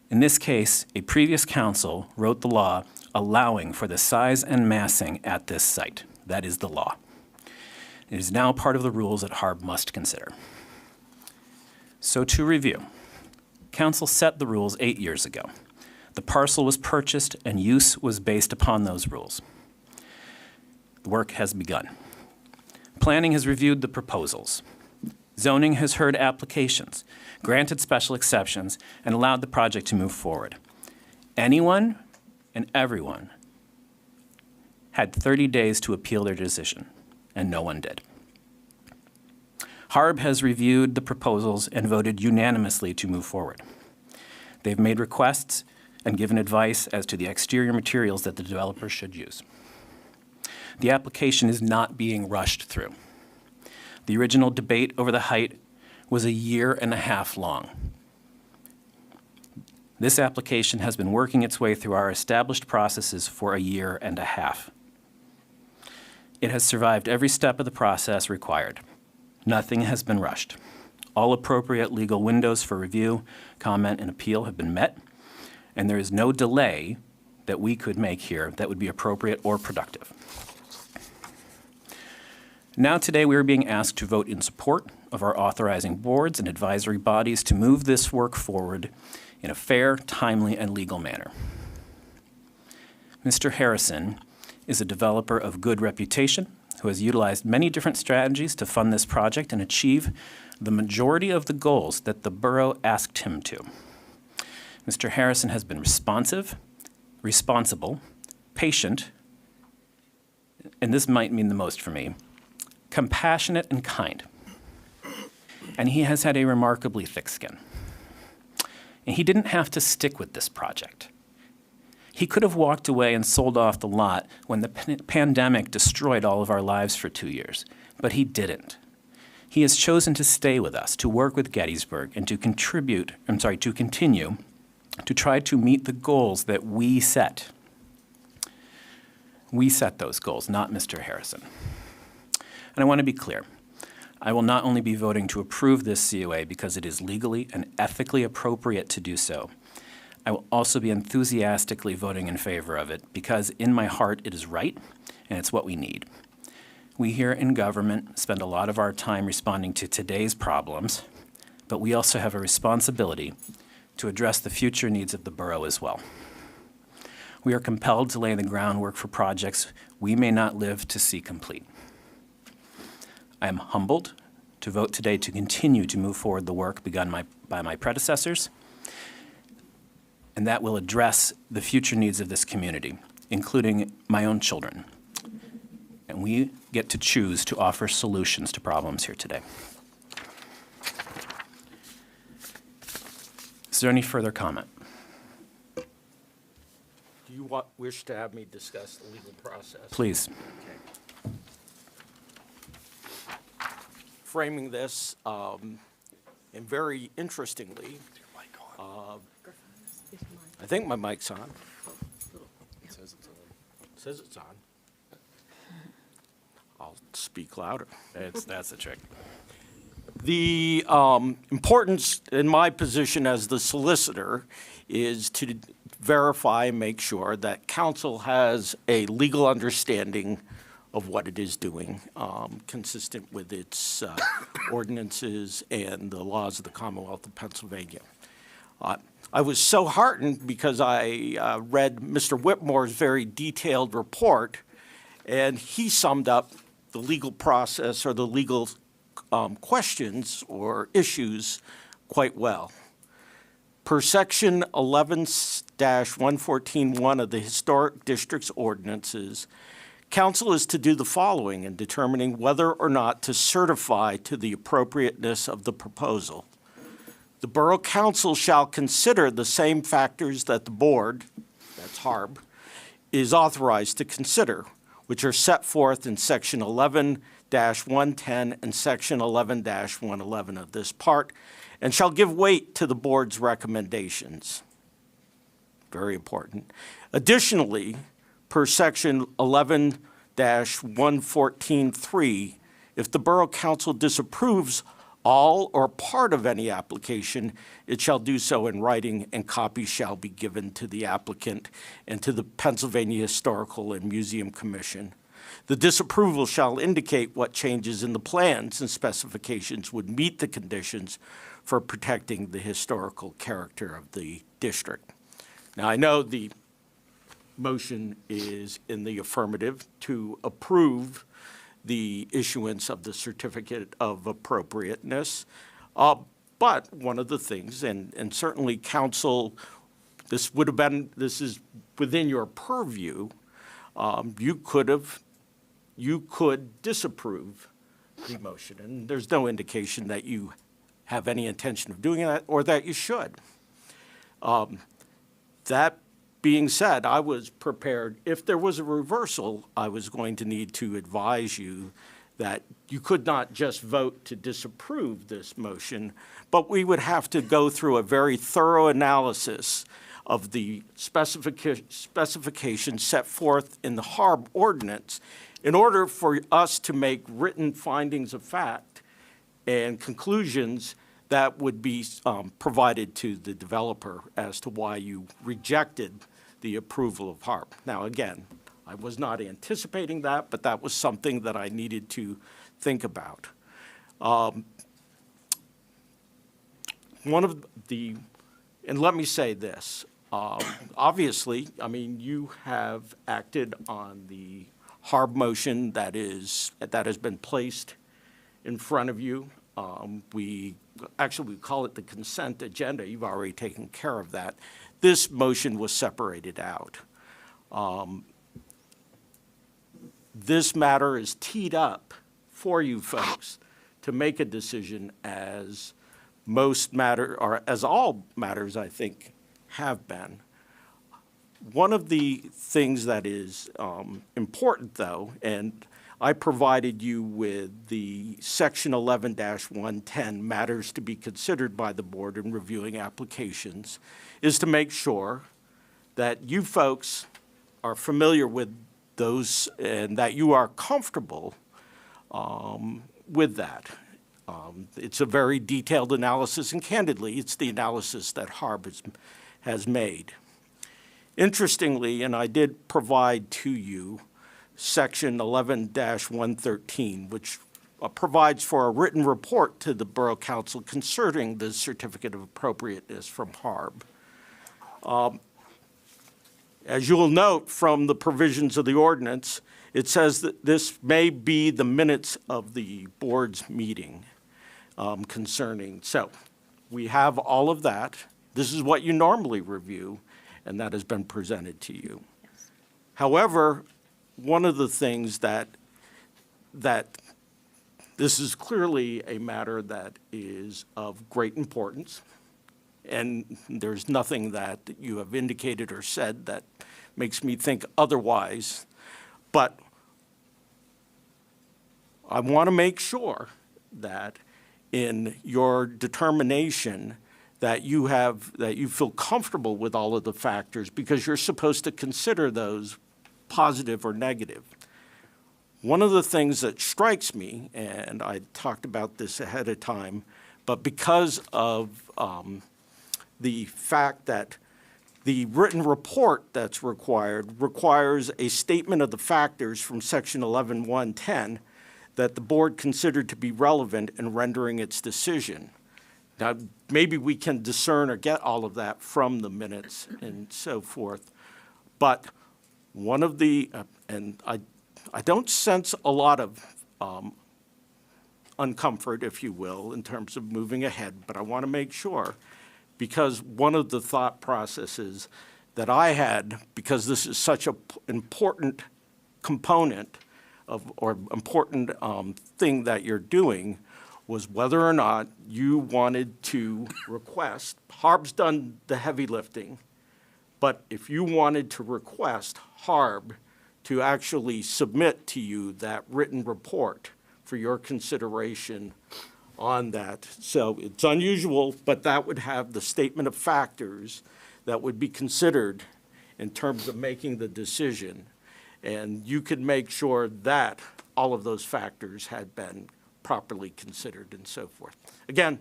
In this case, a previous council wrote the law allowing for the size and massing at this site. That is the law. It is now part of the rules that HARB must consider. So to review, council set the rules 8 years ago. The parcel was purchased and use was based upon those rules. The work has begun. Planning has reviewed the proposals. Zoning has heard applications, granted special exceptions, and allowed the project to move forward. Anyone and everyone had 30 days to appeal their decision, and no one did. HARB has reviewed the proposals and voted unanimously to move forward. They've made requests and given advice as to the exterior materials that the developer should use. The application is not being rushed through. The original debate over the height was 1.5 years long. This application has been working its way through our established processes for 1.5 years. It has survived every step of the process required. Nothing has been rushed. All appropriate legal windows for review, comment, and appeal have been met, and there is no delay that we could make here that would be appropriate or productive. Now today we are being asked to vote in support of our authorizing boards and advisory bodies to move this work forward in a fair, timely, and legal manner. Mr. Harrison is a developer of good reputation who has utilized many different strategies to fund this project and achieve the majority of the goals that the borough asked him to. Mr. Harrison has been responsive, responsible, patient, and this might mean the most for me, compassionate and kind. And he has had a remarkably thick skin. And he didn't have to stick with this project. He could have walked away and sold off the lot when the pandemic destroyed all of our lives for 2 years, but he didn't. He has chosen to stay with us, to work with Gettysburg, and to continue to try to meet the goals that we set. We set those goals, not Mr. Harrison. And I want to be clear. I will not only be voting to approve this COA because it is legally and ethically appropriate to do so, I will also be enthusiastically voting in favor of it because in my heart it is right and it's what we need. We here in government spend a lot of our time responding to today's problems, but we also have a responsibility to address the future needs of the borough as well. We are compelled to lay the groundwork for projects we may not live to see complete. I am humbled to vote today to continue to move forward the work begun by my predecessors, and that will address the future needs of this community, including my own children. And we get to choose to offer solutions to problems here today. Is there any further comment? Do you wish to have me discuss the legal process? Please. Framing this, and very interestingly, I think my mic's on. It says it's on. It says it's on. I'll speak louder. That's the trick. The importance in my position as the solicitor is to verify and make sure that council has a legal understanding of what it is doing, consistent with its ordinances and the laws of the Commonwealth of Pennsylvania. I was so heartened because I read Mr. Whitmore's very detailed report, and he summed up the legal process or the legal questions or issues quite well. Per section 11-114.1 of the Historic District's ordinances, council is to do the following in determining whether or not to certify to the appropriateness of the proposal. The Borough Council shall consider the same factors that the board, that's HARB, is authorized to consider, which are set forth in section 11-110 and section 11-111 of this part, and shall give weight to the board's recommendations. Very important. Additionally, per section 11-114.3, if the Borough Council disapproves all or part of any application, it shall do so in writing, and copies shall be given to the applicant and to the Pennsylvania Historical and Museum Commission. The disapproval shall indicate what changes in the plans and specifications would meet the conditions for protecting the historical character of the district. Now, I know the motion is in the affirmative to approve the issuance of the certificate of appropriateness. But one of the things, and certainly council, this is within your purview, you could disapprove the motion, and there's no indication that you have any intention of doing that or that you should. That being said, I was prepared, if there was a reversal, I was going to need to advise you that you could not just vote to disapprove this motion, but we would have to go through a very thorough analysis of the specifications set forth in the HARB ordinance in order for us to make written findings of fact and conclusions that would be provided to the developer as to why you rejected the approval of HARB. Now, again, I was not anticipating that, but that was something that I needed to think about. And let me say this, obviously, I mean, you have acted on the HARB motion that has been placed in front of you. We call it the consent agenda. You've already taken care of that. This motion was separated out. This matter is teed up for you folks to make a decision as all matters, I think, have been. One of the things that is important, though, and I provided you with the section 11-110 matters to be considered by the board in reviewing applications, is to make sure that you folks are familiar with those and that you are comfortable with that. It's a very detailed analysis, and candidly, it's the analysis that HARB has made. Interestingly, and I did provide to you Section 11-113, which provides for a written report to the Borough Council concerning the certificate of appropriateness from HARB. As you will note from the provisions of the ordinance, it says that this may be the minutes of the board's meeting concerning. So we have all of that. This is what you normally review, and that has been presented to you. Yes. However, one of the things that this is clearly a matter that is of great importance, and there's nothing that you have indicated or said that makes me think otherwise, but I want to make sure that in your determination that you feel comfortable with all of the factors, because you're supposed to consider those positive or negative. One of the things that strikes me, and I talked about this ahead of time, but because of the fact that the written report that's requires a statement of the factors from Section 11-110 that the board considered to be relevant in rendering its decision. Now, maybe we can discern or get all of that from the minutes and so forth, but one of the, and I don't sense a lot of uncomfort, if you will, in terms of moving ahead, but I want to make sure, because one of the thought processes that I had, because this is such an important component of, or important thing that you're doing, was whether or not you wanted to request, HARB's done the heavy lifting, but if you wanted to request HARB to actually submit to you that written report for your consideration on that. So it's unusual, but that would have the statement of factors that would be considered in terms of making the decision. And you could make sure that all of those factors had been properly considered and so forth. Again,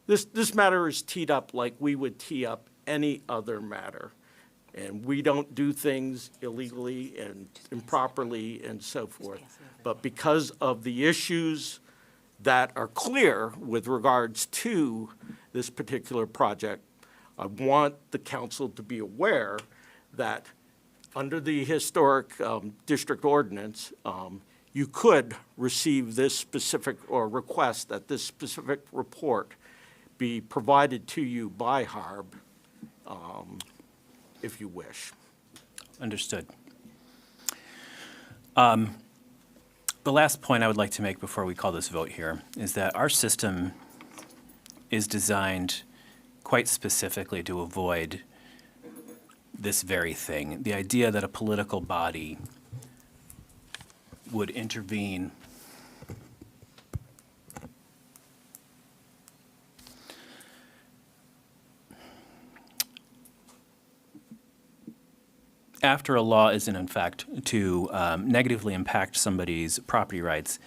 this matter is teed up like we would tee up any other matter. And we don't do things illegally and improperly and so forth. But because of the issues that are clear with regards to this particular project, I want the council to be aware that under the historic district ordinance, you could receive this specific, or request that this specific report be provided to you by HARB if you wish. Understood. The last point I would like to make before we call this vote here is that our system is designed quite specifically to avoid this very thing. The idea that a political body would intervene after a law is in fact to negatively impact somebody's property rights.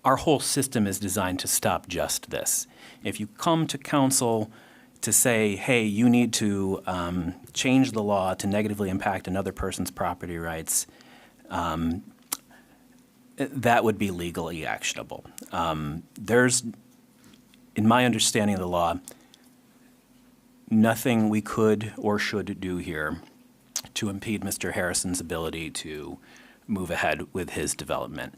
Our whole system is designed to stop just this. If you come to council to say, hey, you need to change the law to negatively impact another person's property rights, that would be legally actionable. There's, in my understanding of the law, nothing we could or should do here to impede Mr. Harrison's ability to move ahead with his development.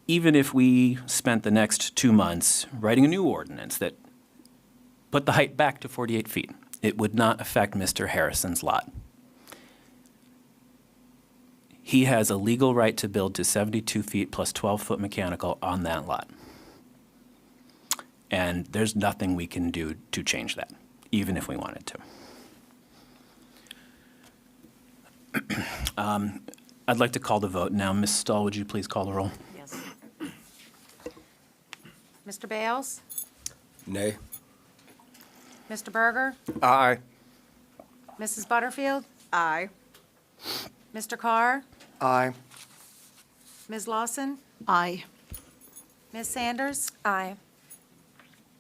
Even if we spent the next 2 months writing a new ordinance that put the height back to 48 feet, it would not affect Mr. Harrison's lot. He has a legal right to build to 72 feet plus 12-foot mechanical on that lot. And there's nothing we can do to change that, even if we wanted to. I'd like to call the vote now. Ms. Stahl, would you please call the roll? Yes. Mr. Bales? Nay. Mr. Berger? Aye. Mrs. Butterfield? Aye. Mr. Carr? Aye. Ms. Lawson? Aye. Ms. Sanders? Aye.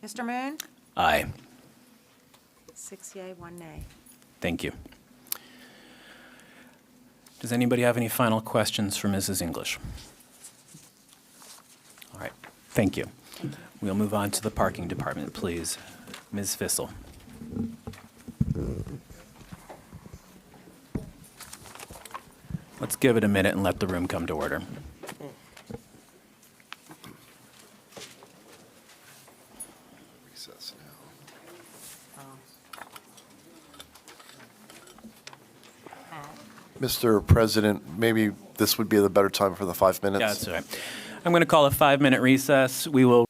Mr. Moon? Aye. 6 yea, 1 nay. Thank you. Does anybody have any final questions for Mrs. English? All right, thank you. We'll move on to the parking department, please. Ms. Fissel. Let's give it a minute and let the room come to order. Recess now. Mr. President, maybe this would be the better time for the 5 minutes? Yeah, that's all right. I'm going to call a 5-minute recess. We will.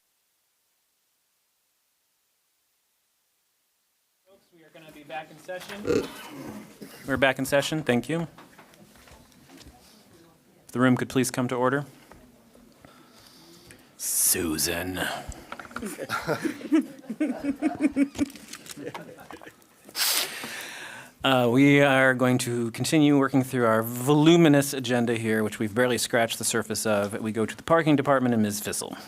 Folks, we are going to be back in session. We're back in session. Thank you. If the room could please come to order. Susan. We are going to continue working through our voluminous agenda here, which we've barely scratched the surface of. We go to the parking department and Ms. Fissel.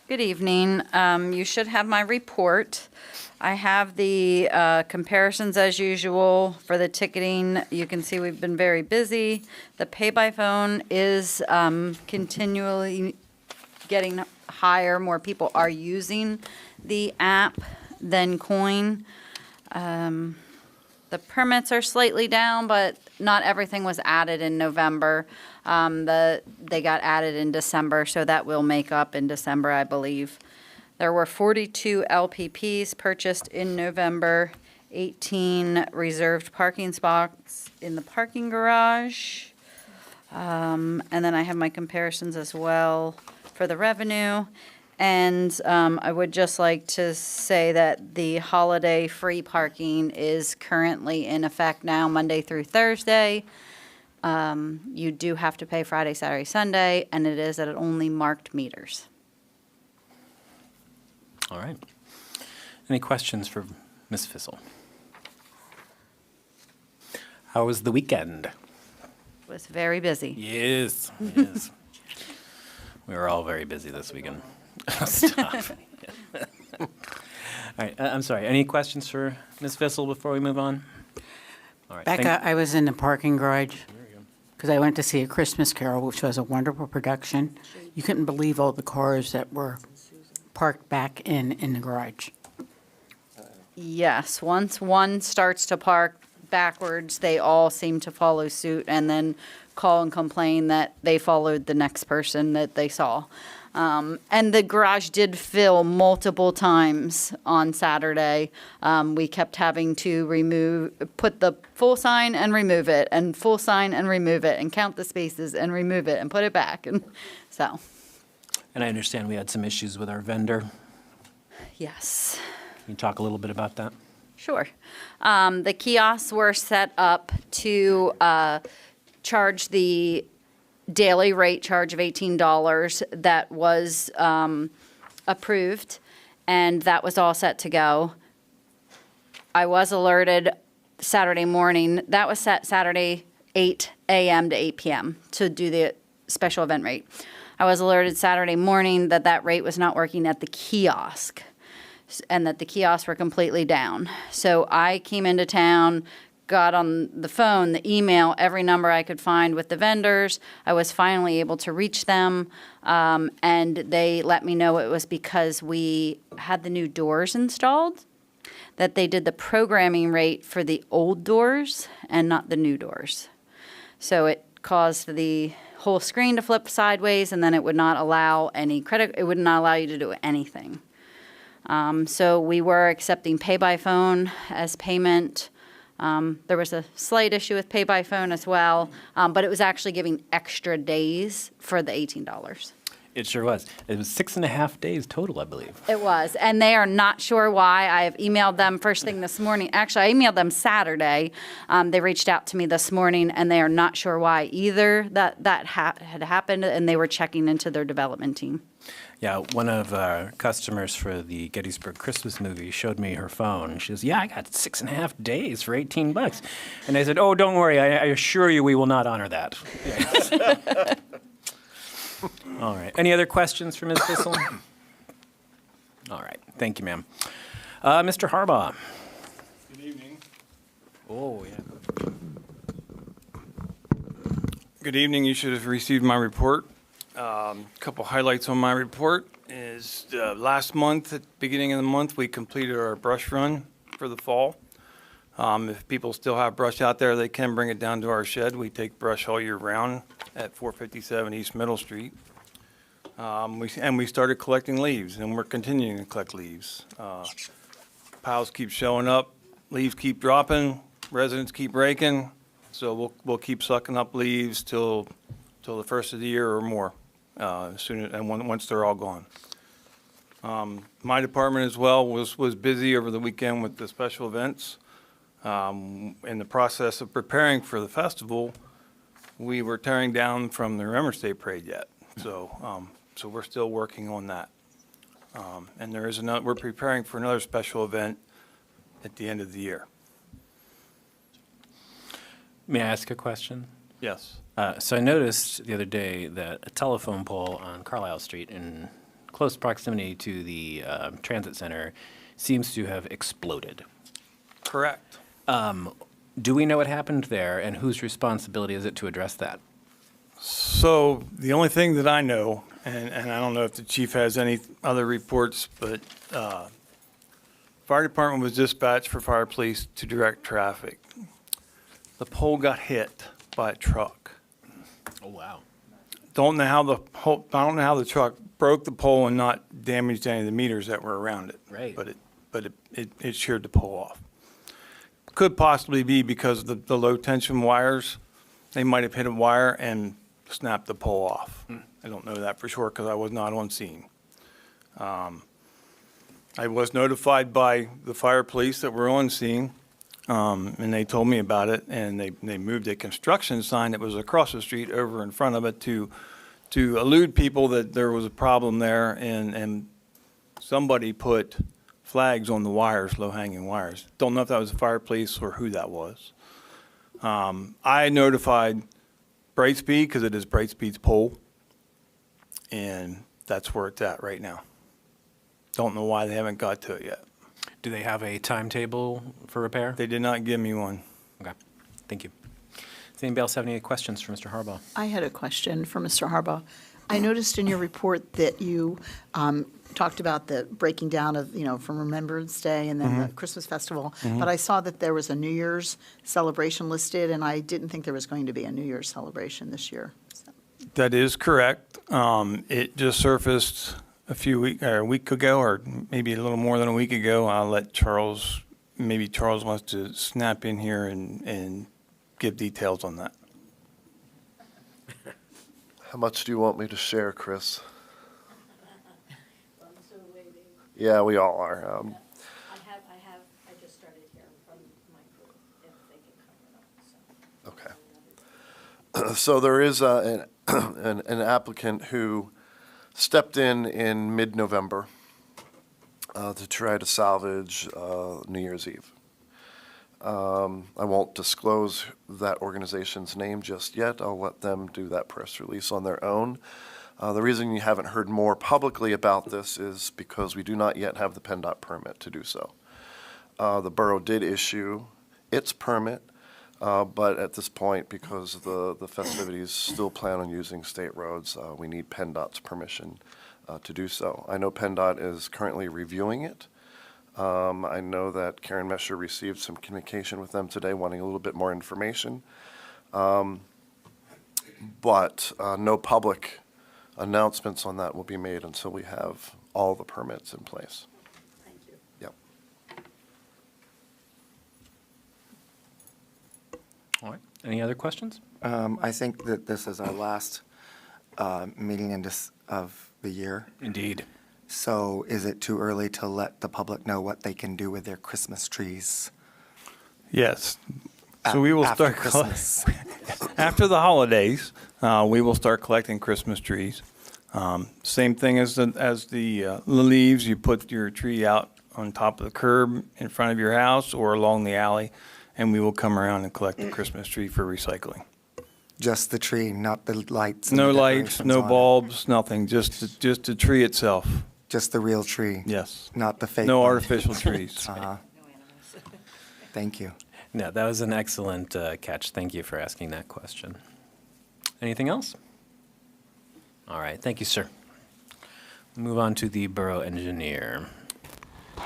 Good evening. You should have my report. I have the comparisons as usual for the ticketing. You can see we've been very busy. The pay-by-phone is continually getting higher. More people are using the app than coin. The permits are slightly down, but not everything was added in November. They got added in December, so that will make up in December, I believe. There were 42 LPPs purchased in November, 18 reserved parking spots in the parking garage. And then I have my comparisons as well for the revenue. And I would just like to say that the holiday free parking is currently in effect now, Monday through Thursday. You do have to pay Friday, Saturday, Sunday, and it is at only marked meters. All right. Any questions for Ms. Fissel? How was the weekend? It was very busy. Yes, yes. We were all very busy this weekend. Stop. All right, I'm sorry. Any questions for Ms. Fissel before we move on? All right. Becca, I was in the parking garage because I went to see A Christmas Carol, which was a wonderful production. You couldn't believe all the cars that were parked back in the garage. Yes, once one starts to park backwards, they all seem to follow suit and then call and complain that they followed the next person that they saw. And the garage did fill multiple times on Saturday. We kept having to put the full sign and remove it, and full sign and remove it, and count the spaces and remove it and put it back. And so. And I understand we had some issues with our vendor. Yes. Can you talk a little bit about that? Sure. The kiosks were set up to charge the daily rate charge of $18 that was approved, and that was all set to go. I was alerted Saturday morning. That was set Saturday 8 a.m. to 8 p.m. to do the special event rate. I was alerted Saturday morning that that rate was not working at the kiosk and that the kiosks were completely down. So I came into town, got on the phone, the email, every number I could find with the vendors. I was finally able to reach them, and they let me know it was because we had the new doors installed, that they did the programming rate for the old doors and not the new doors. So it caused the whole screen to flip sideways, and then it would not allow any credit, it would not allow you to do anything. So we were accepting pay by phone as payment. There was a slight issue with pay by phone as well, but it was actually giving extra days for the $18. It sure was. It was 6.5 days total, I believe. It was, and they are not sure why. I have emailed them first thing this morning. Actually, I emailed them Saturday. They reached out to me this morning, and they are not sure why either that had happened, and they were checking into their development team. Yeah, one of our customers for the Gettysburg Christmas movie showed me her phone. She says, yeah, I got 6.5 days for $18. And I said, oh, don't worry. I assure you we will not honor that. All right. Any other questions for Ms. Bissell? All right. Thank you, ma'am. Mr. Harbaugh. Good evening. Oh, yeah. Good evening. You should have received my report. A couple highlights on my report is last month, at the beginning of the month, we completed our brush run for the fall. If people still have brush out there, they can bring it down to our shed. We take brush all year round at 457 East Middle Street. We started collecting leaves, and we're continuing to collect leaves. Piles keep showing up, leaves keep dropping, residents keep raking, so we'll keep sucking up leaves till the first of the year or more, once they're all gone. My department as well was busy over the weekend with the special events. In the process of preparing for the festival, we were tearing down from the Remembrance Day Parade yet, so we're still working on that. And there is we're preparing for another special event at the end of the year. May I ask a question? Yes. So I noticed the other day that a telephone pole on Carlisle Street in close proximity to the transit center seems to have exploded. Correct. Do we know what happened there, and whose responsibility is it to address that? So the only thing that I know, and I don't know if the chief has any other reports, but fire department was dispatched for fire police to direct traffic. The pole got hit by a truck. Oh, wow. Don't know how the truck broke the pole and not damaged any of the meters that were around it. Right. But it sheared the pole off. Could possibly be because of the low tension wires. They might have hit a wire and snapped the pole off. I don't know that for sure because I was not on scene. I was notified by the fire police that were on scene, and they told me about it, and they moved a construction sign that was across the street over in front of it to elude people that there was a problem there, and somebody put flags on the wires, low-hanging wires. Don't know if that was the fire police or who that was. I notified Brightspeed because it is Brightspeed's pole, and that's where it's at right now. Don't know why they haven't got to it yet. Do they have a timetable for repair? They did not give me one. Okay, thank you. Does anybody else have any questions for Mr. Harbaugh? I had a question for Mr. Harbaugh. I noticed in your report that you talked about the breaking down of, from Remembrance Day and then the Christmas festival, but I saw that there was a New Year's celebration listed, and I didn't think there was going to be a New Year's celebration this year. That is correct. It just surfaced a week ago, or maybe a little more than a week ago. I'll let Charles, maybe Charles wants to snap in here and give details on that. How much do you want me to share, Chris? Yeah, we all are. I just started hearing from my crew if they can cover it up, Okay. So there is an applicant who stepped in mid-November to try to salvage New Year's Eve. I won't disclose that organization's name just yet. I'll let them do that press release on their own. The reason you haven't heard more publicly about this is because we do not yet have the PennDOT permit to do so. The borough did issue its permit, but at this point, because the festivities still plan on using state roads, we need PennDOT's permission to do so. I know PennDOT is currently reviewing it. I know that Karen Mesher received some communication with them today wanting a little bit more information. But no public announcements on that will be made until we have all the permits in place. Thank you. Yep. All right. Any other questions? I think that this is our last meeting of the year. Indeed. So is it too early to let the public know what they can do with their Christmas trees? Yes. So we will after start Christmas. after the holidays. We will start collecting Christmas trees. Same thing as the leaves. You put your tree out on top of the curb in front of your house or along the alley, and we will come around and collect the Christmas tree for recycling. Just the tree, not the lights? and No the lights, decorations no on it? bulbs, nothing, just the tree itself. Just the real tree? Yes. Not the fake No one? artificial trees. Thank you. No, that was an excellent catch. Thank you for asking that question. Anything else? All right, thank you, sir. Move on to the borough engineer.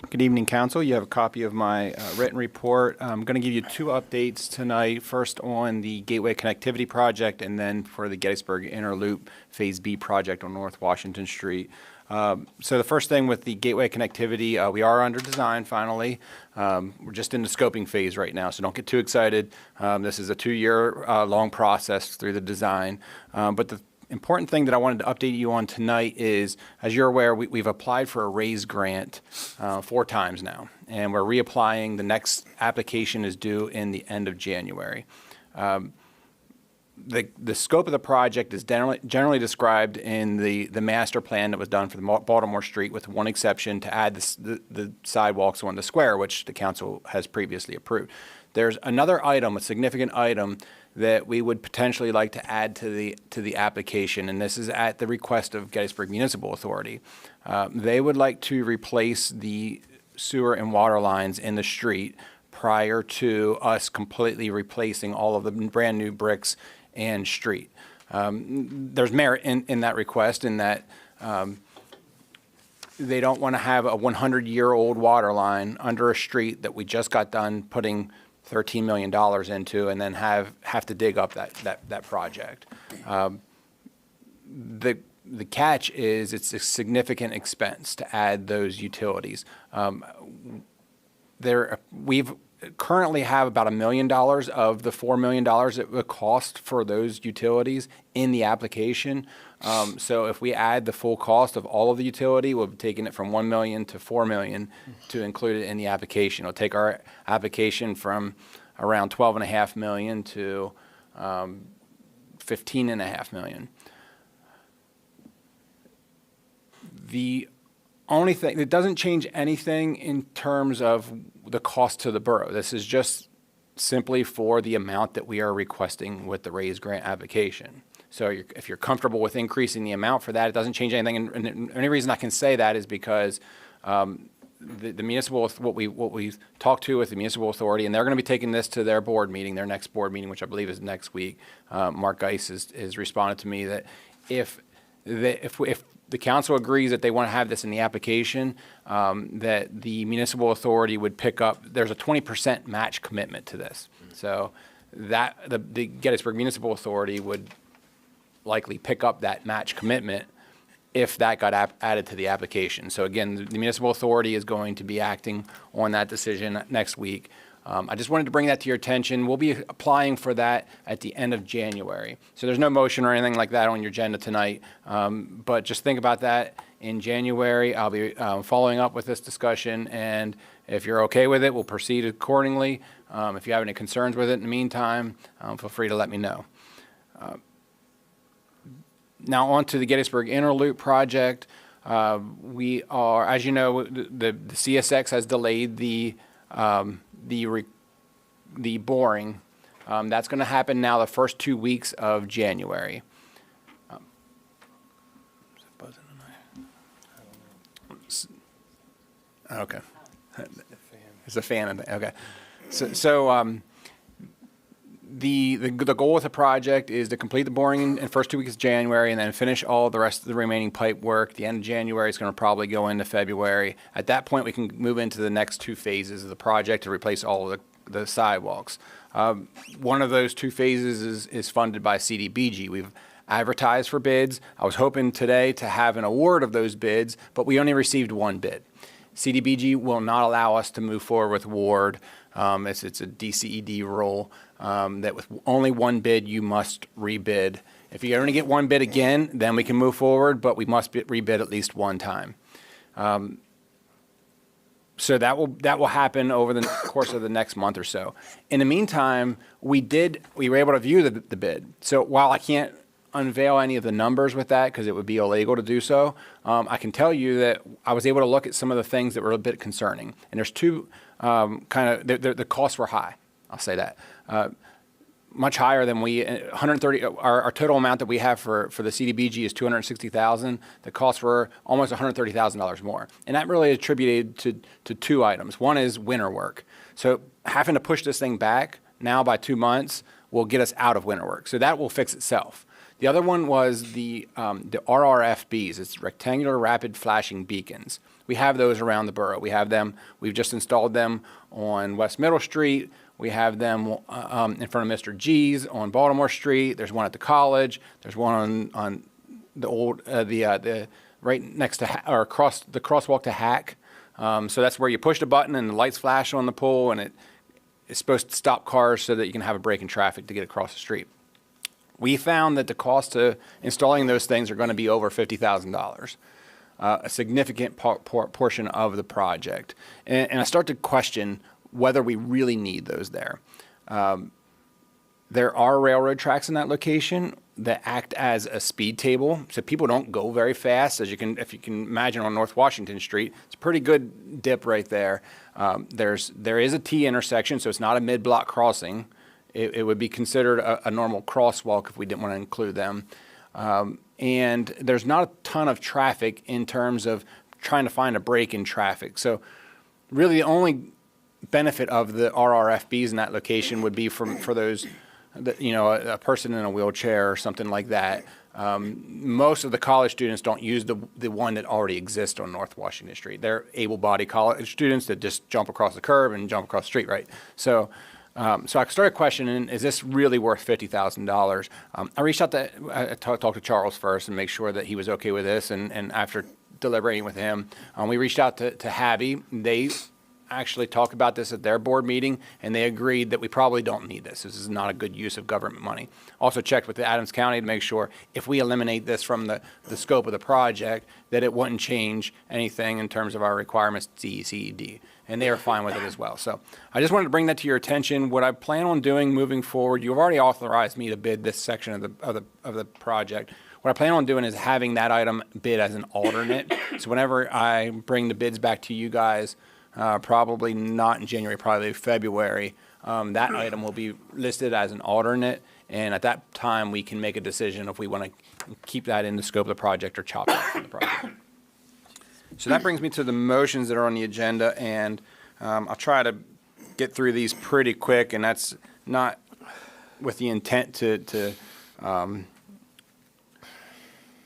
Good evening, council. You have a copy of my written report. I'm going to give you two updates tonight. First on the Gateway Connectivity Project, and then for the Gettysburg Inner Loop Phase B project on North Washington Street. So the first thing with the Gateway Connectivity, we are under design finally. We're just in the scoping phase right now, so don't get too excited. This is a 2-year long process through the design. But the important thing that I wanted to update you on tonight is, as you're aware, we've applied for a RAISE grant 4 times now, and we're reapplying. The next application is due in the end of January. The scope of the project is generally described in the master plan that was done for the Baltimore Street, with one exception, to add the sidewalks on the square, which the council has previously approved. There's another item, a significant item, that we would potentially like to add to the application, and this is at the request of Gettysburg Municipal Authority. They would like to replace the sewer and water lines in the street prior to us completely replacing all of the brand-new bricks and street. There's merit in that request, in that they don't want to have a 100-year-old water line under a street that we just got done putting $13 million into, and then have to dig up that project. The catch is it's a significant expense to add those utilities. We've currently have about $1 million of the $4 million it would cost for those utilities in the application. So if we add the full cost of all of the utility, we'll be taking it from $1 million to $4 million to include it in the application. It'll take our application from around $12.5 million to $15.5 million. The only thing, it doesn't change anything in terms of the cost to the borough. This is just simply for the amount that we are requesting with the RAISE grant application. So if you're comfortable with increasing the amount for that, it doesn't change anything. And the only reason I can say that is because the municipal, what we talked to with the municipal authority, and they're going to be taking this to their board meeting, their next board meeting, which I believe is next week. Mark Geis has responded to me that if the council agrees that they want to have this in the application, that the municipal authority would pick up, there's a 20% match commitment to this. So that the Gettysburg Municipal Authority would likely pick up that match commitment if that got added to the application. So again, the municipal authority is going to be acting on that decision next week. I just wanted to bring that to your attention. We'll be applying for that at the end of January. So there's no motion or anything like that on your agenda tonight. But just think about that in January. I'll be following up with this discussion, and if you're okay with it, we'll proceed accordingly. If you have any concerns with it in the meantime, feel free to let me know. Now on to the Gettysburg Inner Loop project. We are, as you know, the CSX has delayed the boring. That's going to happen now the first 2 weeks of January. Okay. It's a fan. Okay. So the goal with the project is to complete the boring in the first 2 weeks of January, and then finish all the rest of the remaining pipe work. The end of January is going to probably go into February. At that point, we can move into the next 2 phases of the project to replace all of the sidewalks. One of those 2 phases is funded by CDBG. We've advertised for bids. I was hoping today to have an award of those bids, but we only received 1 bid. CDBG will not allow us to move forward with award. It's a DCED rule that with only 1 bid, you must rebid. If you only get 1 bid again, then we can move forward, but we must rebid at least 1 time. So that will happen over the course of the next month or so. In the meantime, we were able to view the bid. So while I can't unveil any of the numbers with that because it would be illegal to do so, I can tell you that I was able to look at some of the things that were a bit concerning. And there's 2 the costs were high. I'll say that. much higher than 130, our total amount that we have for the CDBG is $260,000. The costs were almost $130,000 more. And that really attributed to two items. One is winter work. So having to push this thing back now by 2 months will get us out of winter work. So that will fix itself. The other one was the RRFBs. It's rectangular rapid flashing beacons. We have those around the borough. We have them. We've just installed them on West Middle Street. We have them in front of Mr. G's on Baltimore Street. There's one at the college. There's one on the old right next to or across the crosswalk to Hack. So that's where you push the button and the lights flash on the pole, and it's supposed to stop cars so that you can have a break in traffic to get across the street. We found that the cost to installing those things are going to be over $50,000, a significant portion of the project. And I start to question whether we really need those there. There are railroad tracks in that location that act as a speed table, so people don't go very fast. If you can imagine on North Washington Street, it's a pretty good dip right there. There is a T intersection, so it's not a mid-block crossing. It would be considered a normal crosswalk if we didn't want to include them. And there's not a ton of traffic in terms of trying to find a break in traffic. So really the only benefit of the RRFBs in that location would be for those, a person in a wheelchair or something like that. Most of the college students don't use the one that already exists on North Washington Street. They're able-bodied college students that just jump across the curb and jump across the street, right? So I started questioning, is this really worth $50,000? I reached out I talked to Charles first and make sure that he was okay with this. And after deliberating with him, we reached out to Habby. They actually talked about this at their board meeting, and they agreed that we probably don't need this. This is not a good use of government money. Also checked with the Adams County to make sure if we eliminate this from the scope of the project, that it wouldn't change anything in terms of our requirements, C, C, D. And they are fine with it as well. So I just wanted to bring that to your attention. What I plan on doing moving forward, you've already authorized me to bid this section of the project. What I plan on doing is having that item bid as an alternate. So whenever I bring the bids back to you guys, probably not in January, probably February, that item will be listed as an alternate. And at that time, we can make a decision if we want to keep that in the scope of the project or chop it out from the project. So that brings me to the motions that are on the agenda, and I'll try to get through these pretty quick, and that's not with the intent to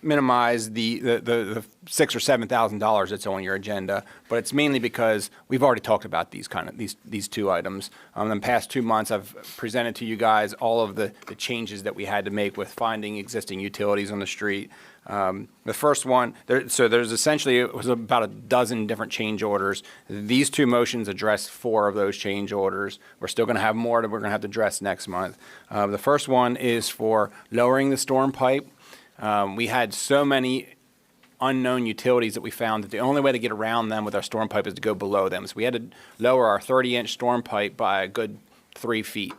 minimize the $6,000 or $7,000 that's on your agenda, but it's mainly because we've already talked about these two items. In the past 2 months, I've presented to you guys all of the changes that we had to make with finding existing utilities on the street. The first one, there's essentially, it was about a dozen different change orders. These two motions address 4 of those change orders. We're still going to have more that we're going to have to address next month. The first one is for lowering the storm pipe. We had so many unknown utilities that we found that the only way to get around them with our storm pipe is to go below them. So we had to lower our 30-inch storm pipe by a good 3 feet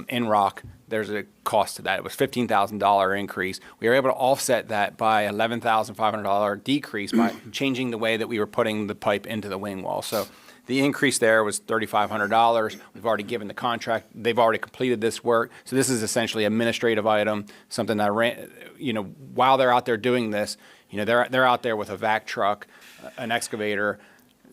in rock. There's a cost to that. It was $15,000 increase. We were able to offset that by $11,500 decrease by changing the way that we were putting the pipe into the wing wall. So the increase there was $3,500. We've already given the contract. They've already completed this work. So this is essentially an administrative item, something that while they're out there doing this, they're out there with a vac truck, an excavator.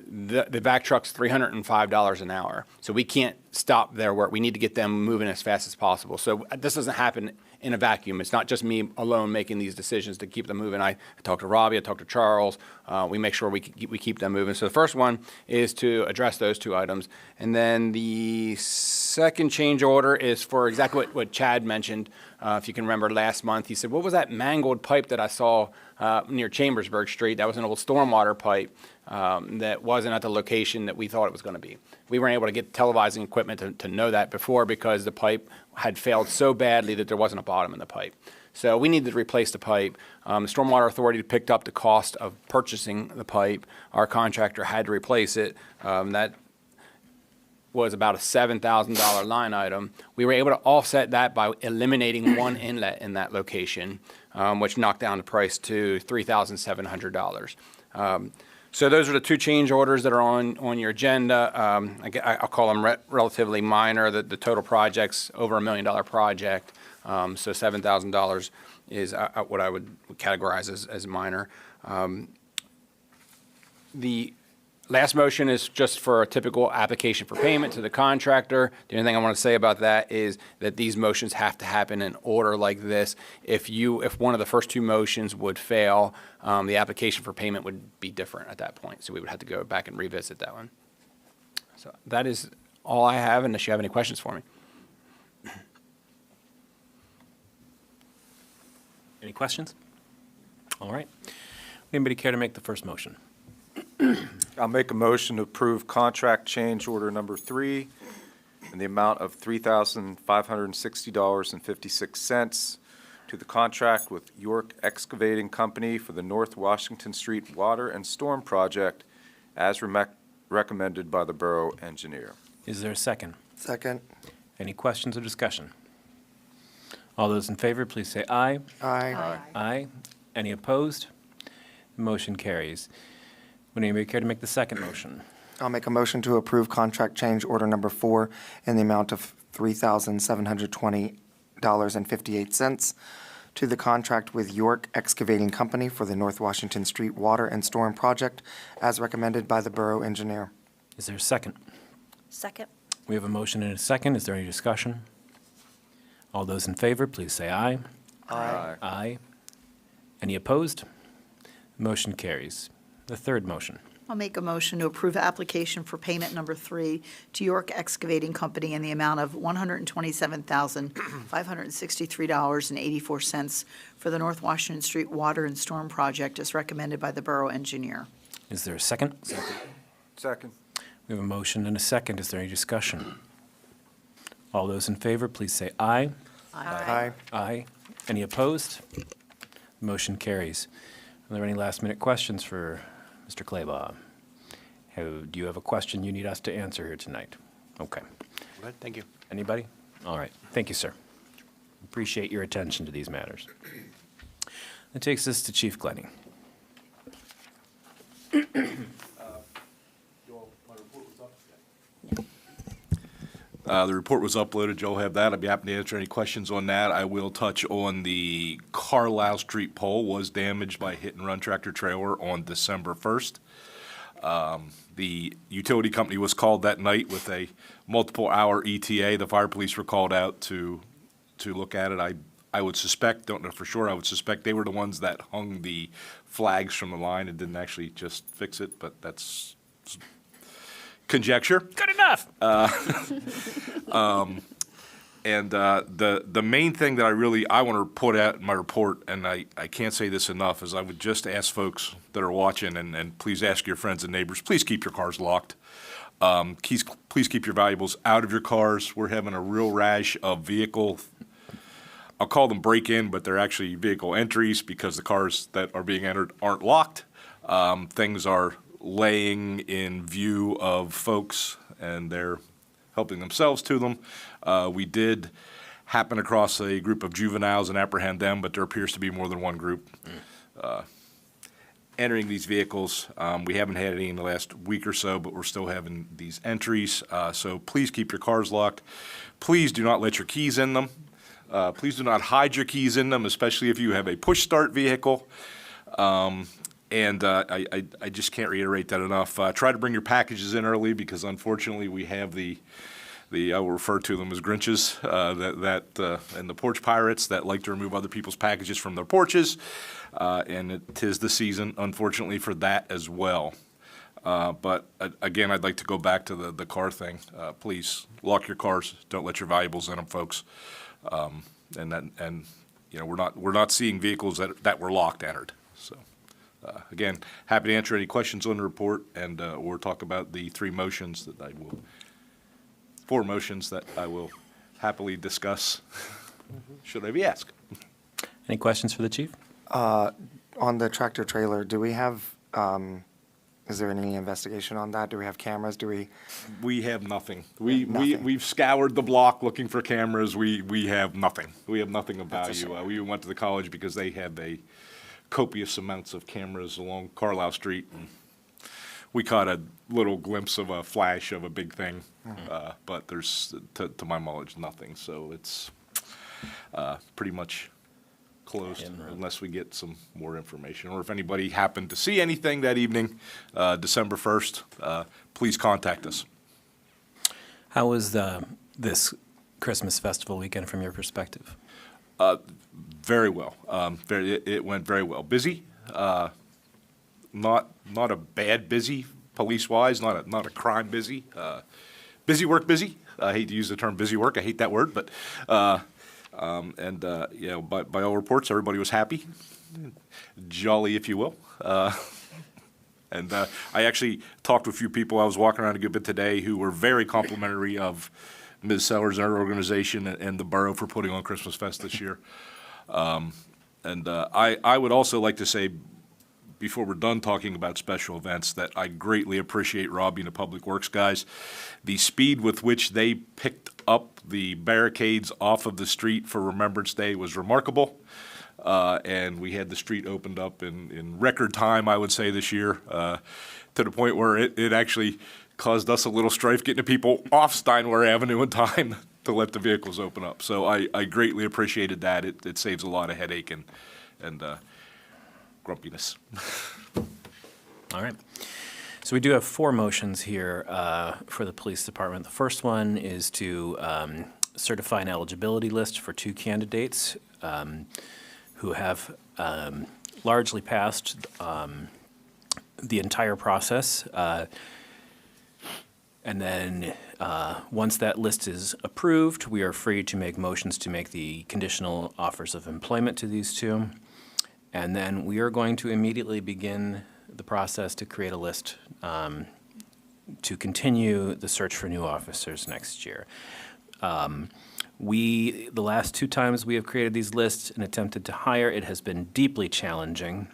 The vac truck's $305 an hour. So we can't stop their work. We need to get them moving as fast as possible. So this doesn't happen in a vacuum. It's not just me alone making these decisions to keep them moving. I talked to Robbie, I talked to Charles. We make sure we keep them moving. So the first one is to address those 2 items. And then the second change order is for exactly what Chad mentioned. If you can remember last month, he said, what was that mangled pipe that I saw near Chambersburg Street? That was an old stormwater pipe that wasn't at the location that we thought it was going to be. We weren't able to get televising equipment to know that before because the pipe had failed so badly that there wasn't a bottom in the pipe. So we needed to replace the pipe. The Stormwater Authority picked up the cost of purchasing the pipe. Our contractor had to replace it. That was about a $7,000 line item. We were able to offset that by eliminating one inlet in that location, which knocked down the price to $3,700. So those are the two change orders that are on your agenda. I'll call them relatively minor. The total project's over $1 million project, so $7,000 is what I would categorize as minor. The last motion is just for a typical application for payment to the contractor. The only thing I want to say about that is that these motions have to happen in order like this. If one of the first two motions would fail, the application for payment would be different at that point. So we would have to go back and revisit that one. So that is all I have, unless you have any questions for me. Any questions? All right. Anybody care to make the first motion? I'll make a motion to approve contract change order number 3 in the amount of $3,560.56 to the contract with York Excavating Company for the North Washington Street Water and Storm Project as recommended by the Borough Engineer. Is there a second? Second. Any questions or discussion? All those in favor, please say aye. Aye. Aye. Any opposed? Motion carries. Would anybody care to make the second motion? I'll make a motion to approve contract change order number 4 in the amount of $3,720.58 to the contract with York Excavating Company for the North Washington Street Water and Storm Project as recommended by the Borough Engineer. Is there a second? Second. We have a motion and a second. Is there any discussion? All those in favor, please say aye. Aye. Aye. Any opposed? Motion carries. The third motion. I'll make a motion to approve application for payment number 3 to York Excavating Company in the amount of $127,563.84 for the North Washington Street Water and Storm Project as recommended by the Borough Engineer. Is there a second? Second. We have a motion and a second. Is there any discussion? All those in favor, please say aye. Aye. Aye. Any opposed? Motion carries. Are there any last-minute questions for Mr. Clabaugh? Do you have a question you need us to answer here tonight? Okay. Thank you. Anybody? All right. Thank you, sir. Appreciate your attention to these matters. That takes us to Chief Glenning. The report was uploaded. Joe have that. I'd be happy to answer any questions on that. I will touch on the Carlisle Street pole was damaged by a hit-and-run tractor trailer on December 1st. The utility company was called that night with a multiple-hour ETA. The fire police were called out to look at it. I would suspect, don't know for sure, I would suspect they were the ones that hung the flags from the line and didn't actually just fix it, but that's conjecture. Good enough. And the main thing that I want to put out in my report, and I can't say this enough, is I would just ask folks that are watching, and please ask your friends and neighbors, please keep your cars locked. Please keep your valuables out of your cars. We're having a real rash of vehicle, I'll call them break-in, but they're actually vehicle entries because the cars that are being entered aren't locked. Things are laying in view of folks, and they're helping themselves to them. We did happen across a group of juveniles and apprehend them, but there appears to be more than one group entering these vehicles. We haven't had any in the last week or so, but we're still having these entries. So please keep your cars locked. Please do not let your keys in them. Please do not hide your keys in them, especially if you have a push-start vehicle. And I just can't reiterate that enough. Try to bring your packages in early because unfortunately we have the I will refer to them as Grinches, and the porch pirates that like to remove other people's packages from their porches. And it is the season, unfortunately, for that as well. But again, I'd like to go back to the car thing. Please lock your cars. Don't let your valuables in them, folks. And you know, we're not seeing vehicles that were locked entered. So. Again, happy to answer any questions on the report and or talk about the four motions that I will happily discuss, should I be asked. Any questions for the chief? On the tractor trailer, do we have, is there any investigation on that? Do we have cameras? We have nothing. Nothing. We've scoured the block looking for cameras. We have nothing. We have nothing of value. We went to the college because they had copious amounts of cameras along Carlisle Street. And we caught a little glimpse of a flash of a big thing, but there's, to my knowledge, nothing. So it's pretty much closed unless we get some more information. Or if anybody happened to see anything that evening, December 1st, please contact us. How was this Christmas festival weekend from your perspective? Very well. It went very well. Busy, not a bad busy police-wise, not a crime busy. Busy work busy. I hate to use the term busy work. I hate that word, but you know, by all reports, everybody was happy, jolly, if you will. And I actually talked to a few people. I was walking around a good bit today who were very complimentary of Ms. Sellers and her organization and the borough for putting on Christmas Fest this year. I would also like to say, before we're done talking about special events, that I greatly appreciate Robbie and the Public Works guys. The speed with which they picked up the barricades off of the street for Remembrance Day was remarkable. And we had the street opened up in record time, I would say, this year, to the point where it actually caused us a little strife getting the people off Steinway Avenue in time to let the vehicles open up. So I greatly appreciated that. It saves a lot of headache and grumpiness. All right. So we do have 4 motions here for the police department. The first one is to certify an eligibility list for 2 candidates who have largely passed the entire process. And then once that list is approved, we are free to make motions to make the conditional offers of employment to these 2. And then we are going to immediately begin the process to create a list to continue the search for new officers next year. The last 2 times we have created these lists and attempted to hire, it has been deeply challenging.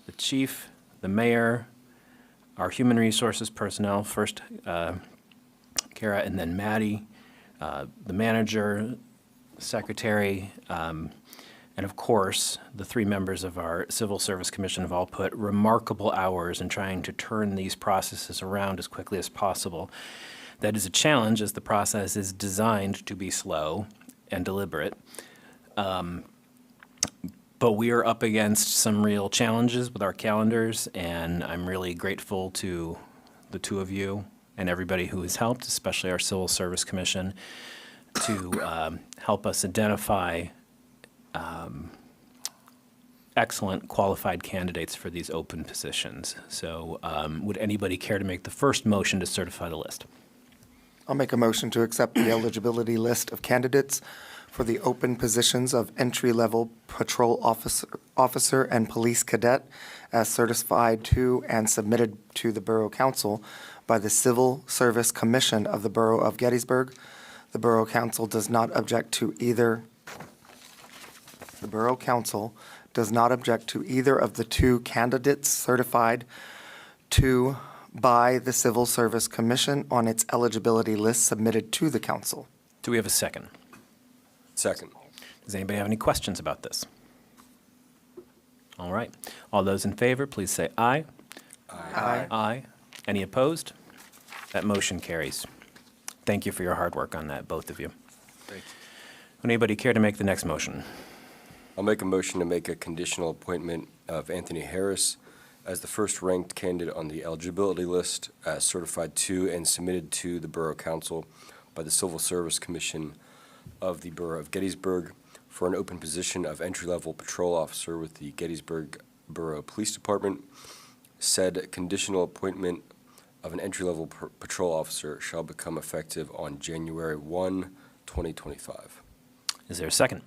The chief, the mayor, our human resources personnel, first Kara and then Maddie, the manager, secretary, and of course, the 3 members of our Civil Service Commission have all put remarkable hours in trying to turn these processes around as quickly as possible. That is a challenge as the process is designed to be slow and deliberate. But we are up against some real challenges with our calendars, and I'm really grateful to the 2 of you and everybody who has helped, especially our Civil Service Commission, to help us identify excellent qualified candidates for these open positions. So would anybody care to make the first motion to certify the list? I'll make a motion to accept the eligibility list of candidates for the open positions of entry-level patrol officer and police cadet as certified to and submitted to the Borough Council by the Civil Service Commission of the Borough of Gettysburg. The Borough Council does not object to either of the 2 candidates certified to by the Civil Service Commission on its eligibility list submitted to the council. Do we have a second? Second. Does anybody have any questions about this? All right. All those in favor, please say aye. Aye. Aye. Any opposed? That motion carries. Thank you for your hard work on that, both of you. Thank you. Would anybody care to make the next motion? I'll make a motion to make a conditional appointment of Anthony Harris as the first-ranked candidate on the eligibility list as certified to and submitted to the Borough Council by the Civil Service Commission of the Borough of Gettysburg for an open position of entry-level patrol officer with the Gettysburg Borough Police Department. Said conditional appointment of an entry-level patrol officer shall become effective on January 1, 2025. Is there a second?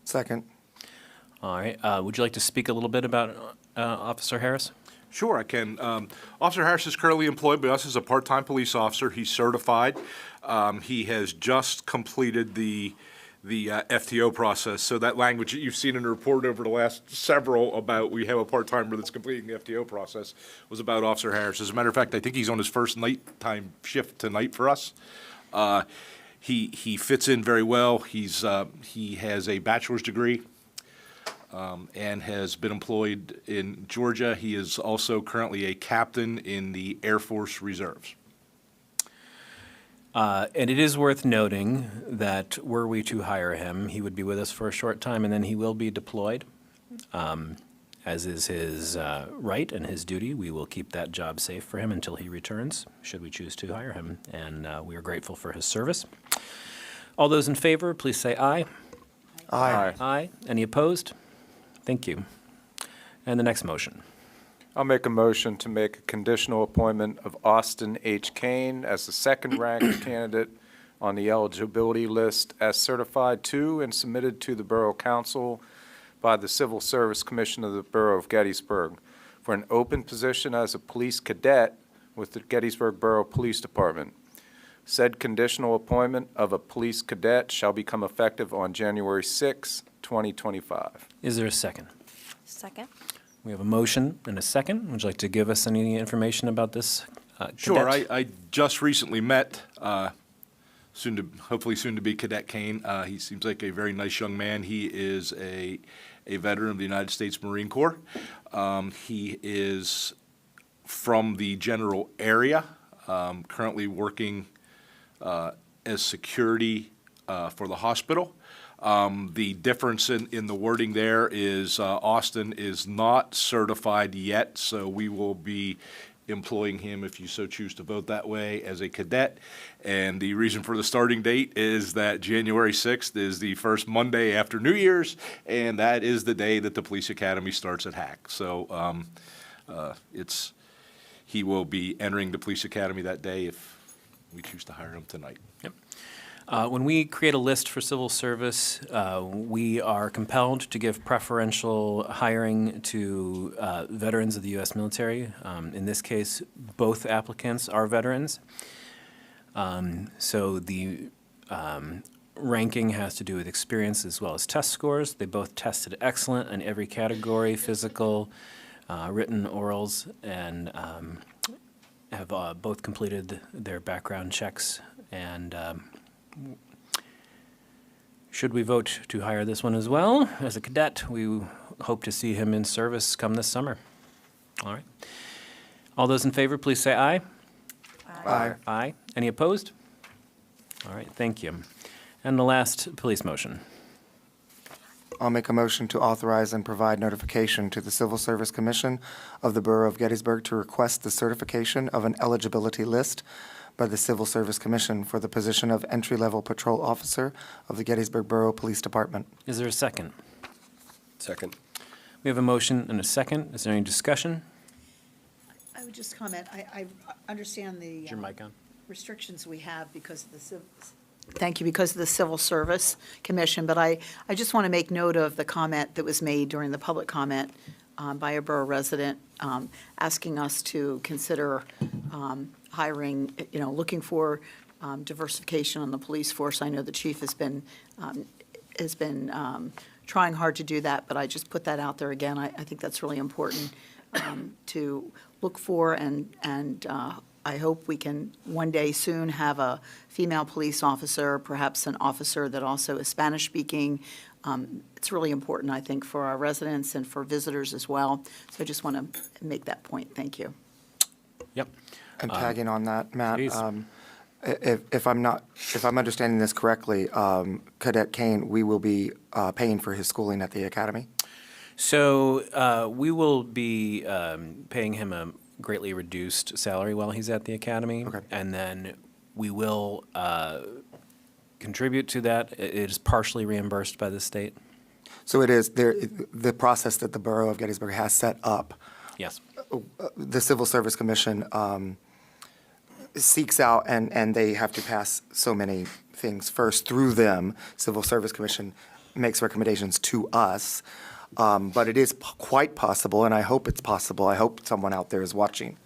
Second. All right. Would you like to speak a little bit about Officer Harris? Sure, I can. Officer Harris is currently employed by us as a part-time police officer. He's certified. He has just completed the FTO process. So that language that you've seen in the report over the last several about we have a part-timer that's completing the FTO process was about Officer Harris. As a matter of fact, I think he's on his first nighttime shift tonight for us. He fits in very well. He has a bachelor's degree. and has been employed in Georgia. He is also currently a captain in the Air Force Reserves. And it is worth noting that were we to hire him, he would be with us for a short time, and then he will be deployed. As is his right and his duty, we will keep that job safe for him until he returns, should we choose to hire him. And we are grateful for his service. All those in favor, please say aye. Aye. Aye. Any opposed? Thank you. And the next motion. I'll make a motion to make a conditional appointment of Austin H. Kane as the second-ranked candidate on the eligibility list as certified to and submitted to the Borough Council by the Civil Service Commission of the Borough of Gettysburg for an open position as a police cadet with the Gettysburg Borough Police Department. Said conditional appointment of a police cadet shall become effective on January 6, 2025. Is there a second? Second. We have a motion and a second. Would you like to give us any information about this Sure. cadet? I just recently met hopefully soon to be Cadet Kane. He seems like a very nice young man. He is a veteran of the United States Marine Corps. He is from the general area, currently working as security for the hospital. The difference in the wording there is Austin is not certified yet, so we will be employing him, if you so choose to vote that way, as a cadet. And the reason for the starting date is that January 6th is the first Monday after New Year's, and that is the day that the police academy starts at Hack. So he will be entering the police academy that day if we choose to hire him tonight. Yep. When we create a list for civil service, we are compelled to give preferential hiring to veterans of the U.S. military. In this case, both applicants are veterans. So the ranking has to do with experience as well as test scores. They both tested excellent in every category, physical, written, orals, and have both completed their background checks. And should we vote to hire this one as well as a cadet, we hope to see him in service come this summer. All right. All those in favor, please say aye. Aye. Aye. Any opposed? All right, thank you. And the last police motion. I'll make a motion to authorize and provide notification to the Civil Service Commission of the Borough of Gettysburg to request the certification of an eligibility list by the Civil Service Commission for the position of entry-level patrol officer of the Gettysburg Borough Police Department. Is there a second? Second. We have a motion and a second. Is there any discussion? I would just comment, I understand the Is your mic on? restrictions we have because of the because of the Civil Service Commission, but I just want to make note of the comment that was made during the public comment by a borough resident asking us to consider hiring, looking for diversification on the police force. I know the chief has been trying hard to do that, but I just put that out there again. I think that's really important to look for, and I hope we can one day soon have a female police officer, perhaps an officer that also is Spanish-speaking. It's really important, I think, for our residents and for visitors as well. So I just want to make that point. Thank you. Yep. And tagging on that, Matt, please. if I'm understanding this correctly, Cadet Kane, we will be paying for his schooling at the academy? So we will be paying him a greatly reduced salary while he's at the academy. Okay. And then we will contribute to that. It is partially reimbursed by the state. So it is the process that the Borough of Gettysburg has set up. Yes. The Civil Service Commission seeks out, and they have to pass so many things first through them. Civil Service Commission makes recommendations to us. But it is quite possible, and I hope it's possible, I hope someone out there is watching,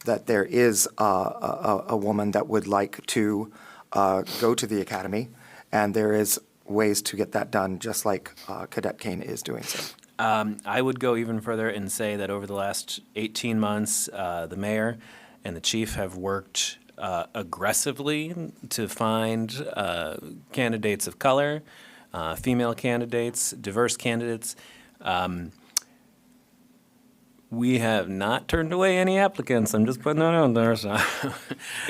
that there is a woman that would like to go to the academy, and there is ways to get that done, just like Cadet Kane is doing so. I would go even further and say that over the last 18 months, the mayor and the chief have worked aggressively to find candidates of color, female candidates, diverse candidates. We have not turned away any applicants. I'm just putting that out there, so.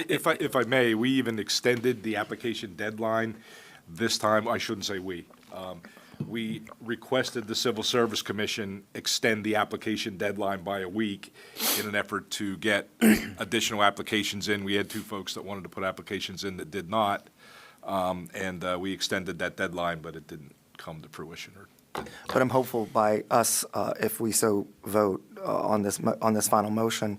If I may, we even extended the application deadline this time. I shouldn't say we. We requested the Civil Service Commission extend the application deadline by a week in an effort to get additional applications in. We had 2 folks that wanted to put applications in that did not, and we extended that deadline, but it didn't come to fruition. But I'm hopeful by us, if we so vote on this final motion,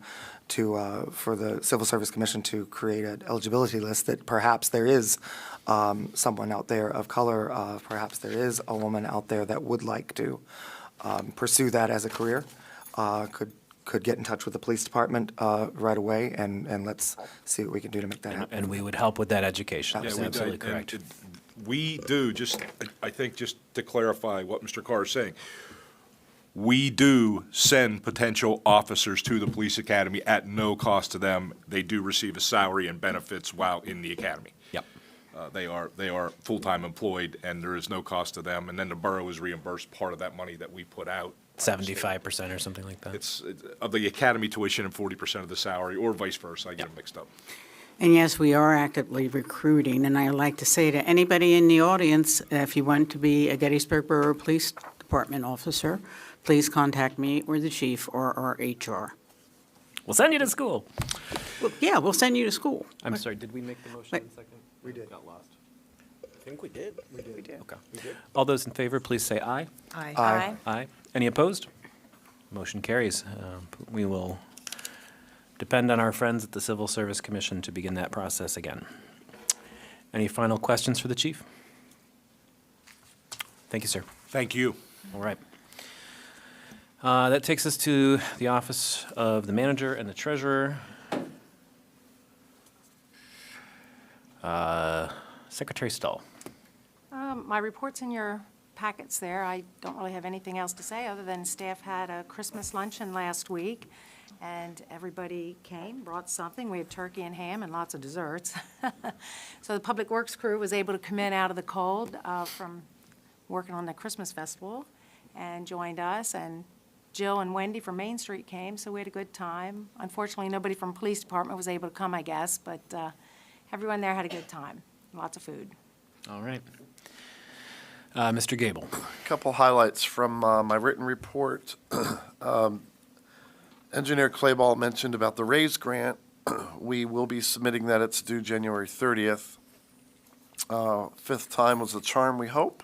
for the Civil Service Commission to create an eligibility list, that perhaps there is someone out there of color, perhaps there is a woman out there that would like to pursue that as a career, could get in touch with the police department right away, and let's see what we can do to make that happen. And we would help with that education. That's absolutely correct. We do, I think, just to clarify what Mr. Carr is saying, we do send potential officers to the police academy at no cost to them. They do receive a salary and benefits while in the academy. Yep. They are full-time employed, and there is no cost to them. And then the borough is reimbursed part of that money that we put out. 75% or something like that. It's of the academy tuition and 40% of the salary, or vice versa. I get them mixed up. And yes, we are actively recruiting, and I'd like to say to anybody in the audience, if you want to be a Gettysburg Borough Police Department officer, please contact me or the chief or our HR. We'll send you to school. Well, yeah, we'll send you to school. I'm sorry, did we make the motion in second? We did. Got lost. I think we did. We did. Okay. All those in favor, please say aye. Aye. Aye. Aye. Any opposed? Motion carries. We will depend on our friends at the Civil Service Commission to begin that process again. Any final questions for the chief? Thank you, sir. Thank you. All right. That takes us to the office of the manager and the treasurer. Secretary Stahl. My report's in your packets there. I don't really have anything else to say, other than staff had a Christmas luncheon last week, and everybody came, brought something. We had turkey and ham and lots of desserts. So the Public Works crew was able to come in out of the cold from working on the Christmas festival and joined us, and Jill and Wendy from Main Street came, so we had a good time. Unfortunately, nobody from Police Department was able to come, I guess, but everyone there had a good time. Lots of food. All right. Mr. Gable. A couple highlights from my written report. Engineer Clabaugh mentioned about the RAISE grant. We will be submitting that. It's due January 30th. 5th time was the charm, we hope.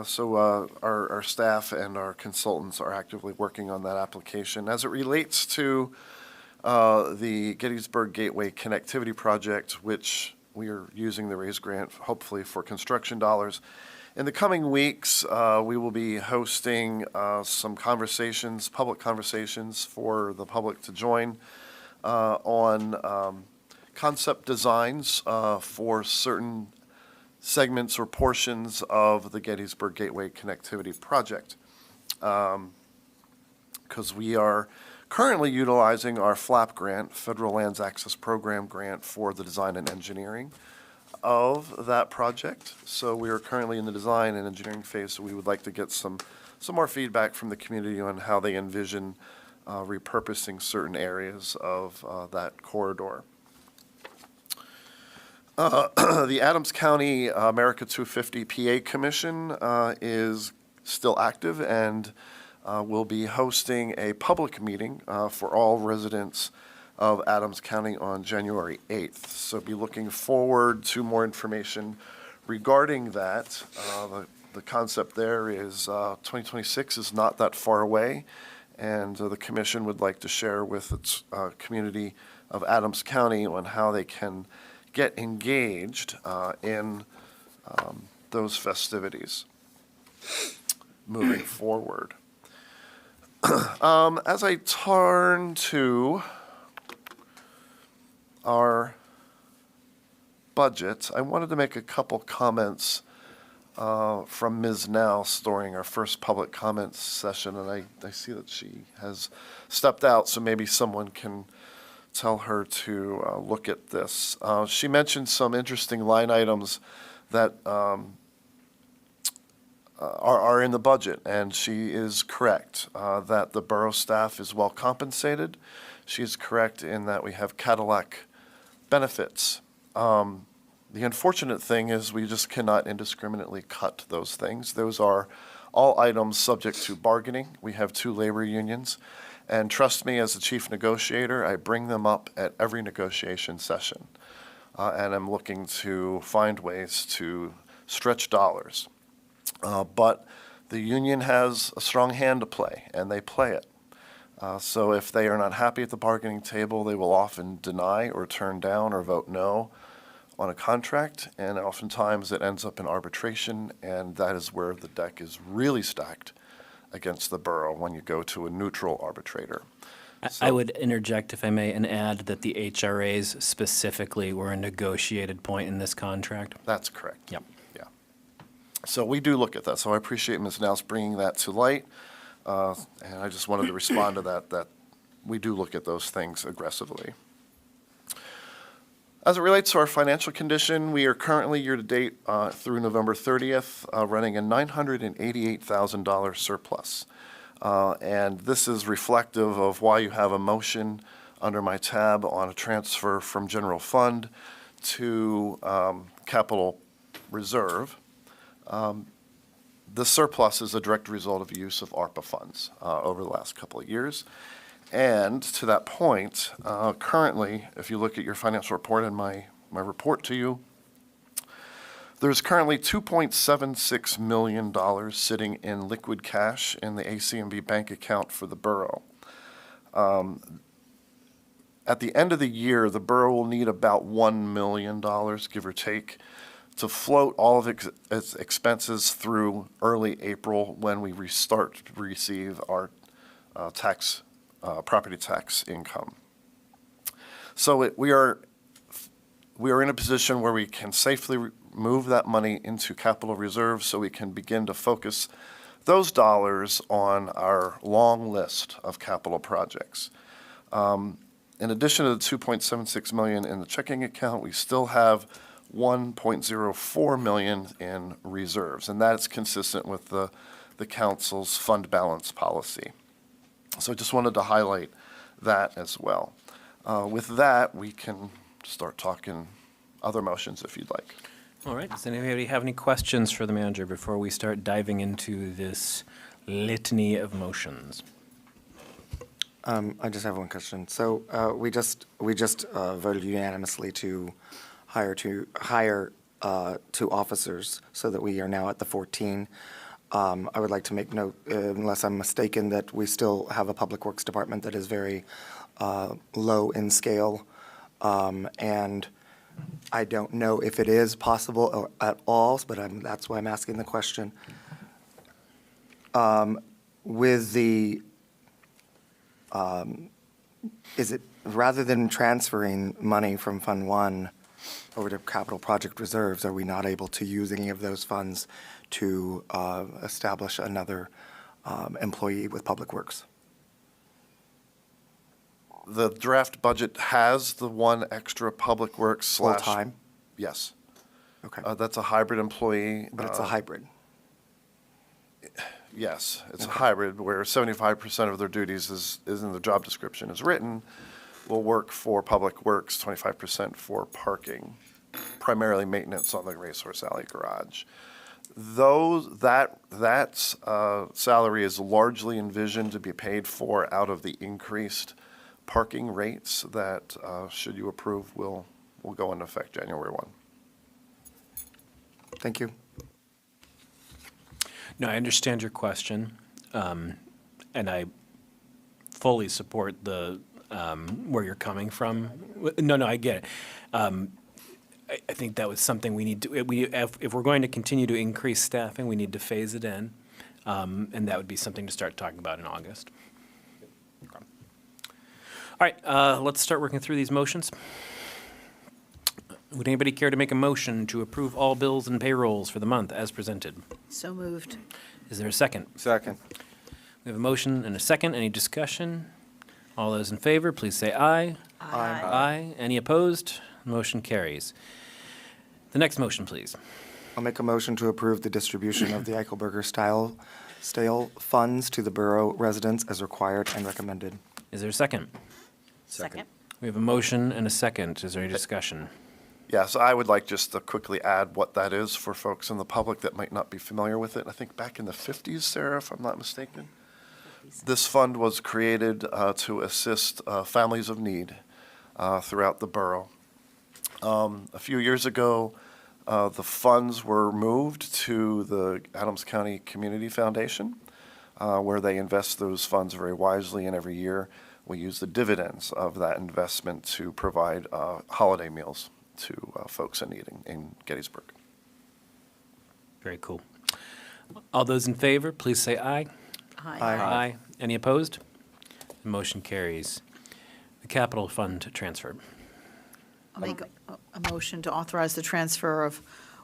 So our staff and our consultants are actively working on that application. As it relates to the Gettysburg Gateway Connectivity Project, which we are using the RAISE grant hopefully for construction dollars. In the coming weeks, we will be hosting some conversations, public conversations for the public to join on concept designs for certain segments or portions of the Gettysburg Gateway Connectivity Project. Because we are currently utilizing our FLAP grant, Federal Lands Access Program grant, for the design and engineering of that project. So we are currently in the design and engineering phase, so we would like to get some more feedback from the community on how they envision repurposing certain areas of that corridor. The Adams County America 250 PA Commission is still active and will be hosting a public meeting for all residents of Adams County on January 8th. So be looking forward to more information regarding that. The concept there is 2026 is not that far away, and the commission would like to share with its community of Adams County on how they can get engaged in those festivities moving forward. As I turn to our budget, I wanted to make a couple comments from Ms. Nels during our first public comments session, and I see that she has stepped out, so maybe someone can tell her to look at this. She mentioned some interesting line items that are in the budget, and she is correct that the borough staff is well compensated. She is correct in that we have Cadillac benefits. The unfortunate thing is we just cannot indiscriminately cut those things. Those are all items subject to bargaining. We have 2 labor unions, and trust me, as the chief negotiator, I bring them up at every negotiation session, and I'm looking to find ways to stretch dollars. But the union has a strong hand to play, and they play it. So if they are not happy at the bargaining table, they will often deny or turn down or vote no on a contract, and oftentimes it ends up in arbitration, and that is where the deck is really stacked against the borough when you go to a neutral arbitrator. I would interject, if I may, and add that the HRAs specifically were a negotiated point in this contract. That's correct. Yep. Yeah. So we do look at that. So I appreciate Ms. Nouse bringing that to light. And I just wanted to respond to that we do look at those things aggressively. As it relates to our financial condition, we are currently year-to-date through November 30th running a $988,000 surplus. And this is reflective of why you have a motion under my tab on a transfer from general fund to capital reserve. The surplus is a direct result of use of ARPA funds over the last couple of years. And to that point, currently, if you look at your financial report and my report to you, there's currently $2.76 million sitting in liquid cash in the ACMB bank account for the borough. At the end of the year, the borough will need about $1 million, give or take, to float all of its expenses through early April when we restart to receive our property tax income. So we are in a position where we can safely move that money into capital reserve so we can begin to focus those dollars on our long list of capital projects. In addition to the $2.76 million in the checking account, we still have $1.04 million in reserves, and that's consistent with the council's fund balance policy. So I just wanted to highlight that as well. With that, we can start talking other motions if you'd like. All right, does anybody have any questions for the manager before we start diving into this litany of motions? I just have one question. So we just voted unanimously to hire two officers so that we are now at the 14. I would like to make note, unless I'm mistaken, that we still have a Public Works Department that is very low in scale. And I don't know if it is possible at all, but that's why I'm asking the question. With the, is it, rather than transferring money from Fund 1 over to capital project reserves, are we not able to use any of those funds to establish another employee with Public Works? The draft budget has the one extra Public Works / Full-time? Yes. Okay. That's a hybrid employee. But it's a hybrid. Yes, it's a hybrid where 75% of their duties is in the job description is written, will work for Public Works, 25% for parking, primarily maintenance on the Racehorse Alley garage. That salary is largely envisioned to be paid for out of the increased parking rates that, should you approve, will go into effect January 1. Thank you. No, I understand your question, and I fully support the where you're coming from. No, I get it. I think that was something we need to. If we're going to continue to increase staffing, we need to phase it in, and that would be something to start talking about in August. All right, let's start working through these motions. Would anybody care to make a motion to approve all bills and payrolls for the month as presented? So moved. Is there a second? Second. We have a motion and a second. Any discussion? All those in favor, please say aye. Aye. Aye. Any opposed? Motion carries. The next motion, please. I'll make a motion to approve the distribution of the Eichelberger stale funds to the borough residents as required and recommended. Is there a second? Second. We have a motion and a second. Is there any discussion? Yes, I would like just to quickly add what that is for folks in the public that might not be familiar with it. I think back in the 50s, Sarah, if I'm not mistaken, this fund was created to assist families of need throughout the borough. A few years ago, the funds were moved to the Adams County Community Foundation, where they invest those funds very wisely, and every year we use the dividends of that investment to provide holiday meals to folks in need in Gettysburg. Very cool. All those in favor, please say aye. Aye. Any opposed? The motion carries. The capital fund transfer. I'll make a motion to authorize the transfer of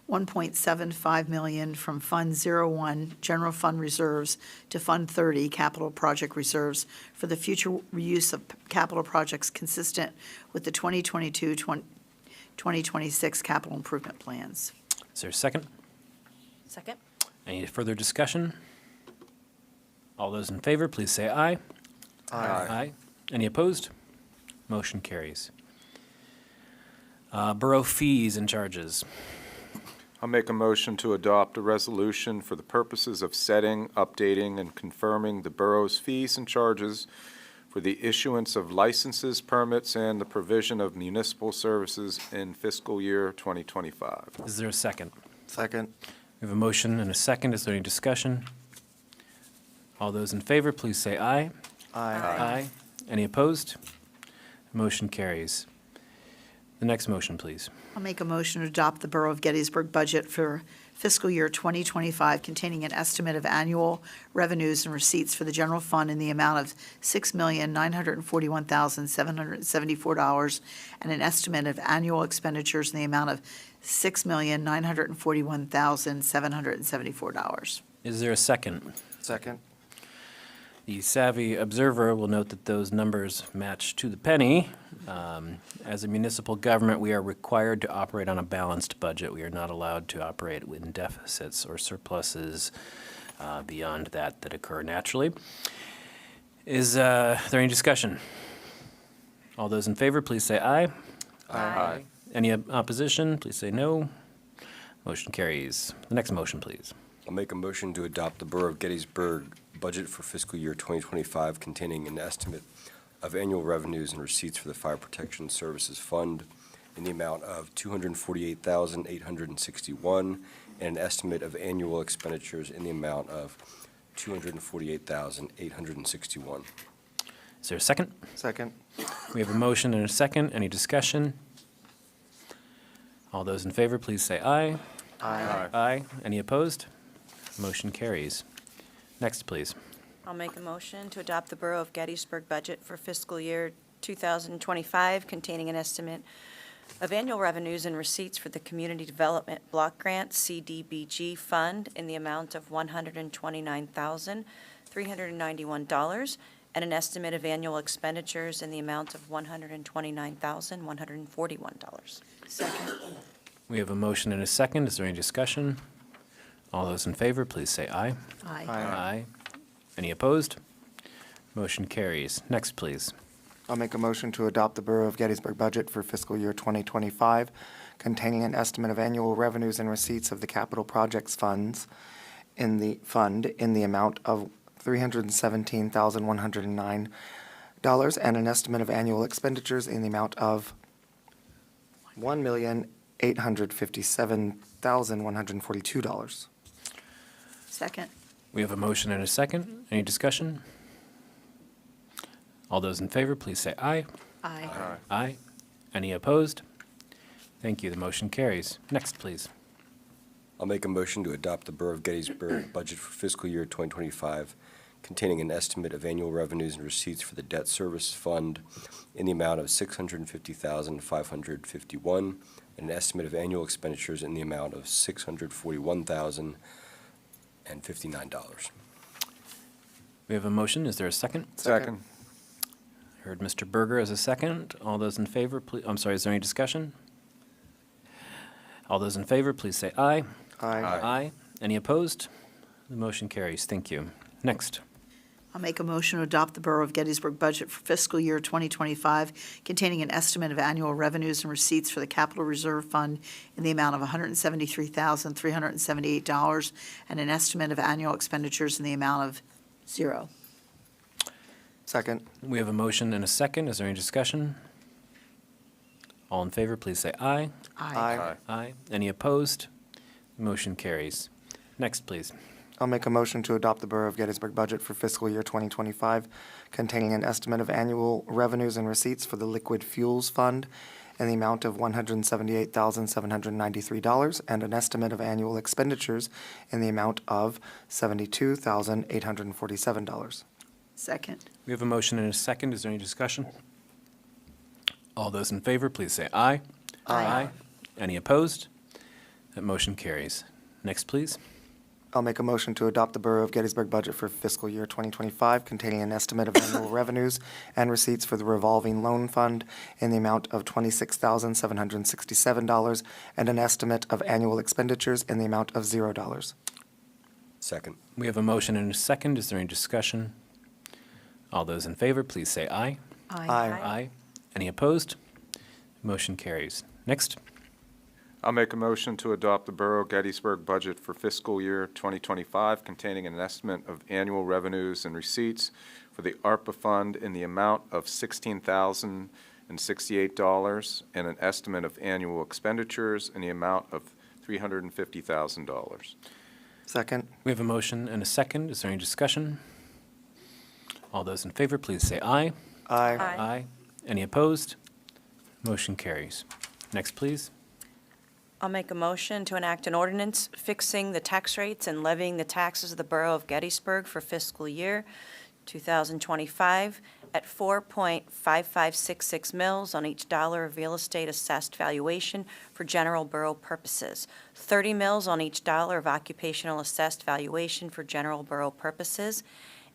$1.75 million from Fund 01, General Fund Reserves, to Fund 30, Capital Project Reserves, for the future use of capital projects consistent with the 2022-2026 capital improvement plans. Is there a second? Second? Any further discussion? All those in favor, please say aye. Aye. Any opposed? Motion carries. Borough fees and charges. I'll make a motion to adopt a resolution for the purposes of setting, updating, and confirming the borough's fees and charges for the issuance of licenses, permits, and the provision of municipal services in fiscal year 2025. Is there a second? Second. We have a motion and a second. Is there any discussion? All those in favor, please say aye. Aye. Any opposed? Motion carries. The next motion, please. I'll make a motion to adopt the Borough of Gettysburg budget for fiscal year 2025 containing an estimate of annual revenues and receipts for the general fund in the amount of $6,941,774 and an estimate of annual expenditures in the amount of $6,941,774. Is there a second? Second. The savvy observer will note that those numbers match to the penny. As a municipal government, we are required to operate on a balanced budget. We are not allowed to operate in deficits or surpluses beyond that occur naturally. Is there any discussion? All those in favor, please say aye. Aye. Any opposition, please say no. Motion carries. The next motion, please. I'll make a motion to adopt the Borough of Gettysburg budget for fiscal year 2025 containing an estimate of annual revenues and receipts for the Fire Protection Services Fund in the amount of $248,861 and an estimate of annual expenditures in the amount of $248,861. Is there a second? Second. We have a motion and a second. Any discussion? All those in favor, please say aye. Aye. Any opposed? Motion carries. Next, please. I'll make a motion to adopt the Borough of Gettysburg budget for fiscal year 2025 containing an estimate of annual revenues and receipts for the Community Development Block Grant CDBG Fund in the amount of $129,391 and an estimate of annual expenditures in the amount of $129,141. Second. We have a motion and a second. Is there any discussion? All those in favor, please say aye. Aye. Aye. Any opposed? Motion carries. Next, please. I'll make a motion to adopt the Borough of Gettysburg budget for fiscal year 2025 containing an estimate of annual revenues and receipts of the capital projects funds in the amount of $317,109 and an estimate of annual expenditures in the amount of $1,857,142. Second. We have a motion and a second. Any discussion? All those in favor, please say aye. Aye. Aye. Any opposed? Thank you. The motion carries. Next, please. I'll make a motion to adopt the Borough of Gettysburg budget for fiscal year 2025 containing an estimate of annual revenues and receipts for the Debt Service Fund in the amount of $650,551 and an estimate of annual expenditures in the amount of $641,059. We have a motion. Is there a second? Second. Heard Mr. Berger as a second. All those in favor, please, I'm sorry, is there any discussion? All those in favor, please say aye. Aye. Aye. Any opposed? The motion carries. Thank you. Next. I'll make a motion to adopt the Borough of Gettysburg budget for fiscal year 2025 containing an estimate of annual revenues and receipts for the Capital Reserve Fund in the amount of $173,378 and an estimate of annual expenditures in the amount of $0. Second. We have a motion and a second. Is there any discussion? All in favor, please say aye. Aye. Aye. Any opposed? The motion carries. Next, please. I'll make a motion to adopt the Borough of Gettysburg budget for fiscal year 2025 containing an estimate of annual revenues and receipts for the Liquid Fuels Fund in the amount of $178,793 and an estimate of annual expenditures in the amount of $72,847. Second. We have a motion and a second. Is there any discussion? All those in favor, please say aye. Aye. Any opposed? That motion carries. Next, please. I'll make a motion to adopt the Borough of Gettysburg budget for fiscal year 2025 containing an estimate of annual revenues and receipts for the revolving loan fund in the amount of $26,767 and an estimate of annual expenditures in the amount of $0. Second. We have a motion and a second. Is there any discussion? All those in favor, please say aye. Aye. Any opposed? Motion carries. Next. I'll make a motion to adopt the Borough of Gettysburg budget for fiscal year 2025 containing an estimate of annual revenues and receipts for the ARPA fund in the amount of $16,068 and an estimate of annual expenditures in the amount of $350,000. Second. We have a motion and a second. Is there any discussion? All those in favor, please say aye. Aye. Any opposed? Motion carries. Next, please. I'll make a motion to enact an ordinance fixing the tax rates and levying the taxes of the Borough of Gettysburg for fiscal year 2025 at 4.5566 mils on each dollar of real estate assessed valuation for general borough purposes, 30 mils on each dollar of occupational assessed valuation for general borough purposes,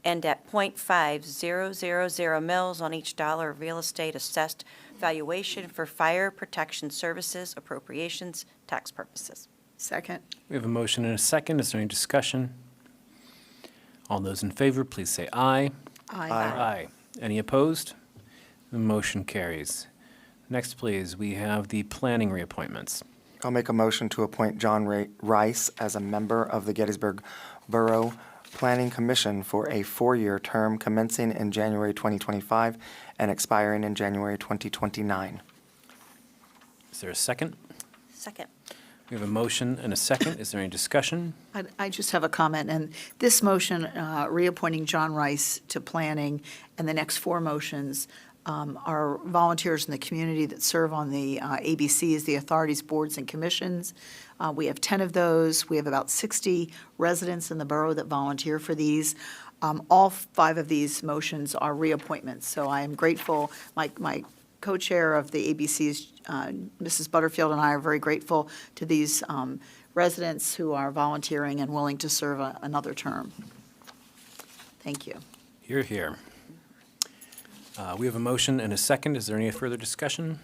and at .5000 mils on each dollar of real estate assessed valuation for fire protection services appropriations tax purposes. Second. We have a motion and a second. Is there any discussion? All those in favor, please say aye. Aye. Any opposed? The motion carries. Next, please, we have the planning reappointments. I'll make a motion to appoint John Rice as a member of the Gettysburg Borough Planning Commission for a 4-year term commencing in January 2025 and expiring in January 2029. Is there a second? Second. We have a motion and a second. Is there any discussion? I just have a comment, and this motion, reappointing John Rice to planning, and the next 4 motions are volunteers in the community that serve on the ABCs, the authorities, boards, and commissions. We have 10 of those. We have about 60 residents in the borough that volunteer for these. All 5 of these motions are reappointments, so I am grateful. My co-chair of the ABCs, Mrs. Butterfield, and I are very grateful to these residents who are volunteering and willing to serve another term. Thank you. Hear, hear. We have a motion and a second. Is there any further discussion?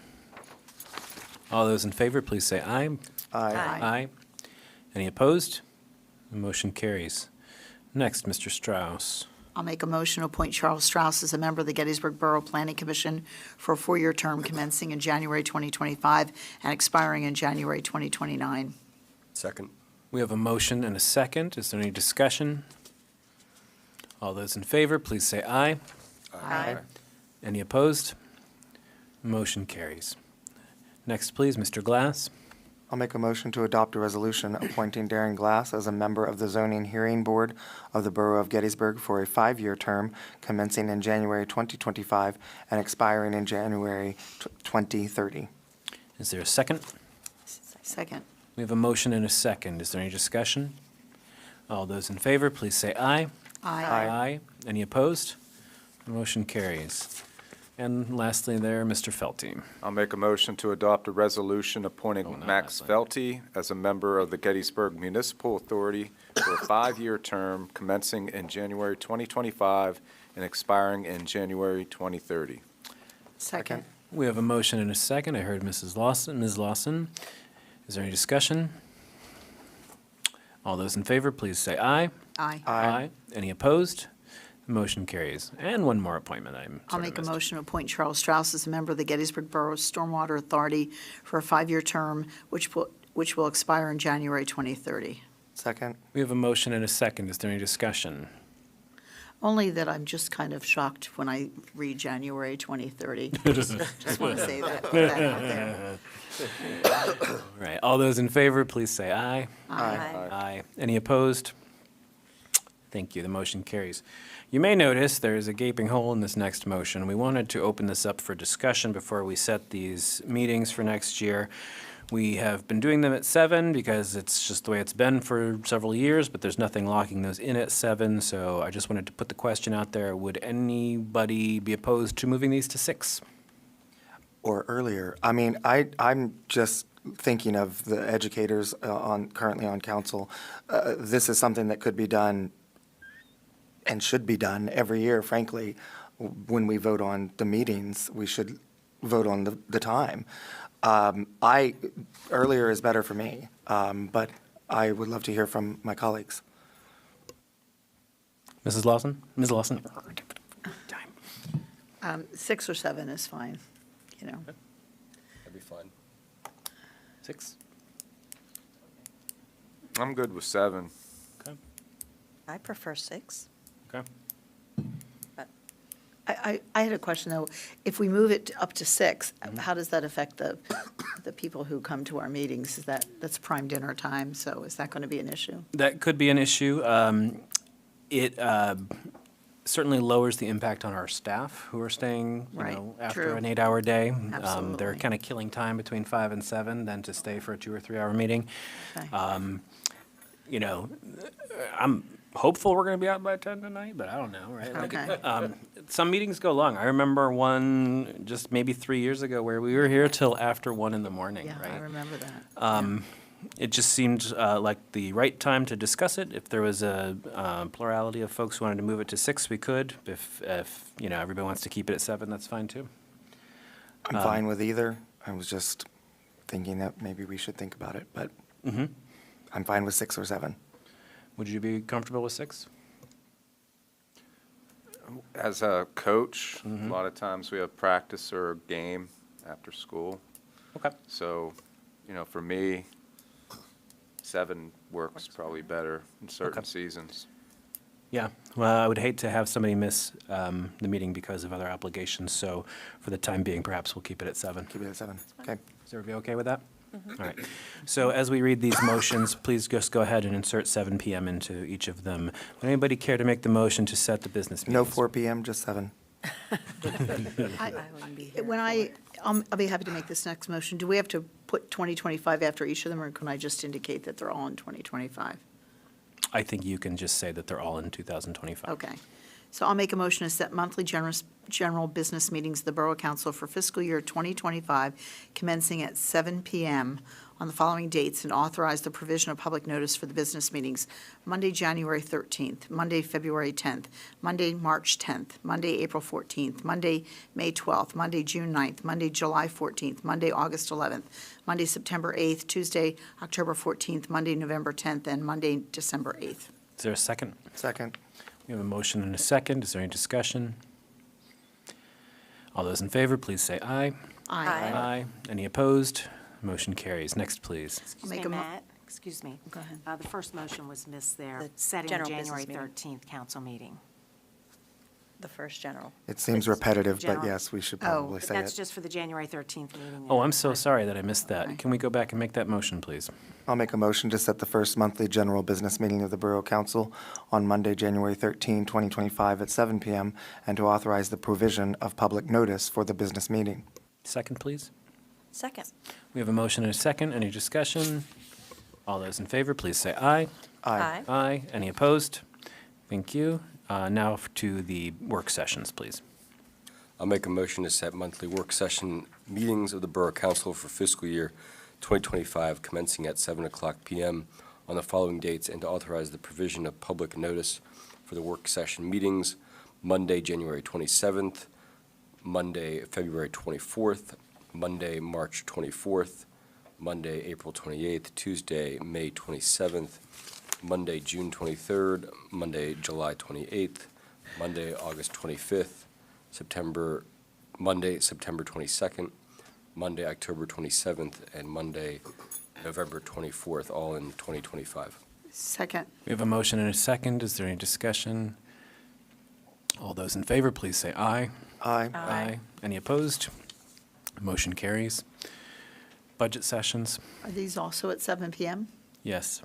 All those in favor, please say aye. Aye. Any opposed? The motion carries. Next, Mr. Strauss. I'll make a motion to appoint Charles Strauss as a member of the Gettysburg Borough Planning Commission for a 4-year term commencing in January 2025 and expiring in January 2029. Second. We have a motion and a second. Is there any discussion? All those in favor, please say aye. Aye. Any opposed? Motion carries. Next, please, Mr. Glass. I'll make a motion to adopt a resolution appointing Darren Glass as a member of the Zoning Hearing Board of the Borough of Gettysburg for a 5-year term commencing in January 2025 and expiring in January 2030. Is there a second? Second. We have a motion and a second. Is there any discussion? All those in favor, please say aye. Aye. Any opposed? The motion carries. And lastly there, Mr. Felty. I'll make a motion to adopt a resolution appointing Max Felty as a member of the Gettysburg Municipal Authority for a 5-year term commencing in January 2025 and expiring in January 2030. Second. We have a motion and a second. I heard Ms. Lawson. Is there any discussion? All those in favor, please say aye. Aye. Aye. Any opposed? The motion carries. And one more appointment I'll make a motion to appoint Charles Strauss as a member of the Gettysburg Borough Stormwater Authority for a 5-year term, which will expire in January 2030. Second. We have a motion and a second. Is there any discussion? Only that I'm just kind of shocked when I read January 2030. Just want to say that, put that out there. All right. All those in favor, please say aye. Aye. Aye. Any opposed? Thank you. The motion carries. You may notice there is a gaping hole in this next motion. We wanted to open this up for discussion before we set these meetings for next year. We have been doing them at 7 because it's just the way it's been for several years, but there's nothing locking those in at 7. So I just wanted to put the question out there, would anybody be opposed to moving these to 6? Or earlier. I mean, I'm just thinking of the educators currently on council. This is something that could be done and should be done every year, frankly. When we vote on the meetings, we should vote on the time. Earlier is better for me, but I would love to hear from my colleagues. Mrs. Lawson? Ms. Lawson? 6 or 7 is fine, you know. That'd be fine. 6? I'm good with 7. Okay. I prefer 6. Okay. I had a question, though. If we move it up to 6, how does that affect the people who come to our meetings? That's prime dinner time, so is that going to be an issue? That could be an issue. It certainly lowers the impact on our staff who are staying, Right, after true. an 8-hour day. They're Absolutely. kind of killing time between 5 and 7 than to stay for a 2 or 3 hour meeting. Okay. I'm hopeful we're going to be out by 10 tonight, but I don't know, right? Okay. Some meetings go long. I remember one just maybe 3 years ago where we were here till after 1 in the morning, Yeah, right? I remember that. It just seemed like the right time to discuss it. If there was a plurality of folks who wanted to move it to 6, we could. If everybody wants to keep it at 7, that's fine too. I'm fine with either. I was just thinking that maybe we should think about it, but I'm fine with 6 or 7. Would you be comfortable with 6? As a coach, a lot of times we have practice or a game after school. Okay. So, for me, 7 works probably better in certain seasons. Yeah, well, I would hate to have somebody miss the meeting because of other obligations, so for the time being, perhaps we'll keep it at 7. Keep it at 7. Okay. Is everybody okay with that? All right. So as we read these motions, please just go ahead and insert 7 p.m. into each of them. Would anybody care to make the motion to set the business meetings? No 4 p.m., just 7. I'll be happy to make this next motion. Do we have to put 2025 after each of them, or can I just indicate that they're all in 2025? I think you can just say that they're all in 2025. Okay. So I'll make a motion to set monthly general business meetings of the Borough Council for fiscal year 2025, commencing at 7 p.m. on the following dates, and authorize the provision of public notice for the business meetings: Monday, January 13th, Monday, February 10th, Monday, March 10th, Monday, April 14th, Monday, May 12th, Monday, June 9th, Monday, July 14th, Monday, August 11th, Monday, September 8th, Tuesday, October 14th, Monday, November 10th, and Monday, December 8th. Is there a second? Second. We have a motion and a second. Is there any discussion? All those in favor, please say aye. Aye. Aye. Any opposed? Motion carries. Next, please. Excuse Make me, a mo- Matt, excuse me. Go ahead. The first motion was missed there, The setting the general January business meeting. 13th council meeting. The first general. It seems repetitive, but General. yes, we should Oh, probably But say that's it. just for the January 13th meeting. Oh, I'm so sorry that I missed that. Can we go back and make that motion, please? I'll make a motion to set the first monthly general business meeting of the Borough Council on Monday, January 13, 2025 at 7 p.m., and to authorize the provision of public notice for the business meeting. Second, please. Second. We have a motion and a second. Any discussion? All those in favor, please say aye. Aye. Aye. Any opposed? Thank you. Now to the work sessions, please. I'll make a motion to set monthly work session meetings of the Borough Council for fiscal year 2025, commencing at 7 o'clock p.m. on the following dates, and to authorize the provision of public notice for the work session meetings: Monday, January 27th, Monday, February 24th, Monday, March 24th, Monday, April 28th, Tuesday, May 27th, Monday, June 23rd, Monday, July 28th, Monday, August 25th, Monday, September 22nd, Monday, October 27th, and Monday, November 24th, all in 2025. Second. We have a motion and a second. Is there any discussion? All those in favor, please say aye. Aye. Aye. Any opposed? Motion carries. Budget sessions? Are these also at 7 PM? Yes.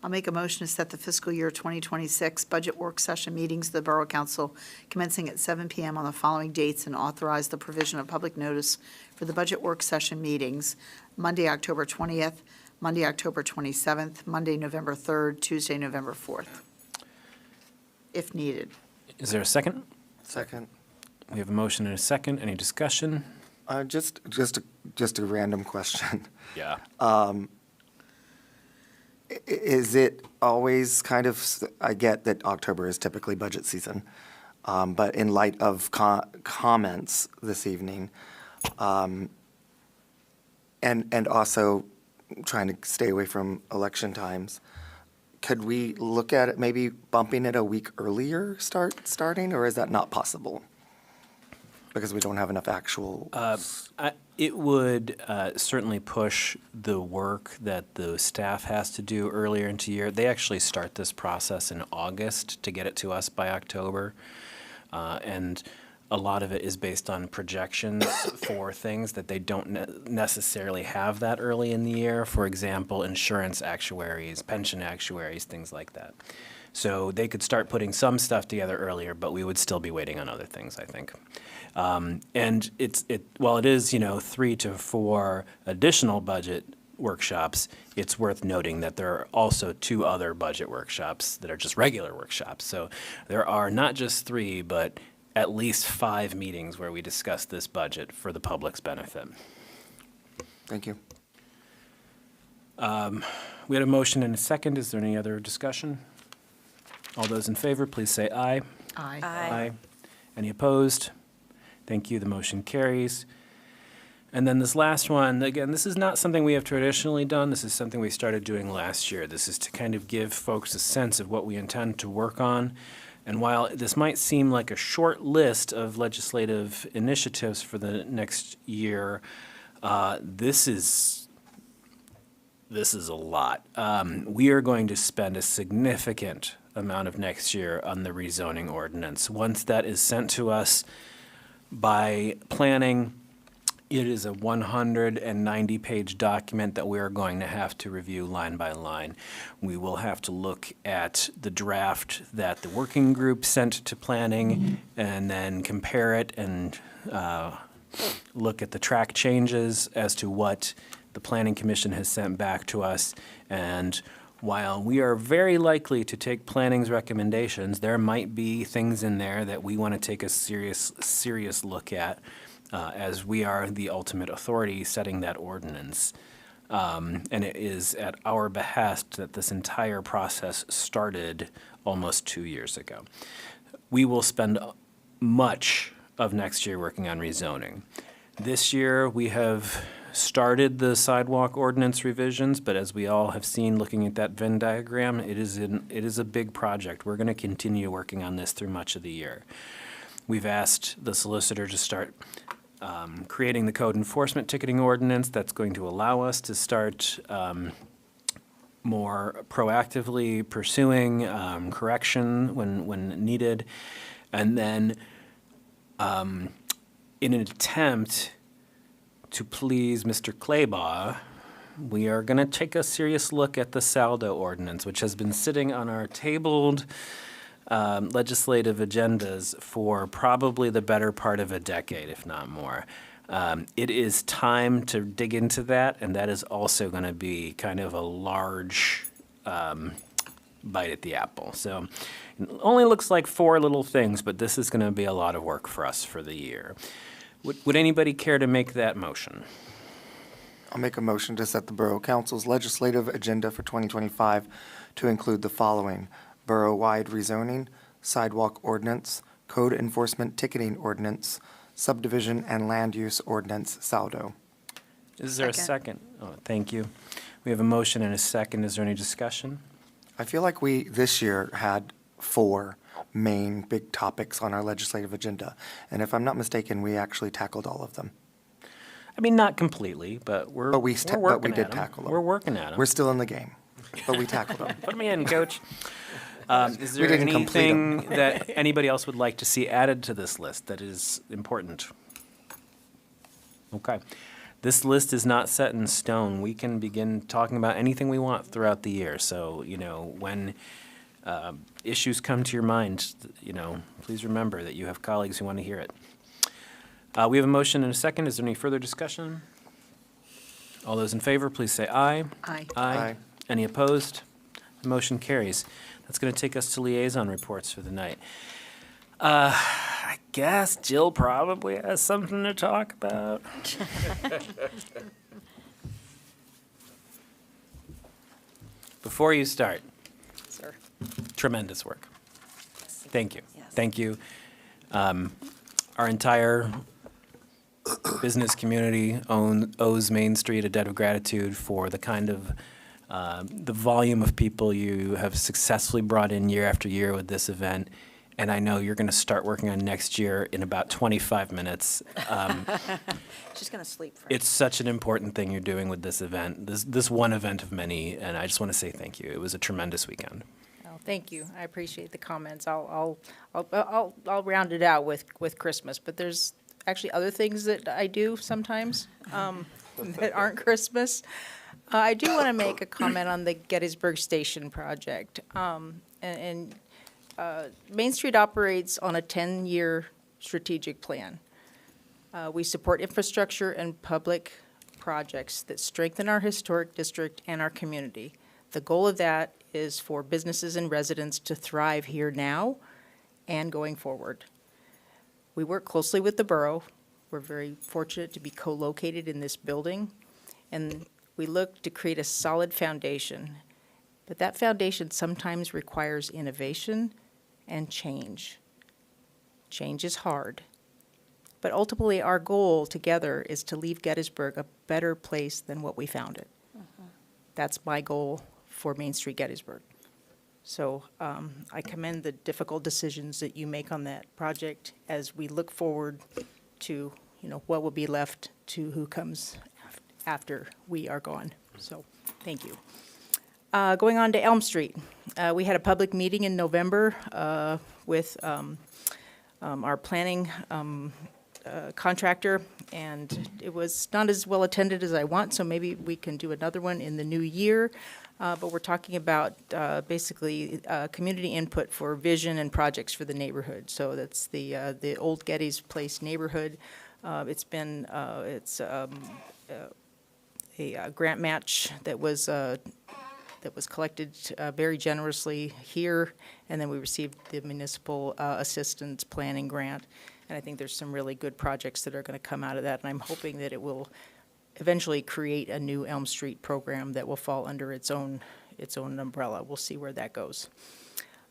I'll make a motion to set the fiscal year 2026 budget work session meetings of the Borough Council commencing at 7 PM on the following dates and authorize the provision of public notice for the budget work session meetings Monday, October 20th, Monday, October 27th, Monday, November 3rd, Tuesday, November 4th, if needed. Is there a second? Second. We have a motion and a second. Any discussion? Just a random question. Yeah. Is it always kind of, I get that October is typically budget season, but in light of comments this evening, and also trying to stay away from election times, could we look at it, maybe bumping it a week earlier starting, or is that not possible? Because we don't have enough actual. It would certainly push the work that the staff has to do earlier into year. They actually start this process in August to get it to us by October. And a lot of it is based on projections for things that they don't necessarily have that early in the year. For example, insurance actuaries, pension actuaries, things like that. So they could start putting some stuff together earlier, but we would still be waiting on other things, I think. And while it is, 3 to 4 additional budget workshops, it's worth noting that there are also 2 other budget workshops that are just regular workshops. So there are not just 3, but at least 5 meetings where we discuss this budget for the public's benefit. Thank you. We had a motion and a second. Is there any other discussion? All those in favor, please say aye. Aye. Aye. Any opposed? Thank you. The motion carries. And then this last one, again, this is not something we have traditionally done. This is something we started doing last year. This is to kind of give folks a sense of what we intend to work on. And while this might seem like a short list of legislative initiatives for the next year, this is a lot. We are going to spend a significant amount of next year on the rezoning ordinance. Once that is sent to us by planning, it is a 190-page document that we are going to have to review line by line. We will have to look at the draft that the working group sent to planning and then compare it and look at the track changes as to what the Planning Commission has sent back to us. And while we are very likely to take planning's recommendations, there might be things in there that we want to take a serious look at, as we are the ultimate authority setting that ordinance. And it is at our behest that this entire process started almost 2 years ago. We will spend much of next year working on rezoning. This year, we have started the sidewalk ordinance revisions, but as we all have seen looking at that Venn diagram, it is a big project. We're going to continue working on this through much of the year. We've asked the solicitor to start creating the code enforcement ticketing ordinance that's going to allow us to start more proactively pursuing correction when needed. And then in an attempt to please Mr. Clabaugh, we are going to take a serious look at the saldo ordinance, which has been sitting on our tabled legislative agendas for probably the better part of a decade, if not more. It is time to dig into that, and that is also going to be kind of a large bite at the apple. So it only looks like 4 little things, but this is going to be a lot of work for us for the year. Would anybody care to make that motion? I'll make a motion to set the Borough Council's legislative agenda for 2025 to include the following: borough-wide rezoning, sidewalk ordinance, code enforcement ticketing ordinance, subdivision and land use ordinance saldo. Is there a second? Oh, thank you. We have a motion and a second. Is there any discussion? I feel like we, this year, had 4 main big topics on our legislative agenda. And if I'm not mistaken, we actually tackled all of them. I mean, not completely, but we're But we working did at 'em. tackle them. We're working at them. We're still in the game, but we tackled them. Put me in, coach. Is We there didn't complete 'em. anything that anybody else would like to see added to this list that is important? Okay. This list is not set in stone. We can begin talking about anything we want throughout the year. So, when issues come to your mind, please remember that you have colleagues who want to hear it. We have a motion and a second. Is there any further discussion? All those in favor, please say aye. Aye. Aye. Any opposed? The motion carries. That's going to take us to liaison reports for the night. I guess Jill probably has something to talk about. Before you start, Sir. tremendous work. Thank you. Thank you. Our entire business community owes Main Street a debt of gratitude for the kind of the volume of people you have successfully brought in year after year with this event. And I know you're going to start working on next year in about 25 minutes. She's going to sleep for It's such an important thing you're doing with this event, this one event of many, and I just want to say thank you. It was a tremendous weekend. Oh, thank you. I appreciate the comments. I'll round it out with Christmas, but there's actually other things that I do sometimes that aren't Christmas. I do want to make a comment on the Gettysburg Station project. Main Street operates on a 10-year strategic plan. We support infrastructure and public projects that strengthen our historic district and our community. The goal of that is for businesses and residents to thrive here now and going forward. We work closely with the borough. We're very fortunate to be co-located in this building, and we look to create a solid foundation. But that foundation sometimes requires innovation and change. Change is hard. But ultimately, our goal together is to leave Gettysburg a better place than what we found it. That's my goal for Main Street Gettysburg. So I commend the difficult decisions that you make on that project as we look forward to, what will be left to who comes after we are gone. So, thank you. Going on to Elm Street, we had a public meeting in November with our planning contractor, and it was not as well attended as I want, so maybe we can do another one in the new year. But we're talking about basically community input for vision and projects for the neighborhood. So that's the old Getty's Place neighborhood. It's been a grant match that was collected very generously here, and then we received the municipal assistance planning grant. And I think there's some really good projects that are going to come out of that, and I'm hoping that it will eventually create a new Elm Street program that will fall under its own umbrella. We'll see where that goes.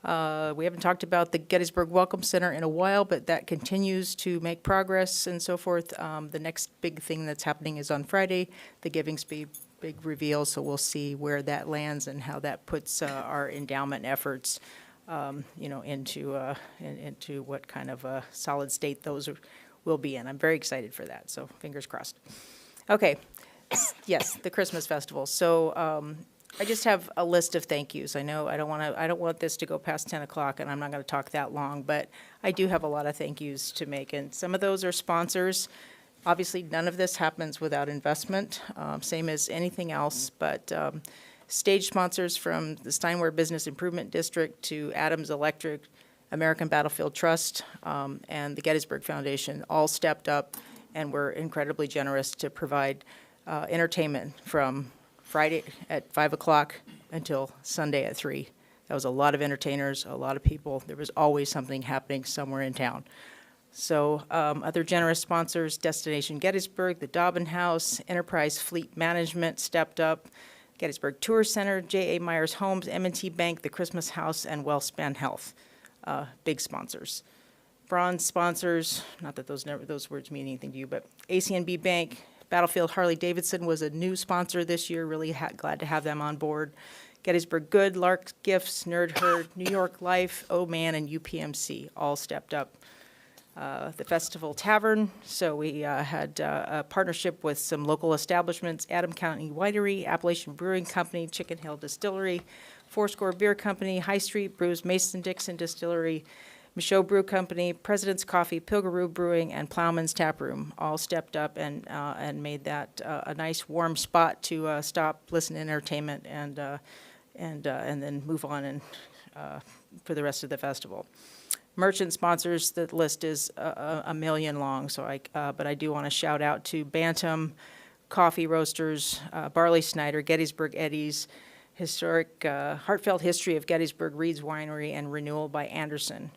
We haven't talked about the Gettysburg Welcome Center in a while, but that continues to make progress and so forth. The next big thing that's happening is on Friday, the Giving Speed big reveal, so we'll see where that lands and how that puts our endowment efforts, into what kind of a solid state those will be in. I'm very excited for that, so fingers crossed. Okay, yes, the Christmas festival. So I just have a list of thank yous. I know I don't want this to go past 10 o'clock, and I'm not going to talk that long, but I do have a lot of thank yous to make, and some of those are sponsors. Obviously, none of this happens without investment, same as anything else, but stage sponsors from the Steinway Business Improvement District to Adams Electric, American Battlefield Trust, and the Gettysburg Foundation all stepped up and were incredibly generous to provide entertainment from Friday at 5 o'clock until Sunday at 3. That was a lot of entertainers, a lot of people. There was always something happening somewhere in town. So other generous sponsors, Destination Gettysburg, the Dobbin House, Enterprise Fleet Management stepped up, Gettysburg Tour Center, J.A. Myers Homes, M&T Bank, the Christmas House, and WellSpan Health, big sponsors. Bronze sponsors, not that those words mean anything to you, but ACNB Bank, Battlefield Harley-Davidson was a new sponsor this year, really glad to have them on board. Gettysburg Good, Lark's Gifts, Nerd Herd, New York Life, Oh Man, and UPMC all stepped up. The Festival Tavern, so we had a partnership with some local establishments, Adam County Winery, Appalachian Brewing Company, Chicken Hill Distillery, Fourscore Beer Company, High Street Brews, Mason-Dixon Distillery, Michaud Brew Company, President's Coffee, Pilgaroo Brewing, and Plowman's Tap Room all stepped up and made that a nice warm spot to stop, listen to entertainment, and then move on and for the rest of the festival. Merchant sponsors, the list is a million long, but I do want to shout out to Bantam, Coffee Roasters, Barley Snyder, Gettysburg Eddies, Historic Heartfelt History of Gettysburg Reed's Winery, and Renewal by Anderson.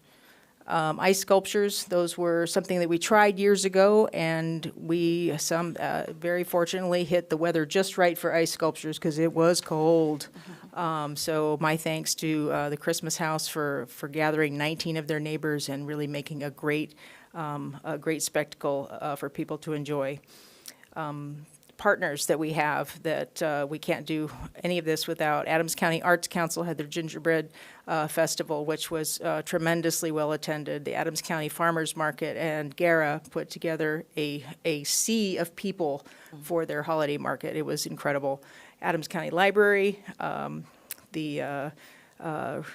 Ice sculptures, those were something that we tried years ago, and we very fortunately hit the weather just right for ice sculptures because it was cold. So my thanks to the Christmas House for gathering 19 of their neighbors and really making a great spectacle for people to enjoy. Partners that we have that we can't do any of this without. Adams County Arts Council had their gingerbread festival, which was tremendously well attended. The Adams County Farmers Market and GARA put together a sea of people for their holiday market. It was incredible. Adams County Library, the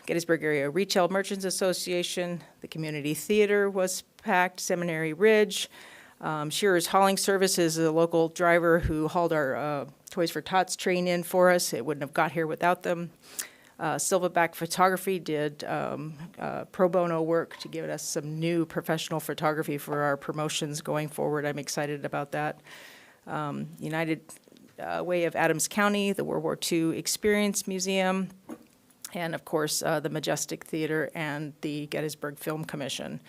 Gettysburg Area Retail Merchants Association, the Community Theater was packed, Seminary Ridge. Shearer's Hauling Service is a local driver who hauled our Toys for Tots train in for us. It wouldn't have got here without them. Silverback Photography did pro bono work to give us some new professional photography for our promotions going forward. I'm excited about that. United Way of Adams County, the World War II Experience Museum, and of course the Majestic Theater and the Gettysburg Film Commission.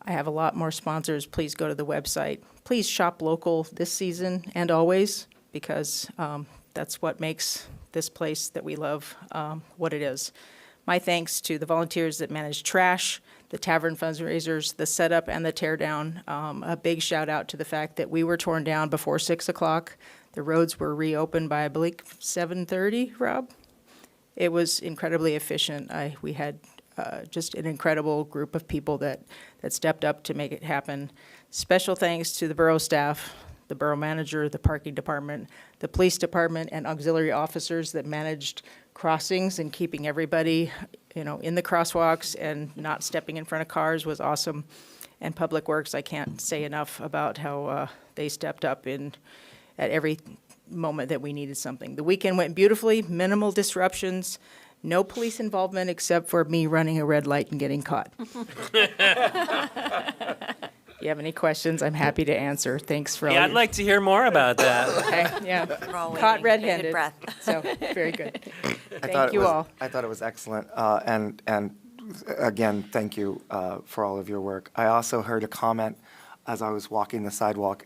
I have a lot more sponsors. Please go to the website. Please shop local this season and always, because that's what makes this place that we love what it is. My thanks to the volunteers that manage trash, the tavern fundraisers, the setup and the tear down. A big shout out to the fact that we were torn down before 6 o'clock. The roads were reopened by, I believe, 7:30, Rob? It was incredibly efficient. We had just an incredible group of people that stepped up to make it happen. Special thanks to the borough staff, the borough manager, the parking department, the police department, and auxiliary officers that managed crossings and keeping everybody, in the crosswalks and not stepping in front of cars was awesome. And Public Works, I can't say enough about how they stepped up at every moment that we needed something. The weekend went beautifully, minimal disruptions. No police involvement except for me running a red light and getting caught. If you have any questions, I'm happy to answer. Thanks for all Yeah, I'd like to hear more about that. Okay, yeah. Caught red-handed. So, very good. Thank you all. I thought it was excellent, and again, thank you for all of your work. I also heard a comment as I was walking the sidewalk,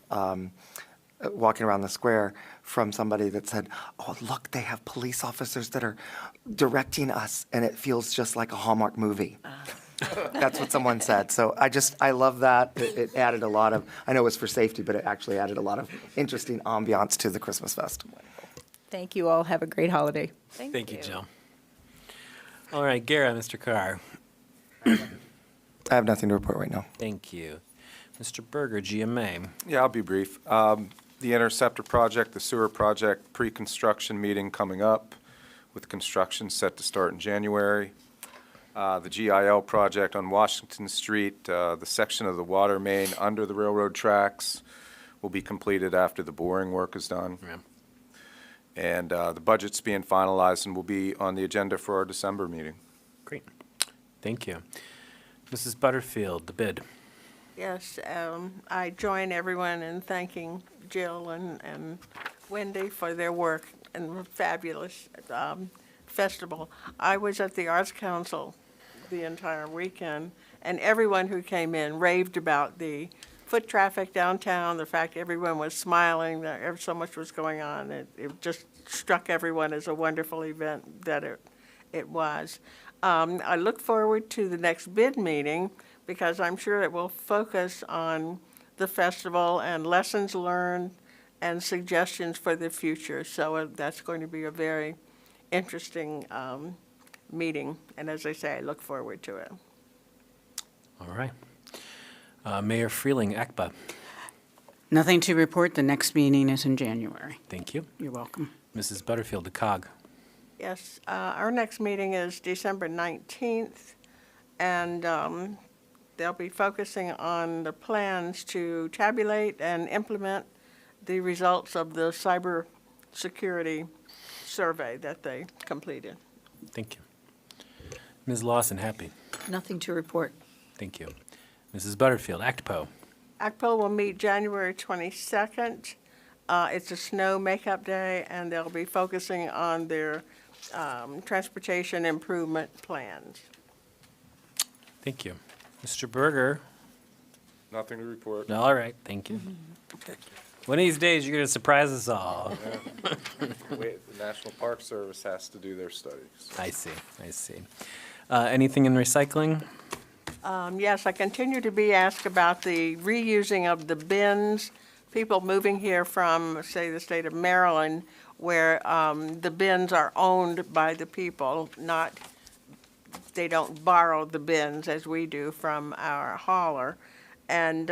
walking around the square, from somebody that said, "Oh, look, they have police officers that are directing us, and it feels just like a Hallmark movie." That's what someone said. So I love that. It added a lot of, I know it was for safety, but it actually added a lot of interesting ambiance to the Christmas festival. Thank you all. Have a great holiday. Thank you, Jill. All right, Gara, Mr. Carr. I have nothing to report right now. Thank you. Mr. Berger, GMA. Yeah, I'll be brief. The Interceptor project, the sewer project, pre-construction meeting coming up with construction set to start in January. The GIL project on Washington Street, the section of the water main under the railroad tracks will be completed after the boring work is done. Yeah. And the budget's being finalized and will be on the agenda for our December meeting. Great. Thank you. Mrs. Butterfield, the bid. Yes, I join everyone in thanking Jill and Wendy for their work and the fabulous festival. I was at the Arts Council the entire weekend, and everyone who came in raved about the foot traffic downtown, the fact everyone was smiling, that so much was going on. It just struck everyone as a wonderful event that it was. I look forward to the next bid meeting because I'm sure it will focus on the festival and lessons learned and suggestions for the future. So that's going to be a very interesting meeting. And as I say, I look forward to it. All right. Mayor Freeling, ACPA. Nothing to report. The next meeting is in January. Thank you. You're welcome. Mrs. Butterfield, the COG. Yes, our next meeting is December 19th, and they'll be focusing on the plans to tabulate and implement the results of the cyber security survey that they completed. Thank you. Ms. Lawson, Happy. Nothing to report. Thank you. Mrs. Butterfield, ACTPO. ACPO will meet January 22nd. It's a snow makeup day, and they'll be focusing on their transportation improvement plans. Thank you. Mr. Berger. Nothing to report. All right, thank you. One of these days, you're going to surprise us all. Wait, the National Park Service has to do their studies. I see, I see. Anything in recycling? Yes, I continue to be asked about the reusing of the bins. People moving here from, say, the state of Maryland, where the bins are owned by the people, not, they don't borrow the bins as we do from our hauler. And,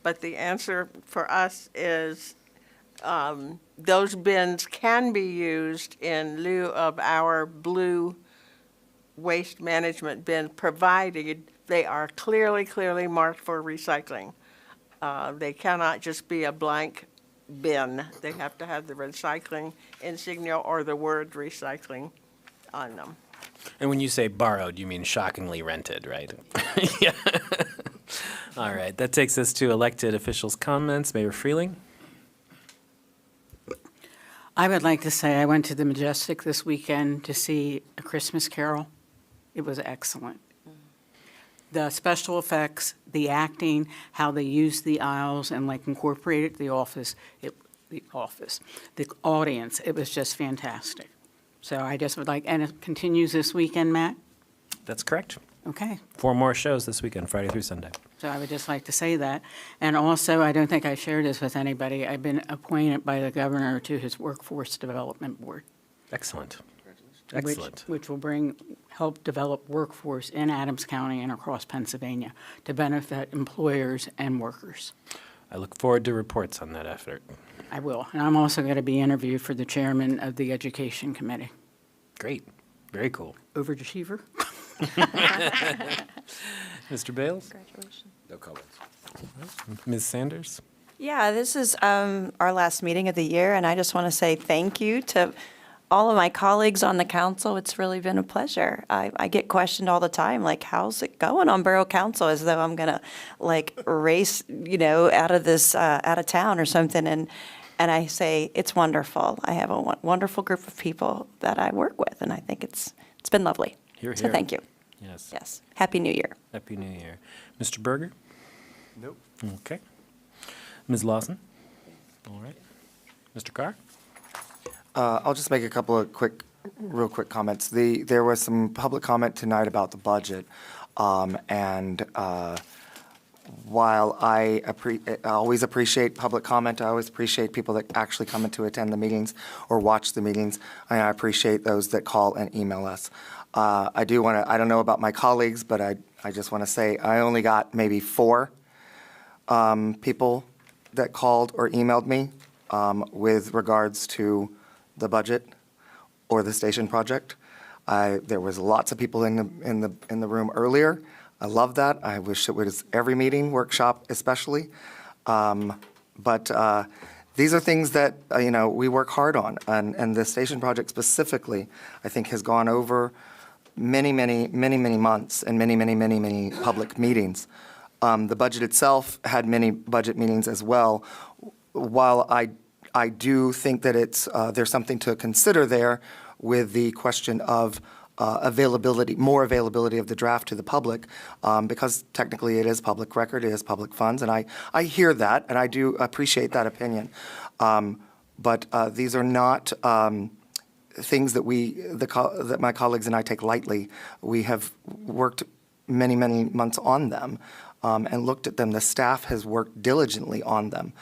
but the answer for us is those bins can be used in lieu of our blue waste management bin, provided they are clearly marked for recycling. They cannot just be a blank bin. They have to have the recycling insignia or the word recycling on them. And when you say borrowed, you mean shockingly rented, right? Yeah. All right, that takes us to elected officials' comments. Mayor Freeling? I would like to say I went to the Majestic this weekend to see A Christmas Carol. It was excellent. The special effects, the acting, how they used the aisles and like incorporated the audience, it was just fantastic. So I just would like, and it continues this weekend, Matt? That's correct. Okay. 4 more shows this weekend, Friday through Sunday. So I would just like to say that. And also, I don't think I shared this with anybody, I've been appointed by the governor to his Workforce Development Board. Excellent. Excellent. Which will help develop workforce in Adams County and across Pennsylvania to benefit employers and workers. I look forward to reports on that effort. I will. And I'm also going to be interviewed for the chairman of the Education Committee. Great. Very cool. Overachiever. Mr. Bales? Congratulations. No comments. Ms. Sanders? Yeah, this is our last meeting of the year, and I just want to say thank you to all of my colleagues on the council. It's really been a pleasure. I get questioned all the time, like, how's it going on Borough Council, as though I'm going to, like, race, out of town or something. And I say, it's wonderful. I have a wonderful group of people that I work with, and I think it's been lovely. Hear, So hear. thank you. Yes. Yes. Happy New Year. Happy New Year. Mr. Berger? Nope. Okay. Ms. Lawson? All right. Mr. Carr? I'll just make a couple of real quick comments. There was some public comment tonight about the budget, and while I always appreciate public comment, I always appreciate people that actually come in to attend the meetings or watch the meetings, and I appreciate those that call and email us. I do want to, I don't know about my colleagues, but I just want to say I only got maybe 4 people that called or emailed me with regards to the budget or the station project. There was lots of people in the room earlier. I love that. I wish it was every meeting, workshop especially. But these are things that we work hard on, and the station project specifically, I think, has gone over many months and many public meetings. The budget itself had many budget meetings as well. While I do think that there's something to consider there with the question of more availability of the draft to the public, because technically it is public record, it is public funds, and I hear that, and I do appreciate that opinion. But these are not things that that my colleagues and I take lightly. We have worked many months on them and looked at them. The staff has worked diligently on them.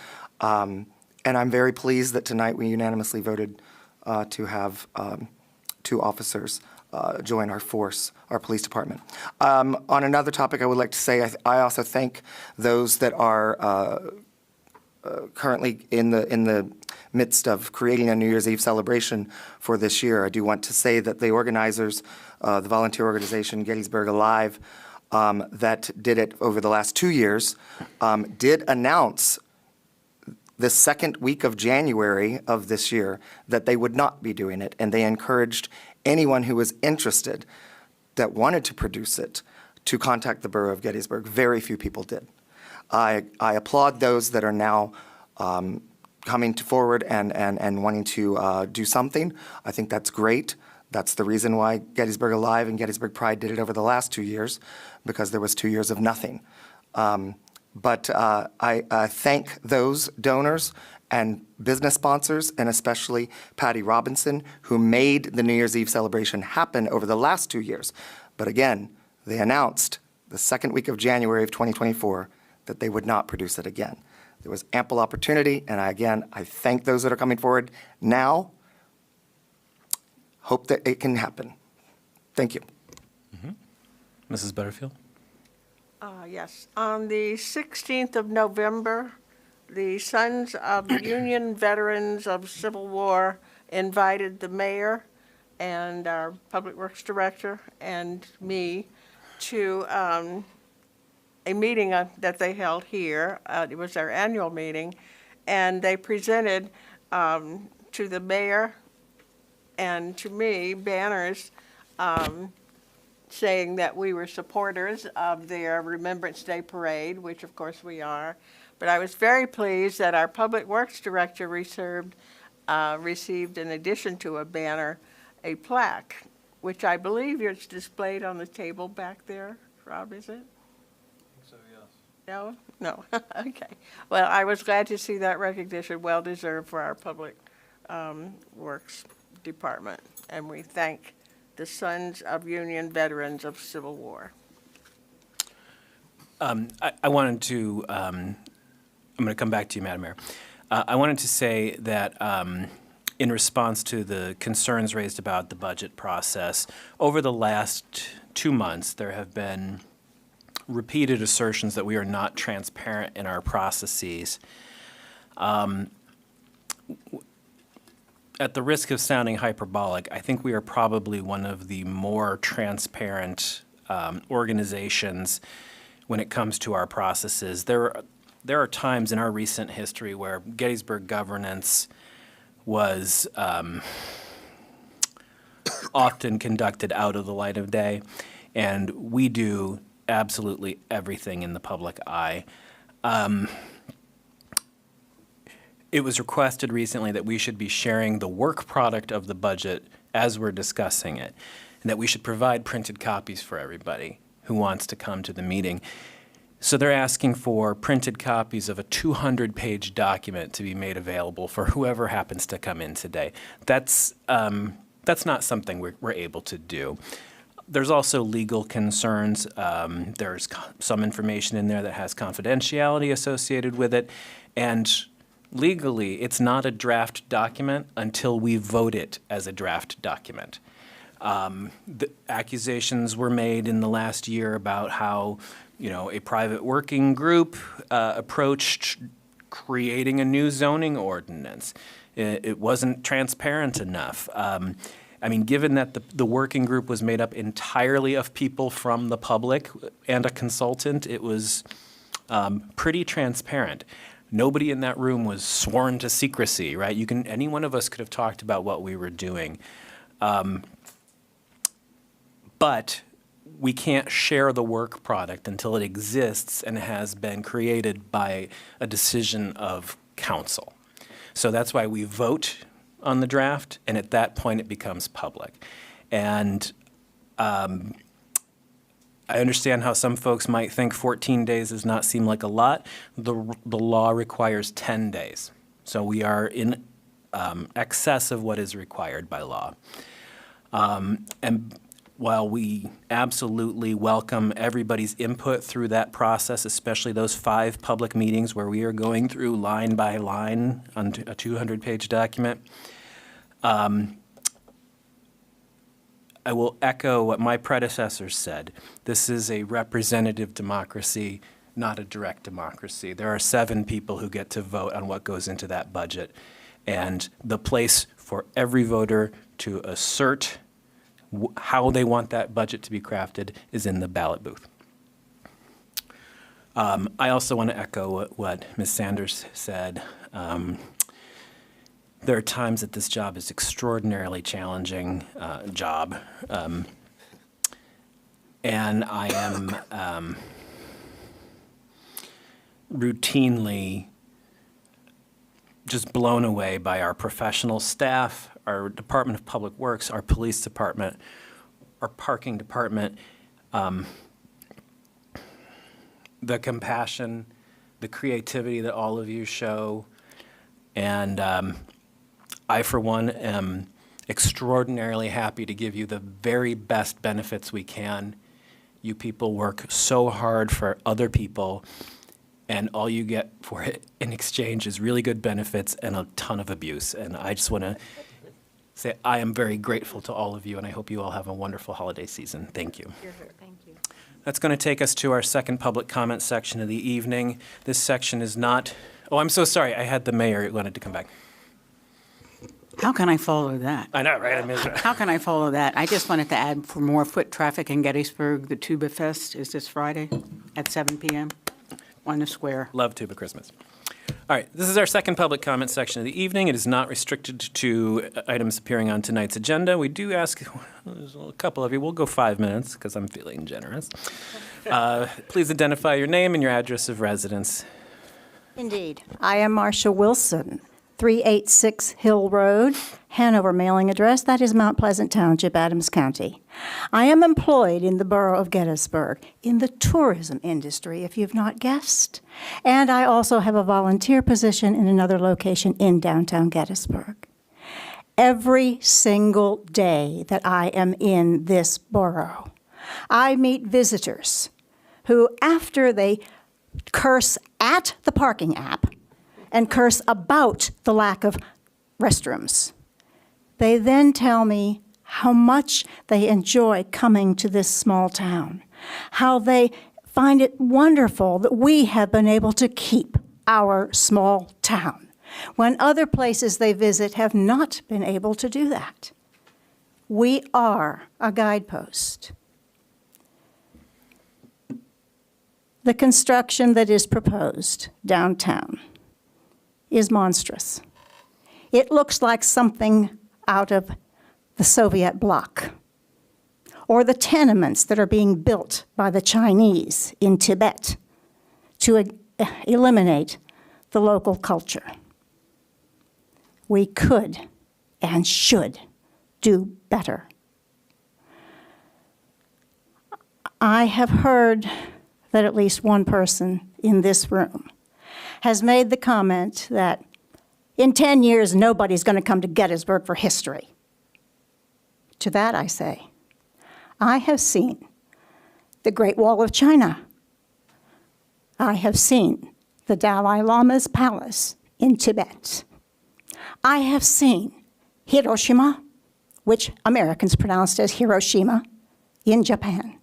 And I'm very pleased that tonight we unanimously voted to have two officers join our force, our police department. On another topic, I would like to say I also thank those that are currently in the midst of creating a New Year's Eve celebration for this year. I do want to say that the organizers, the volunteer organization Gettysburg Alive, that did it over the last 2 years, did announce the second week of January of this year that they would not be doing it, and they encouraged anyone who was interested that wanted to produce it to contact the Borough of Gettysburg. Very few people did. I applaud those that are now coming forward and wanting to do something. I think that's great. That's the reason why Gettysburg Alive and Gettysburg Pride did it over the last 2 years, because there was 2 years of nothing. But I thank those donors and business sponsors, and especially Patty Robinson, who made the New Year's Eve celebration happen over the last 2 years. But again, they announced the second week of January of 2024 that they would not produce it again. There was ample opportunity, and I thank those that are coming forward now. Hope that it can happen. Thank you. Mrs. Butterfield? Yes. On the 16th of November, the Sons of Union Veterans of Civil War invited the mayor and our Public Works Director and me to a meeting that they held here. It was our annual meeting, and they presented to the mayor and to me banners saying that we were supporters of their Remembrance Day parade, which of course we are. But I was very pleased that our Public Works Director received, in addition to a banner, a plaque, which I believe is displayed on the table back there. Rob, is it? So, yes. No? No. Okay. Well, I was glad to see that recognition, well-deserved for our Public Works Department. And we thank the Sons of Union Veterans of Civil War. I wanted to, I'm going to come back to you, Madam Mayor. I wanted to say that in response to the concerns raised about the budget process, over the last 2 months, there have been repeated assertions that we are not transparent in our processes. At the risk of sounding hyperbolic, I think we are probably one of the more transparent organizations when it comes to our processes. There are times in our recent history where Gettysburg governance was often conducted out of the light of day, and we do absolutely everything in the public eye. It was requested recently that we should be sharing the work product of the budget as we're discussing it, and that we should provide printed copies for everybody who wants to come to the meeting. So they're asking for printed copies of a 200-page document to be made available for whoever happens to come in today. That's not something we're able to do. There's also legal concerns. There's some information in there that has confidentiality associated with it, and legally, it's not a draft document until we vote it as a draft document. The accusations were made in the last year about how, a private working group approached creating a new zoning ordinance. It wasn't transparent enough. Given that the working group was made up entirely of people from the public and a consultant, it was pretty transparent. Nobody in that room was sworn to secrecy, right? Any one of us could have talked about what we were doing. But we can't share the work product until it exists and has been created by a decision of council. So that's why we vote on the draft, and at that point it becomes public. And I understand how some folks might think 14 days does not seem like a lot. The law requires 10 days. So we are in excess of what is required by law. And while we absolutely welcome everybody's input through that process, especially those 5 public meetings where we are going through line by line on a 200-page document, I will echo what my predecessors said. This is a representative democracy, not a direct democracy. There are 7 people who get to vote on what goes into that budget. And the place for every voter to assert how they want that budget to be crafted is in the ballot booth. I also want to echo what Ms. Sanders said. There are times that this job is extraordinarily challenging job. And I am routinely just blown away by our professional staff, our Department of Public Works, our police department, our parking department, the compassion, the creativity that all of you show. And I, for one, am extraordinarily happy to give you the very best benefits we can. You people work so hard for other people, and all you get for it in exchange is really good benefits and a ton of abuse. And I just want to say I am very grateful to all of you, and I hope you all have a wonderful holiday season. Thank you. Thank you. That's going to take us to our second public comment section of the evening. This section is not, oh, I'm so sorry. I had the mayor who wanted to come back. How can I follow that? I know, right? I mean, How can I follow that? I just wanted to add for more foot traffic in Gettysburg, the Tuba Fest is this Friday at 7 p.m. on the square. Love Tuba Christmas. All right, this is our second public comment section of the evening. It is not restricted to items appearing on tonight's agenda. We do ask, there's a couple of you, we'll go 5 minutes because I'm feeling generous. Please identify your name and your address of residence. Indeed. I am Marcia Wilson, 386 Hill Road, Hanover mailing address. That is Mount Pleasant Township, Adams County. I am employed in the Borough of Gettysburg in the tourism industry, if you've not guessed. And I also have a volunteer position in another location in downtown Gettysburg. Every single day that I am in this borough, I meet visitors who, after they curse at the parking app and curse about the lack of restrooms, they then tell me how much they enjoy coming to this small town, how they find it wonderful that we have been able to keep our small town, when other places they visit have not been able to do that. We are a guidepost. The construction that is proposed downtown is monstrous. It looks like something out of the Soviet bloc, or the tenements that are being built by the Chinese in Tibet to eliminate the local culture. We could and should do better. I have heard that at least one person in this room has made the comment that in 10 years, nobody's going to come to Gettysburg for history. To that I say, I have seen the Great Wall of China. I have seen the Dalai Lama's palace in Tibet. I have seen Hiroshima, which Americans pronounced as Hiroshima, in Japan.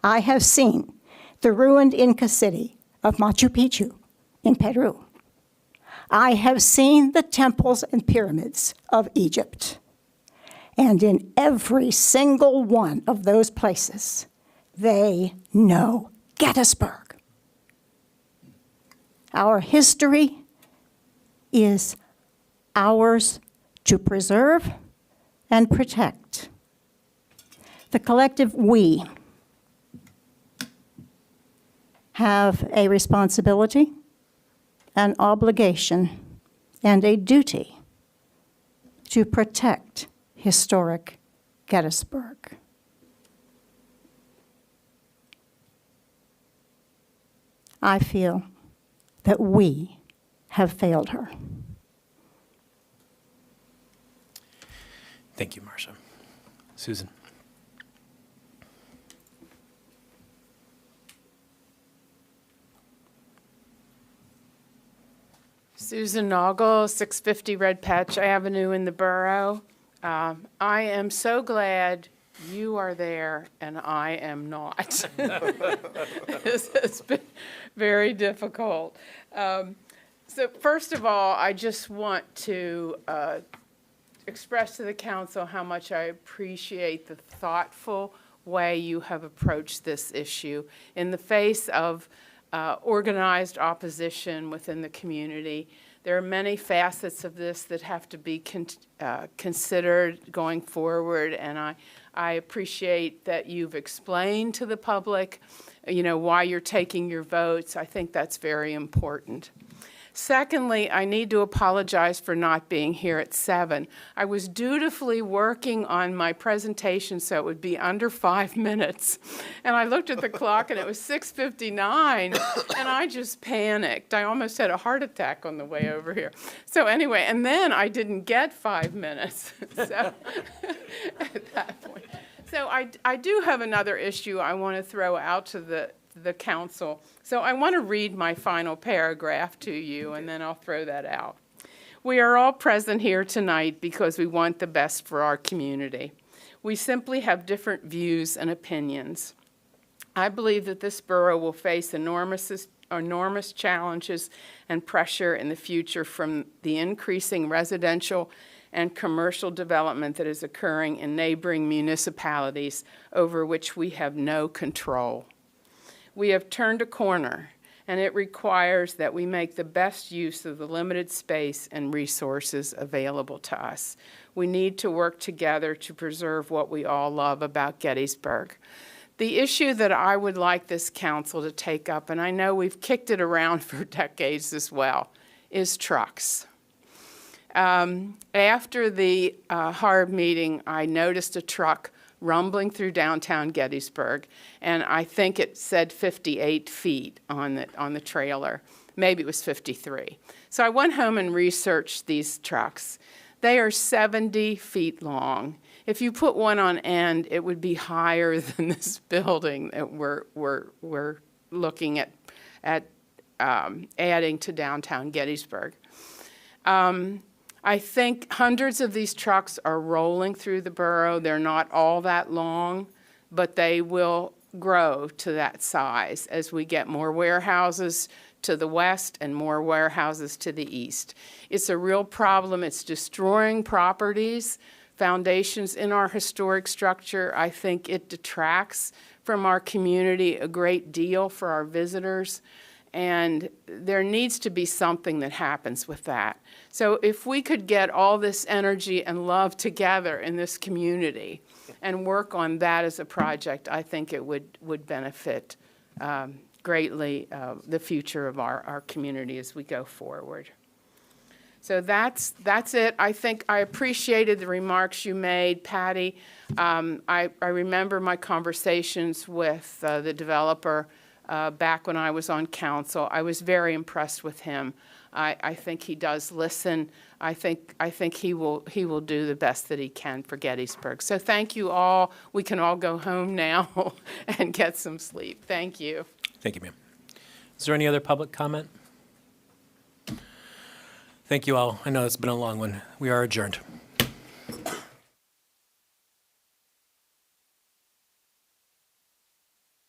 I have seen the ruined Inca city of Machu Picchu in Peru. I have seen the temples and pyramids of Egypt. And in every single one of those places, they know Gettysburg. Our history is ours to preserve and protect. The collective we have a responsibility, an obligation, and a duty to protect historic Gettysburg. I feel that we have failed her. Thank you, Marcia. Susan. Susan Noggle, 650 Red Patch Avenue in the borough. I am so glad you are there and I am not. This has been very difficult. So first of all, I just want to express to the council how much I appreciate the thoughtful way you have approached this issue in the face of organized opposition within the community. There are many facets of this that have to be considered going forward, and I appreciate that you've explained to the public, why you're taking your votes. I think that's very important. Secondly, I need to apologize for not being here at 7. I was dutifully working on my presentation so it would be under 5 minutes. And I looked at the clock and it was 6:59 and I just panicked. I almost had a heart attack on the way over here. So anyway, and then I didn't get 5 minutes so, at that point. So I do have another issue I want to throw out to the council. So I want to read my final paragraph to you, and then I'll throw that out. We are all present here tonight because we want the best for our community. We simply have different views and opinions. I believe that this borough will face enormous challenges and pressure in the future from the increasing residential and commercial development that is occurring in neighboring municipalities over which we have no control. We have turned a corner, and it requires that we make the best use of the limited space and resources available to us. We need to work together to preserve what we all love about Gettysburg. The issue that I would like this council to take up, and I know we've kicked it around for decades as well, is trucks. After the HARB meeting, I noticed a truck rumbling through downtown Gettysburg, and I think it said 58 feet on the trailer. Maybe it was 53. So I went home and researched these trucks. They are 70 feet long. If you put one on end, it would be higher than this building that we're looking at adding to downtown Gettysburg. I think hundreds of these trucks are rolling through the borough. They're not all that long, but they will grow to that size as we get more warehouses to the west and more warehouses to the east. It's a real problem. It's destroying properties, foundations in our historic structure. I think it detracts from our community a great deal for our visitors. And there needs to be something that happens with that. So if we could get all this energy and love together in this community and work on that as a project, I think it would benefit greatly the future of our community as we go forward. So that's it. I think I appreciated the remarks you made, Patty. I remember my conversations with the developer back when I was on council. I was very impressed with him. I think he does listen. I think he will do the best that he can for Gettysburg. So thank you all. We can all go home now and get some sleep. Thank you. Thank you, ma'am. Is there any other public comment? Thank you all. I know it's been a long one. We are adjourned.